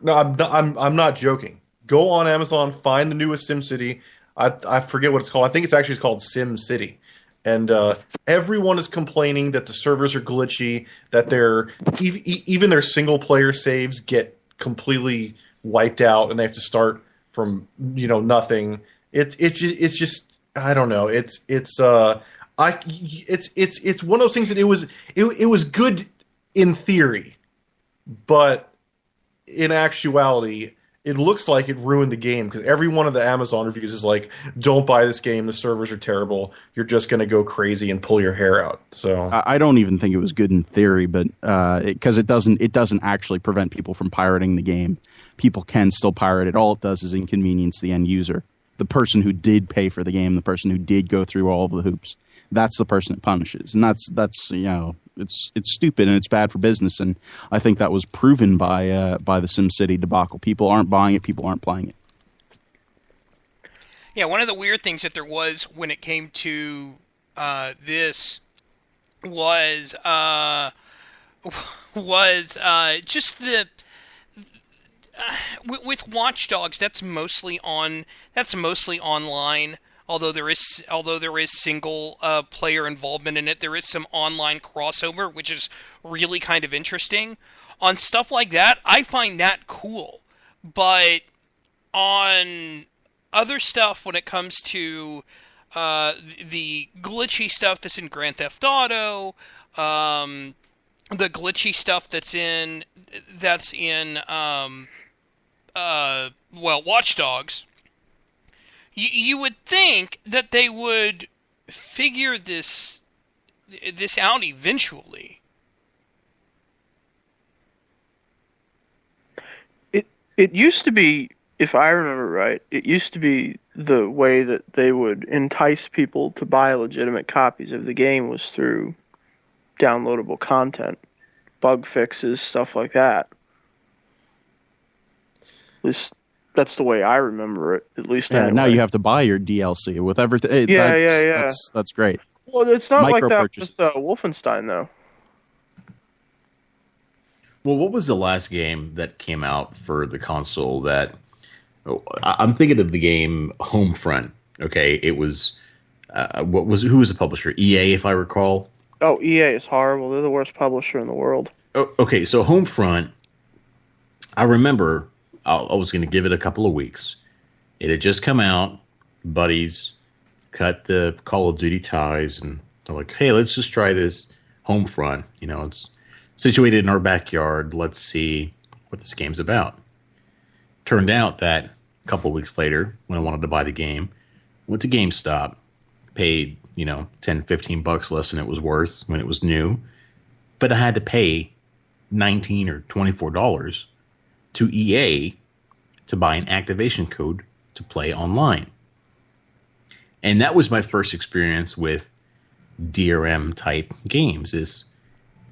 I'm not joking. Go on Amazon, find the newest SimCity. I forget what it's called. I think it's called SimCity. And everyone is complaining that the servers are glitchy, that even their single player saves get completely wiped out, and they have to start from nothing. It's just I don't know. It's one of those things that it was good in theory, but in actuality, it looks like it ruined the game, because every one of the Amazon reviews is like, "Don't buy this game. The servers are terrible. You're just going to go crazy and pull your hair out." So I don't even think it was good in theory, but because it doesn't actually prevent people from pirating the game. People can still pirate it. All it does is inconvenience the end user, the person who did pay for the game, the person who did go through all of the hoops. That's the person it punishes, and that's it's stupid and it's bad for business. And I think that was proven by the SimCity debacle. People aren't buying it. People aren't playing it. Yeah, one of the weird things that there was when it came to this was just the with Watch Dogs. That's mostly online. Although there is single player involvement in it, there is some online crossover, which is really kind of interesting. On stuff like that, I find that cool. But on other stuff, when it comes to the glitchy stuff that's in Grand Theft Auto, the glitchy stuff that's in Watch Dogs. You would think that they would figure this out eventually. It used to be, if I remember right, it used to be the way that they would entice people to buy legitimate copies of the game was through downloadable content, bug fixes, stuff like that. At least that's the way I remember it, at least. Yeah, anyway. now you have to buy your DLC with everything. Hey, Yeah. That's great. Well, it's not like that with Wolfenstein, though. Well, what was the last game that came out for the console that... I'm thinking of the game Homefront. Okay, it was... who was the publisher? EA, if I recall. Oh, EA is horrible. They're the worst publisher in the world. Oh, okay, so Homefront, I remember... I was going to give it a couple of weeks. It had just come out. Buddies cut the Call of Duty ties, and they're like, "Hey, let's just try this Homefront. It's situated in our backyard. Let's see what this game's about." Turned out that a couple of weeks later, when I wanted to buy the game, went to GameStop, paid $10-15 less than it was worth when it was new, but I had to pay $19 or $24 to EA to buy an activation code to play online. And that was my first experience with DRM type games. Is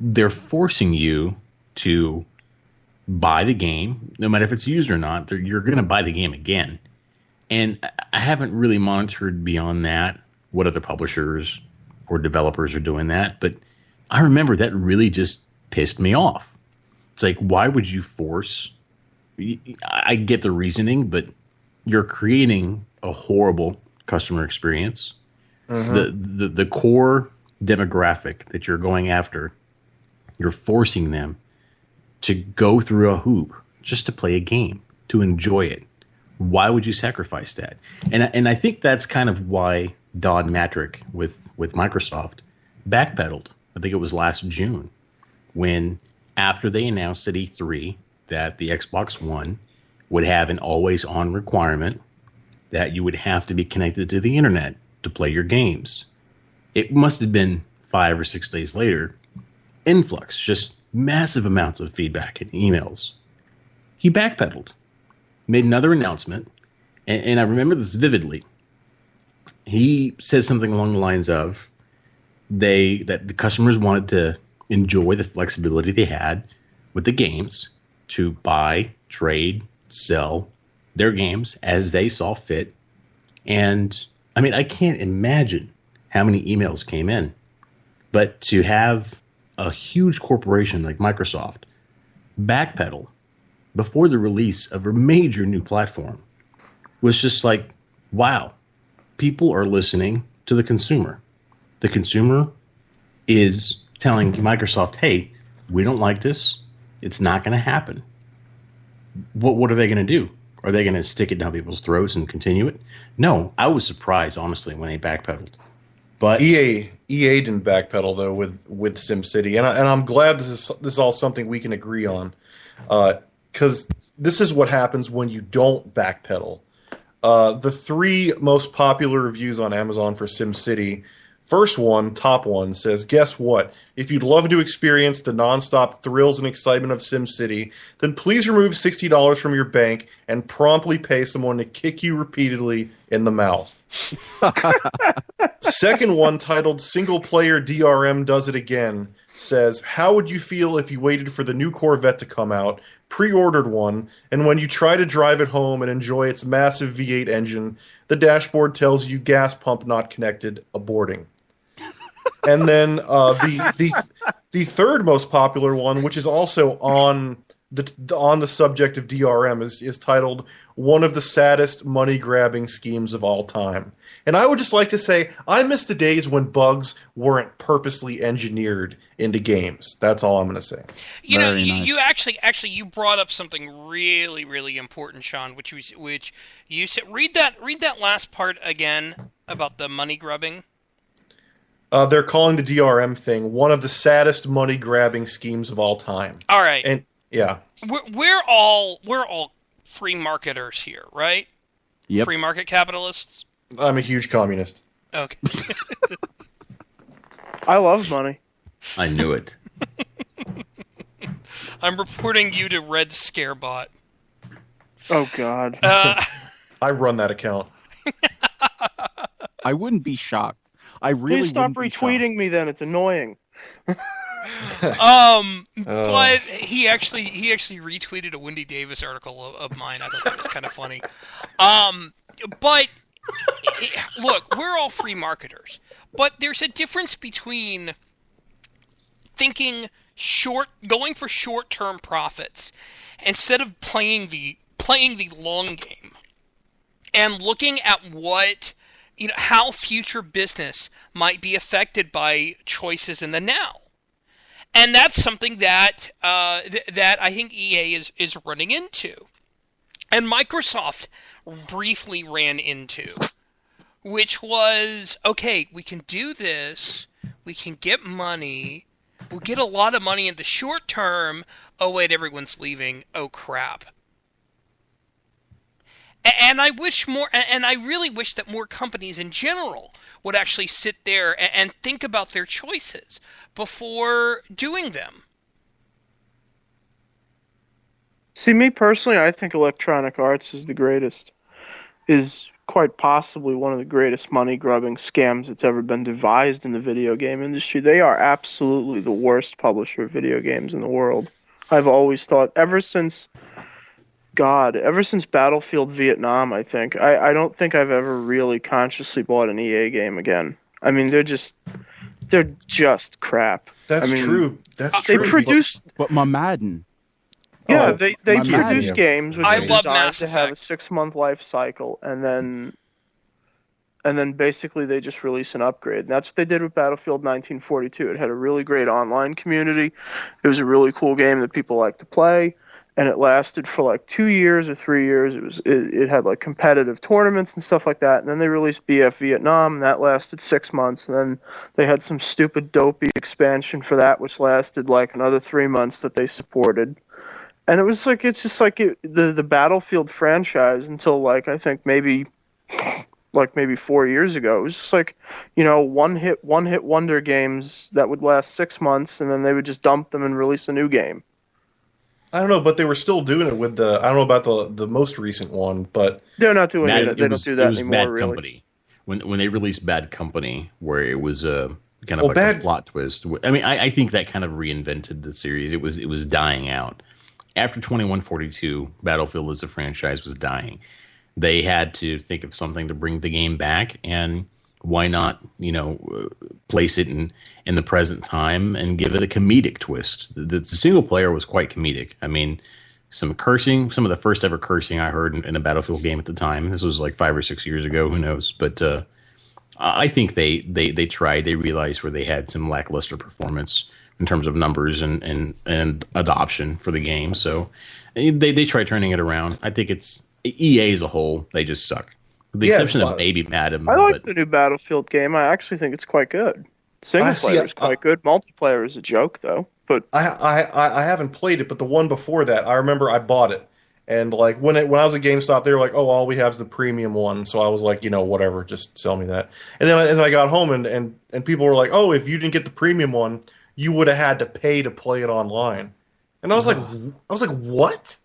they're forcing you to buy the game, no matter if it's used or not. You're going to buy the game again. And I haven't really monitored beyond that what other publishers or developers are doing that, but I remember that really just pissed me off. It's like, why would you force... I get the reasoning, but you're creating a horrible customer experience. Mm-hmm. The core demographic that you're going after, you're forcing them to go through a hoop just to play a game, to enjoy it. Why would you sacrifice that? And I think that's kind of why Don Matrick with Microsoft backpedaled. I think it was last June when, after they announced at E3 that the Xbox One would have an always-on requirement that you would have to be connected to the internet to play your games. It must have been 5 or 6 days later. Influx, just massive amounts of feedback and emails. He backpedaled, made another announcement, and I remember this vividly. He said something along the lines of that the customers wanted to enjoy the flexibility they had with the games to buy, trade, sell their games as they saw fit. And I mean, I can't imagine how many emails came in, but to have a huge corporation like Microsoft backpedal before the release of a major new platform was just like, wow, people are listening to the consumer. The consumer is telling Microsoft, hey, we don't like this. It's not going to happen. What are they going to do? Are they going to stick it down people's throats and continue it? No, I was surprised, honestly, when they backpedaled. But EA didn't backpedal though with SimCity, and I'm glad this is all something we can agree on, because this is what happens when you don't backpedal. The 3 most popular reviews on Amazon for SimCity. First one, top one, says, guess what? If you'd love to experience the nonstop thrills and excitement of SimCity, then please remove $60 from your bank and promptly pay someone to kick you repeatedly in the mouth. Second one, titled Single Player DRM Does It Again, says, how would you feel if you waited for the new Corvette to come out, pre-ordered one, and when you try to drive it home and enjoy its massive V8 engine, the dashboard tells you gas pump not connected, aborting. And then the third most popular one, which is also on the subject of DRM, is titled "One of the Saddest Money Grabbing Schemes of All Time." And I would just like to say I miss the days when bugs weren't purposely engineered into games. That's all I'm going to say. You know, you actually you brought up something really, really important, Sean, which you said. Read that last part again about the money grubbing. They're calling the DRM thing one of the saddest money-grabbing schemes of all time. All right, and yeah, we're all free marketers here, right? Yep. Free market capitalists. I'm a huge communist. Okay. I love money. I knew it. I'm reporting you to Red Scarebot. Oh God. I run that account. I wouldn't be shocked. I really Please stop retweeting me then. It's annoying. But he actually retweeted a Wendy Davis article of mine. I thought that was kind of funny. But look, we're all free marketers. But there's a difference between going for short-term profits instead of playing the long game and looking at how future business might be affected by choices in the now. And that's something that that I think EA is running into. And Microsoft briefly ran into, which was, okay, we can do this, we can get money, we'll get a lot of money in the short term, oh wait, everyone's leaving, oh crap. And I really wish that more companies in general would actually sit there and think about their choices before doing them. See, me personally, I think Electronic Arts is quite possibly one of the greatest money-grubbing scams that's ever been devised in the video game industry. They are absolutely the worst publisher of video games in the world. I've always thought, ever since Battlefield Vietnam, I think. I don't think I've ever really consciously bought an EA game again. I mean, they're just crap. That's true. That's they true. produce, but my Madden. Yeah, they produce games which I are love designed Mass to have a 6-month life cycle, and then basically they just release an upgrade. And that's what they did with Battlefield 1942. It had a really great online community. It was a really cool game that people liked to play. and it lasted for like 2 years or 3 years. It had like competitive tournaments and stuff like that. And then they released BF Vietnam, and that lasted 6 months. And then they had some stupid dopey expansion for that, which lasted like another 3 months that they supported. And it's just like the Battlefield franchise until like I think maybe 4 years ago. It was just like, one hit wonder games that would last 6 months, and then they would just dump them and release a new game. I don't know, but they were still doing it with I don't know about the most recent one, but they're not doing it. They don't do that anymore. Bad really. Company. When they released Bad Company, where it was kind of a plot twist. I mean, I think that kind of reinvented the series. It was dying out after 2142. Battlefield as a franchise was dying. They had to think of something to bring the game back, and why not, place it in the present time and give it a comedic twist. The single player was quite comedic. I mean, some cursing, some of the first ever cursing I heard in a Battlefield game at the time. This was like 5 or 6 years ago, who knows? But I think they tried. They realized where they had some lackluster performance in terms of numbers and adoption for the game. So they tried turning it around. I think it's EA as a whole, they just suck. With the exception of maybe Madden. I like the new Battlefield game. I actually think it's quite good. Single player is quite good. Multiplayer is a joke, though. But I haven't played it, but the one before that, I remember I bought it, and like when I was at GameStop, they were like, "Oh, all we have is the premium one." So I was like, whatever, just sell me that. And then I got home, and people were like, "Oh, if you didn't get the premium one, you would have had to pay to play it online." And I was like, what?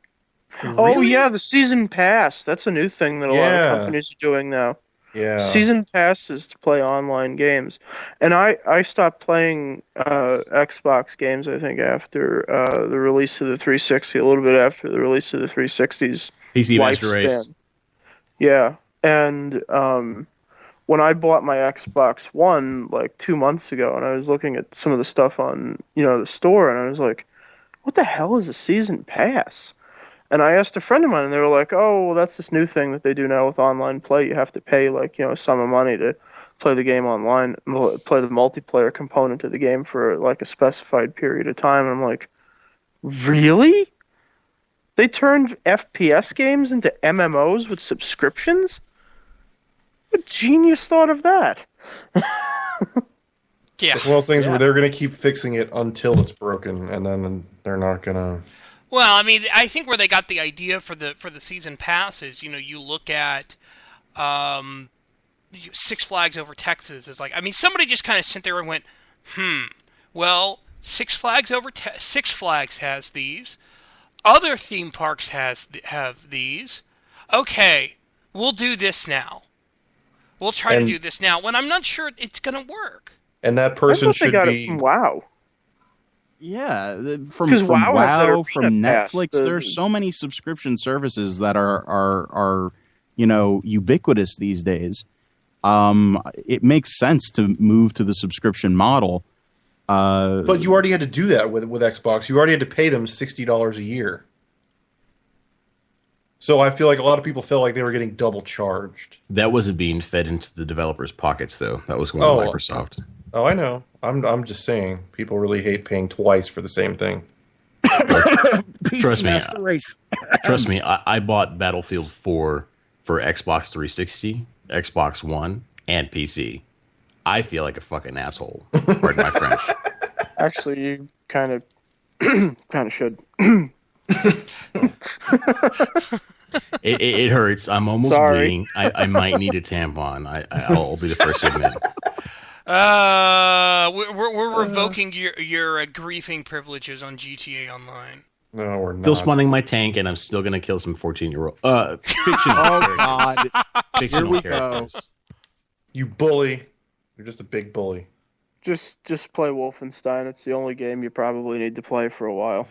Oh Really? yeah, the season pass. That's a new thing that a lot of companies are doing now. Yeah. Season passes to play online games. And I stopped playing Xbox games, I think, after the release of the 360, a little bit after the release of the 360's PC Master Race. Yeah. And when I bought my Xbox One like 2 months ago, and I was looking at some of the stuff on the store, and I was like, what the hell is a season pass? And I asked a friend of mine, and they were like, "Oh, well, that's this new thing that they do now with online play. You have to pay a sum of money to play the game online, play the multiplayer component of the game for like a specified period of time." And I'm like, "Really? They turned FPS games into MMOs with subscriptions? What genius thought of that?" Yeah, It's one of those things where they're going to keep fixing it until it's broken, and then they're not going to. Well, I mean, I think where they got the idea for the season pass is, you look at Six Flags Over Texas is like, I mean, somebody just kind of sat there and went, well, Six Flags has these, other theme parks have these. Okay, we'll do this now. We'll try to do this now. When I'm not sure it's going to work. And that person should be. It from WoW. Yeah, from WoW, from Netflix. There's so many subscription services that are ubiquitous these days. It makes sense to move to the subscription model. But you already had to do that with Xbox. You already had to pay them $60 a year. So I feel like a lot of people felt like they were getting double charged. That wasn't being fed into the developers' pockets, though. That was going to Microsoft. Oh, I know. I'm just saying, people really hate paying twice for the same thing. Trust me. Trust me. I bought Battlefield 4 for Xbox 360, Xbox One, and PC. I feel like a fucking asshole. Pardon my French. Actually, you kind of should. It hurts. I'm almost bleeding. I might need a tampon. I'll be the first to admit. We're revoking your griefing privileges on GTA Online. No, we're not. Still spawning my tank, and I'm still going to kill some 14-year-old fictional Oh God! fictional Here we characters. go. You bully. You're just a big bully. Just play Wolfenstein. It's the only game you probably need to play for a while.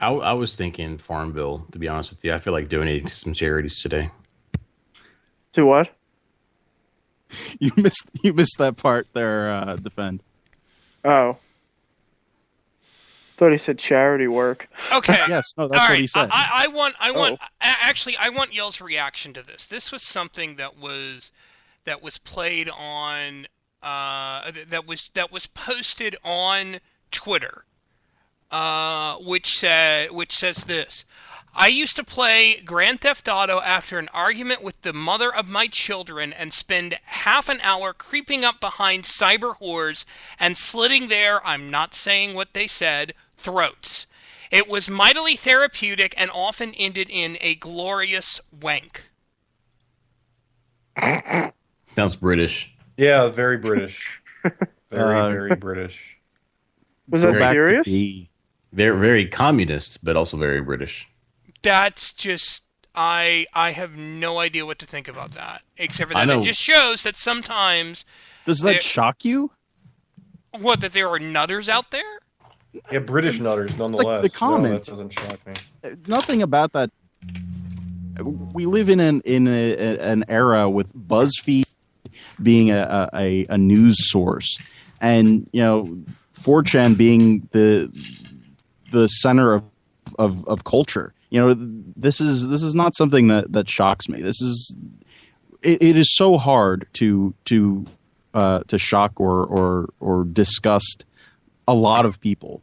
I was thinking Farmville, to be honest with you. I feel like donating to some charities today. To what? You missed that part there, Defend. Oh. Thought he said charity work. Okay. Yes, no, that's what he said. I want Yell's reaction to this. This was something that was played on that was posted on Twitter which says this. I used to play Grand Theft Auto after an argument with the mother of my children and spend half an hour creeping up behind cyber whores and slitting their, I'm not saying what they said, throats. It was mightily therapeutic and often ended in a glorious wank. Sounds British. Yeah, very British. Very British. Was that serious? Very, very communist, but also very British. That's just... I have no idea what to think about that. Except for that it just shows that sometimes... Does that shock you? What, that there are nutters out there? Yeah, British nutters, nonetheless. The comment. No, that doesn't shock me. Nothing about that. We live in an era with BuzzFeed being a news source, and 4chan being the center of culture. This is not something that shocks me. It is so hard to shock or disgust a lot of people.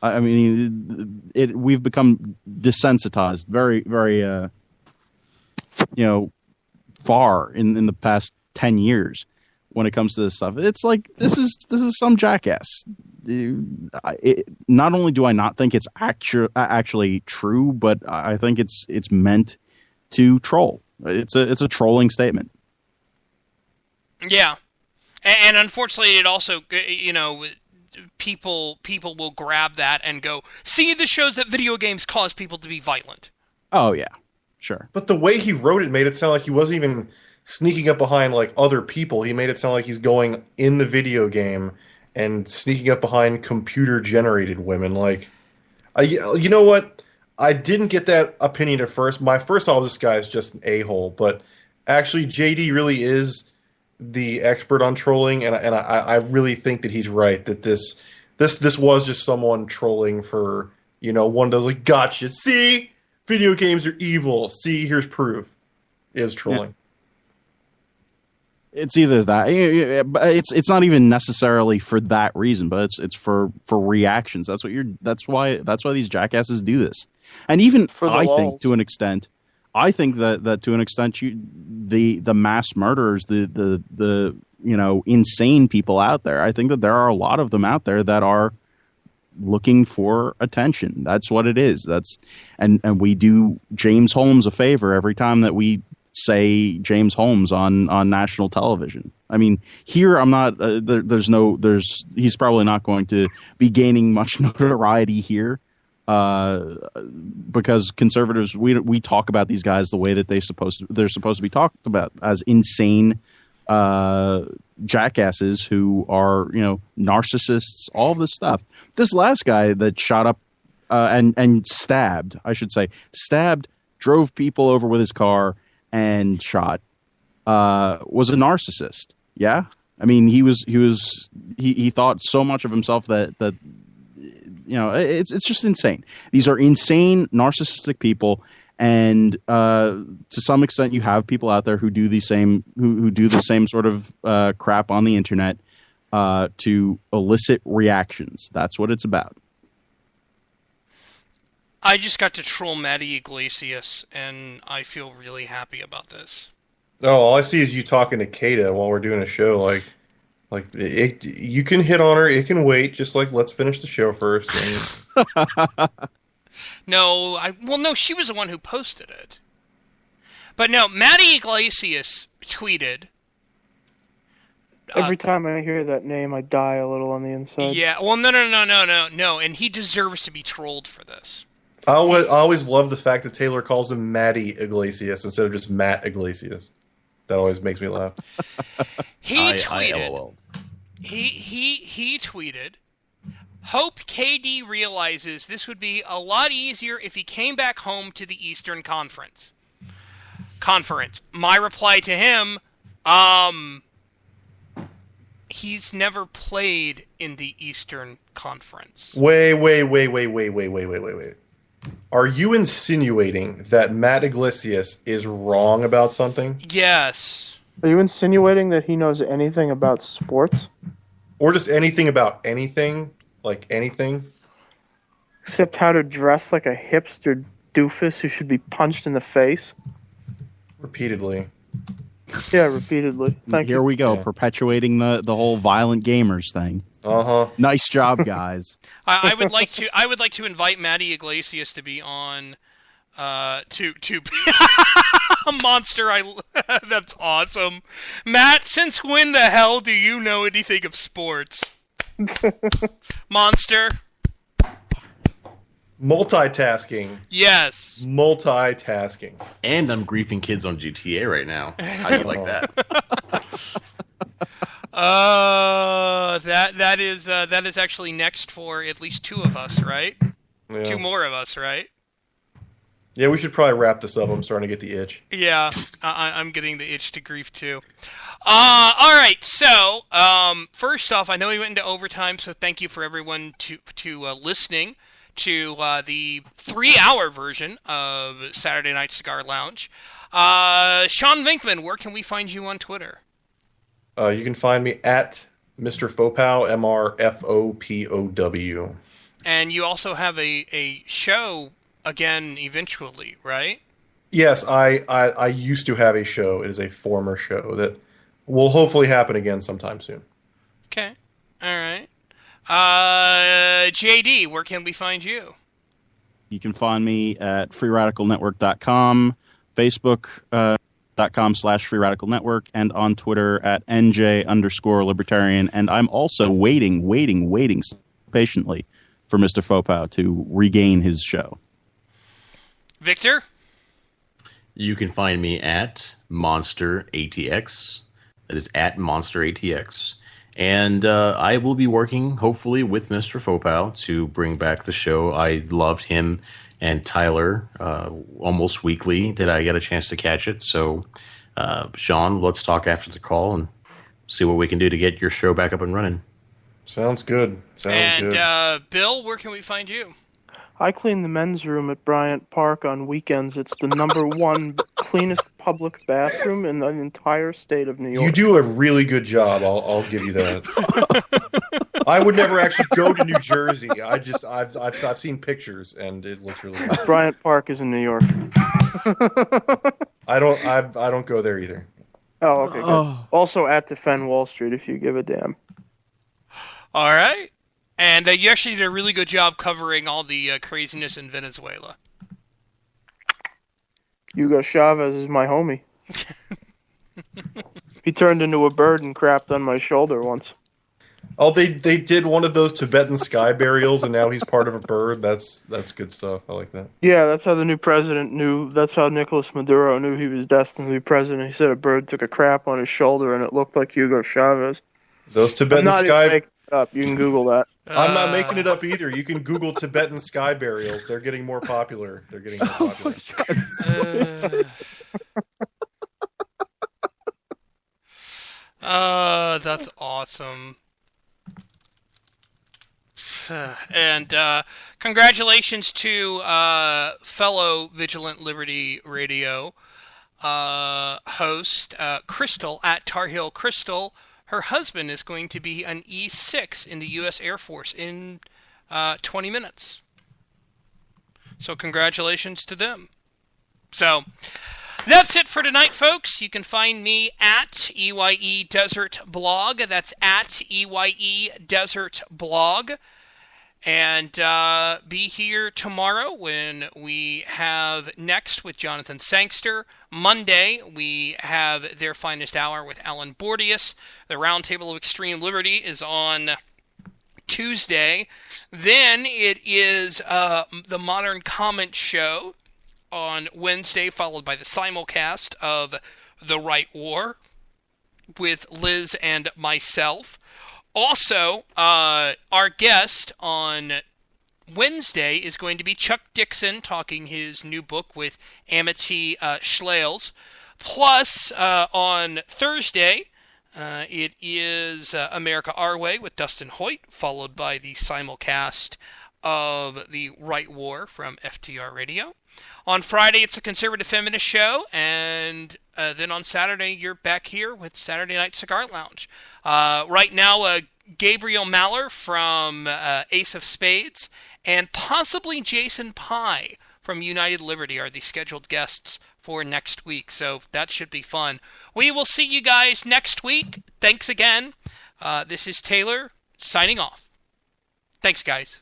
I mean, we've become desensitized very, very, far in the past 10 years when it comes to this stuff. It's like, this is some jackass. Not only do I not think it's actually true, but I think it's meant to troll. It's a trolling statement. Yeah. And unfortunately, it also, people will grab that and go, see, this shows that video games cause people to be violent. Oh, yeah. Sure. But the way he wrote it made it sound like he wasn't even sneaking up behind like other people. He made it sound like he's going in the video game and sneaking up behind computer-generated women. Like, you know what? I didn't get that opinion at first. My first thought was this guy is just an a-hole. But actually, JD really is the expert on trolling, and I really think that he's right, that this was just someone trolling for, one of those, like, gotcha, see? Video games are evil. See, here's proof. It was trolling. Yeah. It's either that, it's not even necessarily for that reason, but it's for reactions. That's why these jackasses do this. And even I think to an extent, that to an extent, the mass murderers, the insane people out there, I think that there are a lot of them out there that are looking for attention. That's what it is. And we do James Holmes a favor every time that we say James Holmes on national television. I mean, here I'm not. He's probably not going to be gaining much notoriety here, because conservatives we talk about these guys the way that they're supposed to be talked about, as insane jackasses who are narcissists, all of this stuff. This last guy that shot up and stabbed, drove people over with his car and shot, was a narcissist. Yeah, I mean he thought so much of himself that it's just insane. These are insane narcissistic people. And to some extent, you have people out there who do the same sort of crap on the internet to elicit reactions. That's what it's about. I just got to troll Maddie Iglesias, and I feel really happy about this. Oh, all I see is you talking to Kata while we're doing a show. Like you can hit on her. It can wait. Just like, let's finish the show first. No, she was the one who posted it. But no, Maddie Iglesias tweeted. Every time I hear that name, I die a little on the inside. Yeah, well, no, and he deserves to be trolled for this. I always love the fact that Taylor calls him Maddie Iglesias instead of just Matt Iglesias. That always makes me laugh. He tweeted. He tweeted. Hope KD realizes this would be a lot easier if he came back home to the Eastern Conference. My reply to him, he's never played in the Eastern Conference. Wait. Are you insinuating that Matt Iglesias is wrong about something? Yes. Are you insinuating that he knows anything about sports? Or just anything about anything? Like anything? Except how to dress like a hipster doofus who should be punched in the face. Repeatedly. Yeah, repeatedly. Thank Here you. we go, perpetuating the whole violent gamers thing. Nice job, guys. I would like to invite Matty Iglesias to be on to Monster. That's awesome. Matt, since when the hell do you know anything of sports? Monster. Multitasking. Yes. Multitasking. And I'm griefing kids on GTA right now. How do you like that? That is actually next for at least two of us, right? Yeah. Two more of us, right? Yeah, we should probably wrap this up. I'm starting to get the itch. Yeah, I'm getting the itch to grief too. All right, so first off, I know we went into overtime, so thank you for everyone to listening to the 3-hour version of Saturday Night Cigar Lounge. Sean Vinkman, where can we find you on Twitter? You can find me at Mr. Fopow, MRFOPOW. And you also have a show again eventually, right? Yes, I used to have a show. It is a former show that will hopefully happen again sometime soon. Okay. All right. JD, where can we find you? You can find me at freeradicalnetwork.com, Facebook.com/freeradicalnetwork, and on Twitter at NJ_libertarian. And I'm also waiting patiently for Mr. Fopow to regain his show. Victor? You can find me at Monster ATX. That is at Monster ATX. And I will be working, hopefully, with Mr. Fopow to bring back the show. I loved him and Tyler almost weekly. Did I get a chance to catch it? So, Sean, let's talk after the call and see what we can do to get your show back up and running. Sounds good. And Bill, where can we find you? I clean the men's room at Bryant Park on weekends. It's the #1 cleanest public bathroom in the entire state of New York. You do a really good job. I'll give you that. I would never actually go to New Jersey. I've seen pictures and it looks really good. Bryant Park is in New York. I don't go there either. Oh, okay. Good. Also at Defend Wall Street if you give a damn. All right. And you actually did a really good job covering all the craziness in Venezuela. Hugo Chavez is my homie. He turned into a bird and crapped on my shoulder once. Oh, they did one of those Tibetan sky burials, and now he's part of a bird. That's good stuff. I like that. Yeah, that's how the new president knew. That's how Nicolas Maduro knew he was destined to be president. He said a bird took a crap on his shoulder, and it looked like Hugo Chavez. Those Tibetan sky. Up. You can Google that. I'm not making it up either. You can Google Tibetan sky burials. They're getting more popular. That's awesome. And congratulations to fellow Vigilant Liberty Radio host Crystal at Tar Heel Crystal. Her husband is going to be an E6 in the U.S. Air Force in 20 minutes. So congratulations to them. So that's it for tonight, folks. You can find me at EYE Desert Blog. That's at EYE Desert Blog. And be here tomorrow when we have Next with Jonathan Sangster. Monday, we have Their Finest Hour with Alan Bordius. The Roundtable of Extreme Liberty is on Tuesday. Then it is the Modern Comment Show on Wednesday, followed by the simulcast of The Right War with Liz and myself. Also, our guest on Wednesday is going to be Chuck Dixon talking his new book with Amity Schlales. Plus, on Thursday, it is America Our Way with Dustin Hoyt, followed by the simulcast of The Right War from FTR Radio. On Friday, it's a Conservative Feminist Show, and then on Saturday, you're back here with Saturday Night Cigar Lounge. Right now, Gabriel Maller from Ace of Spades, and possibly Jason Pye from United Liberty are the scheduled guests for next week. So that should be fun. We will see you guys next week. Thanks again. This is Taylor signing off. Thanks, guys.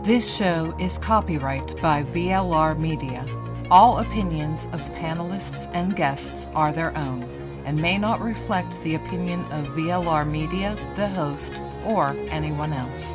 This show is copyright by VLR Media. All opinions of panelists and guests are their own and may not reflect the opinion of VLR Media, the host, or anyone else.